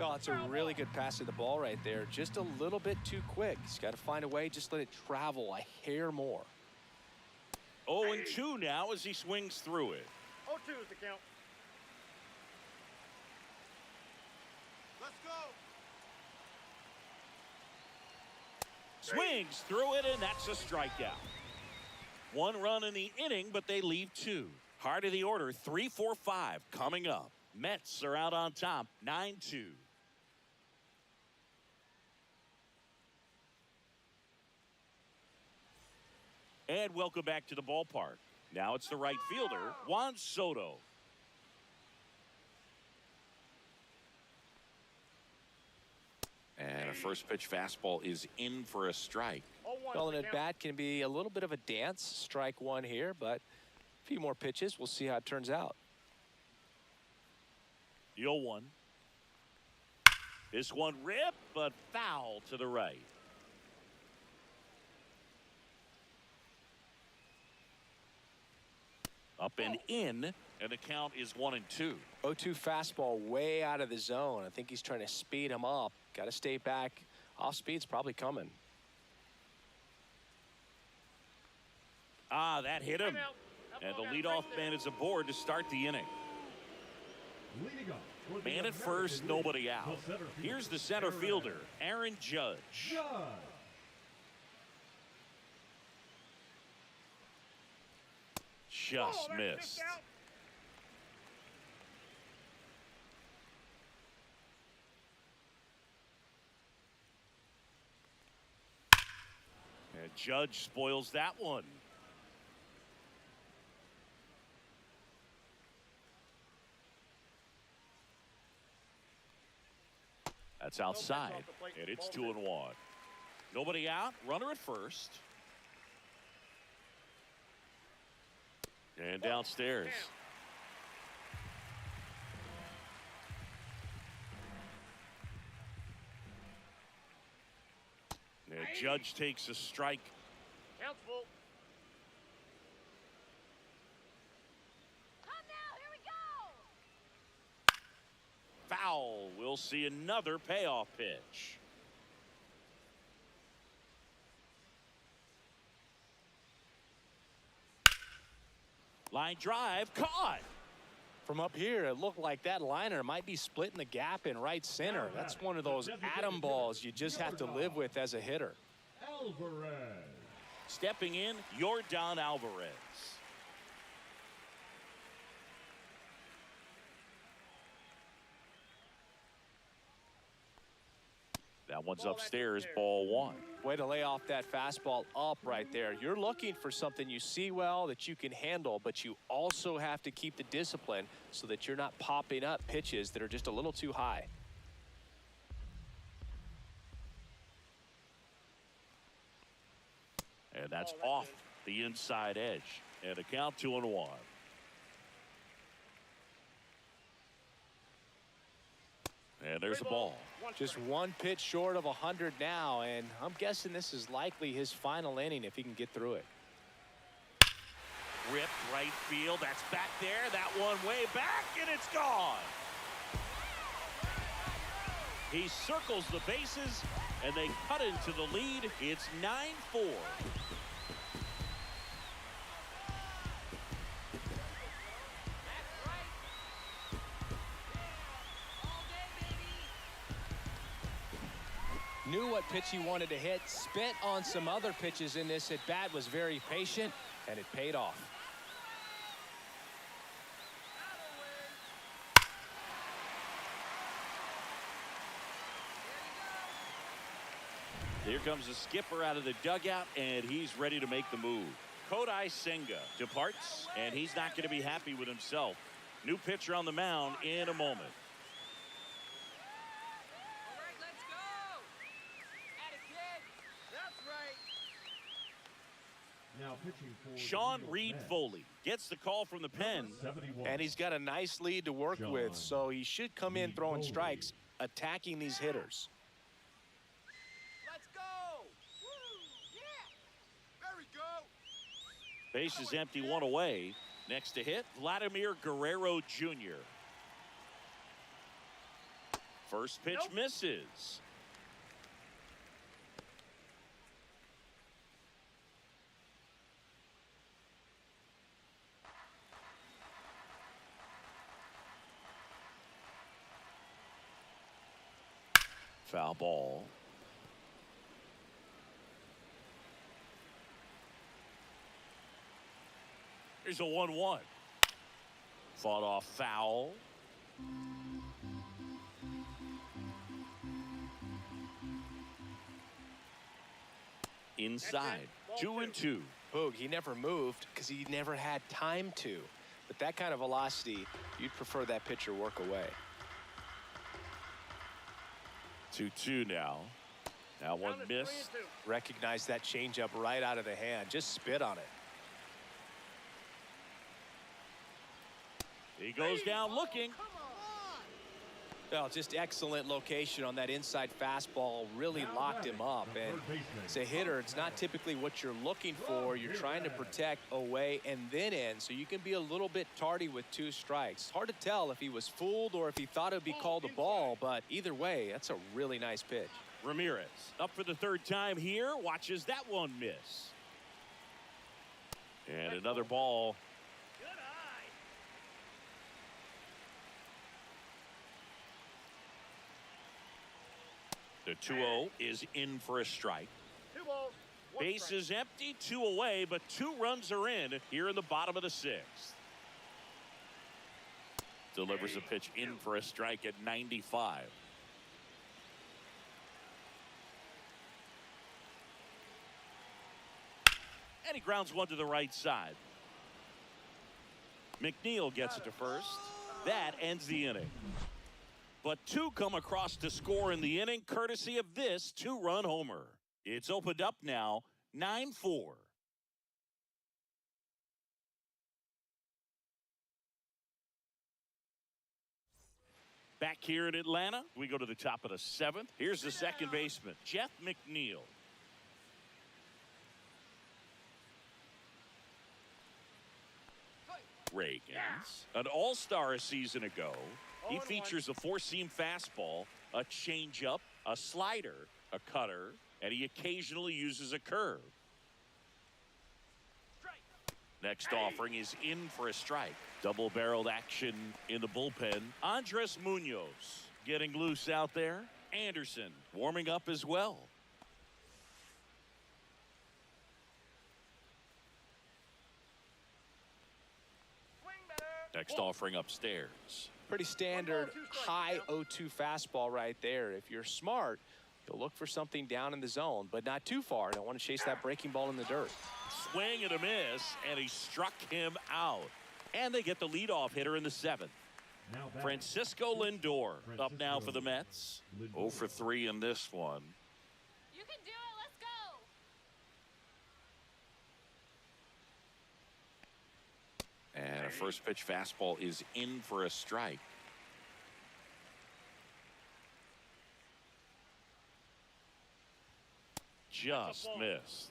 Oh, it's a really good pass of the ball right there. Just a little bit too quick. He's got to find a way. Just let it travel a hair more. 0-2 now as he swings through it. 0-2 is the count. Let's go! Swings through it, and that's a strikeout. 1 run in the inning, but they leave 2. Heart of the order, 3-4-5 coming up. Mets are out on top, 9-2. And welcome back to the ballpark. Now it's the right fielder, Juan Soto. And a first pitch fastball is in for a strike. 0-1. 1's Well, the an count. at-bat can be a little bit of a dance. Strike one here, but a few more pitches. We'll see how it turns out. The 0-1. This one ripped, but foul to the right. Up and in, and the count is 1-2. 0-2 fastball way out of the zone. I think he's trying to speed him up. Got to stay back. Off speed's probably coming. Ah, that hit him. And the leadoff man is aboard to start the inning. Leading off for the Man at American first, League, nobody out. the center fielder, Here's the center fielder, Aaron Judge. Judge. Just missed. And Judge spoils that one. That's outside, and it's 2-1. Nobody out, runner at first. And downstairs. And Judge takes a strike. Count's full. Come now, here we go. Foul. We'll see another payoff pitch. Line drive, caught. From up here, it looked like that liner might be splitting the gap in right center. That's one of those atom balls you just have to live with as a hitter. Alvarez. Stepping in, Yordan Alvarez. That one's upstairs, ball one. Way to lay off that fastball up right there. You're looking for something you see well that you can handle, but you also have to keep the discipline so that you're not popping up pitches that are just a little too high. And that's off the inside edge. And a count 2-1. And there's a ball. Just one pitch short of 100 now, and I'm guessing this is likely his final inning if he can get through it. Ripped right field. That's back there. That one way back, and it's gone. He circles the bases, and they cut into the lead. It's 9-4. Knew what pitch he wanted to hit, spent on some other pitches in this at bat, was very patient, and it paid off. Here comes the skipper out of the dugout, and he's ready to make the move. Kodai Senga departs, and he's not going to be happy with himself. New pitcher on the mound in a moment. All right, let's go. At it, kid. That's right. Now pitching for Sean the Reed Mets, Foley gets the call from the pen. 71. And he's got a nice lead to work John with, so he should come in throwing Foley. strikes, attacking these hitters. Let's go. Woo. Yeah. There we go. Base is empty, one away. Next to hit, Vladimir Guerrero Jr. First pitch misses. Foul ball. Here's a 1-1. Fought off foul. Inside. 2-2. Boog, he never moved because he never had time to. But that kind of velocity, you'd prefer that pitcher work away. 2-2 now. That one Down to 3 and missed. 2. Recognize that changeup right out of the hand. Just spit on it. He goes down looking. Come on. Well, just excellent location on that inside fastball. Really locked him up. And as a hitter, it's not typically what you're looking for. You're trying to protect away and then in, so you can be a little bit tardy with 2 strikes. Hard to tell if he was fooled or if he thought it would be called a ball, but either way, that's a really nice pitch. Ramirez up for the 3rd time here. Watches that one miss. And another ball. Good eye. The 2-0 is in for a strike. 2 balls. 1 Base strike. is empty, 2 away, but 2 runs are in here in the bottom of the 6th. Delivers a pitch in for a strike at 95. And he grounds one to the right side. McNeil gets it to first. That ends the inning. But 2 come across to score in the inning, courtesy of this 2-run homer. It's opened up now, 9-4. Back here in Atlanta, we go to the top of the 7th. Here's the second baseman, Jeff McNeil. Reagans, an all-star a season ago. He features a 4-seam fastball, a changeup, a slider, a cutter, and he occasionally uses a curve. Next offering is in for a strike. Double-barreled action in the bullpen. Andres Munoz getting loose out there. Anderson warming up as well. Next offering upstairs. Pretty standard high 0-2 fastball right there. If you're smart, you'll look for something down in the zone, but not too far. Don't want to chase that breaking ball in the dirt. Swing and a miss, and he struck him out. And they get the leadoff hitter in the 7th. Francisco Lindor up now for the Mets. 0 for 3 in this one. You can do it. Let's go. And a first pitch fastball is in for a strike. Just missed.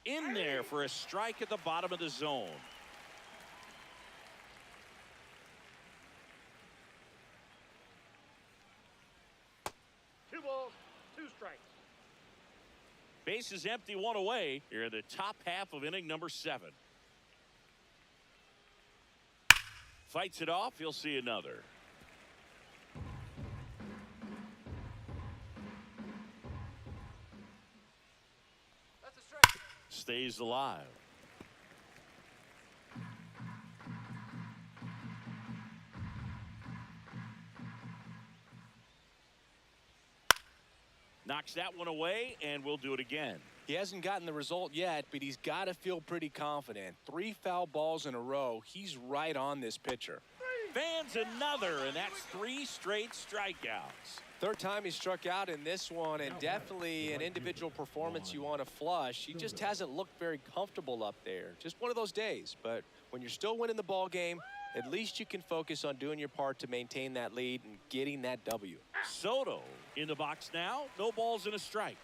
In there for a strike at the bottom of the zone. Two balls, 2 strikes. Base is empty, 1 away. Here in the top half of inning number 7. Fights it off. He'll see another. That's a strike. Stays alive. Knocks that one away, and we'll do it again. He hasn't gotten the result yet, but he's got to feel pretty confident. 3 foul balls in a row. He's right on this pitcher. Fans another, and that's 3 straight strikeouts. 3rd time he struck out in this one, and definitely an individual performance you want to flush. He just hasn't looked very comfortable up there. Just one of those days. But when you're still winning the ball game, at least you can focus on doing your part to maintain that lead and getting that W. Soto in the box now. No balls and a strike.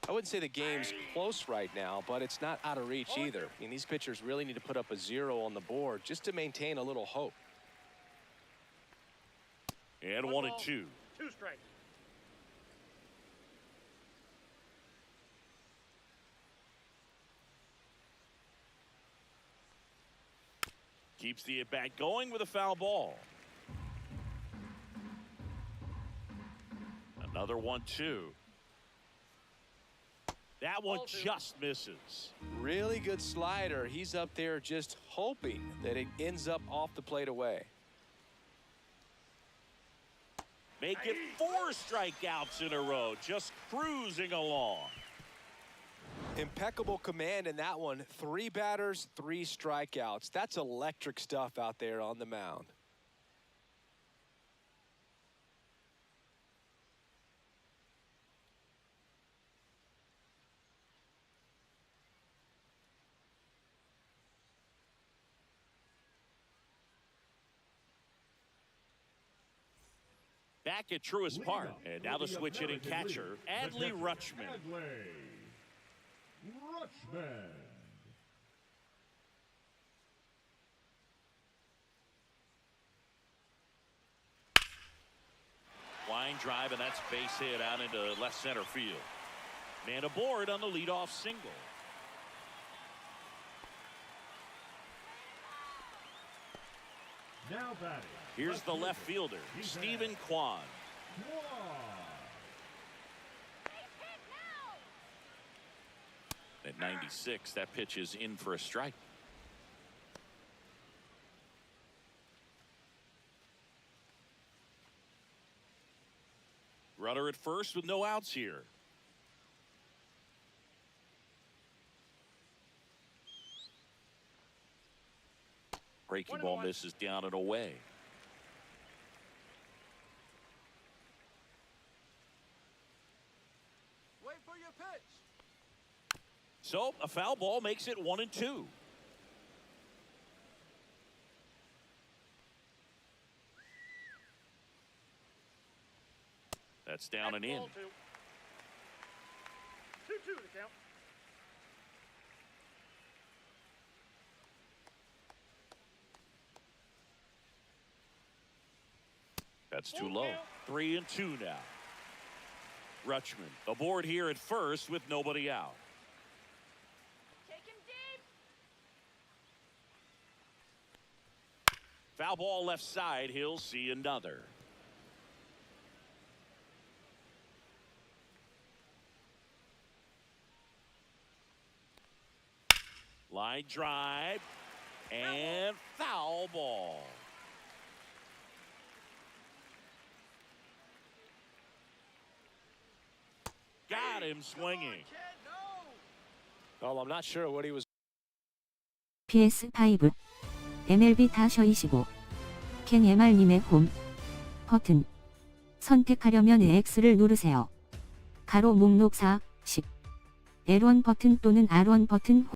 I wouldn't say the game's close right now, but it's not out of reach either. I mean, these pitchers really need to put up a 0 on the board just to maintain a little hope. And 1 and 2. 2 strikes. Keeps the at-bat going with a foul ball. Another 1-2. That one just misses. Really good slider. He's up there just hoping that it ends up off the plate away. Make it 4 strikeouts in a row, just cruising along. Impeccable command in that one. 3 batters, 3 strikeouts. That's electric stuff out there on the mound. Back at Truist Park, and now the switch hitting catcher, Adley Rutschman. Adley Rutschman. Line drive, and that's base hit out into left center field. Man aboard on the leadoff single. Now batting. Here's the left fielder, Stephen Kwan. At 96, that pitch is in for a strike. Runner at first with no outs here. Breaking ball misses down and away. Wait for your pitch. So a foul ball makes it 1-2. That's down and in. Ball 2. 2-2 the count. That's too low. 3-2 now. Rutschman aboard here at first with nobody out. Take him deep. Foul ball left side. He'll see another. Line drive and foul ball. Got him swinging. Well, I'm not sure what he was. PS5 MLB 다셔이시고 ken MR님의 홈 버튼 선택하려면 X를 누르세요. 가로 목록 4, 10 L1 버튼 또는 R1 버튼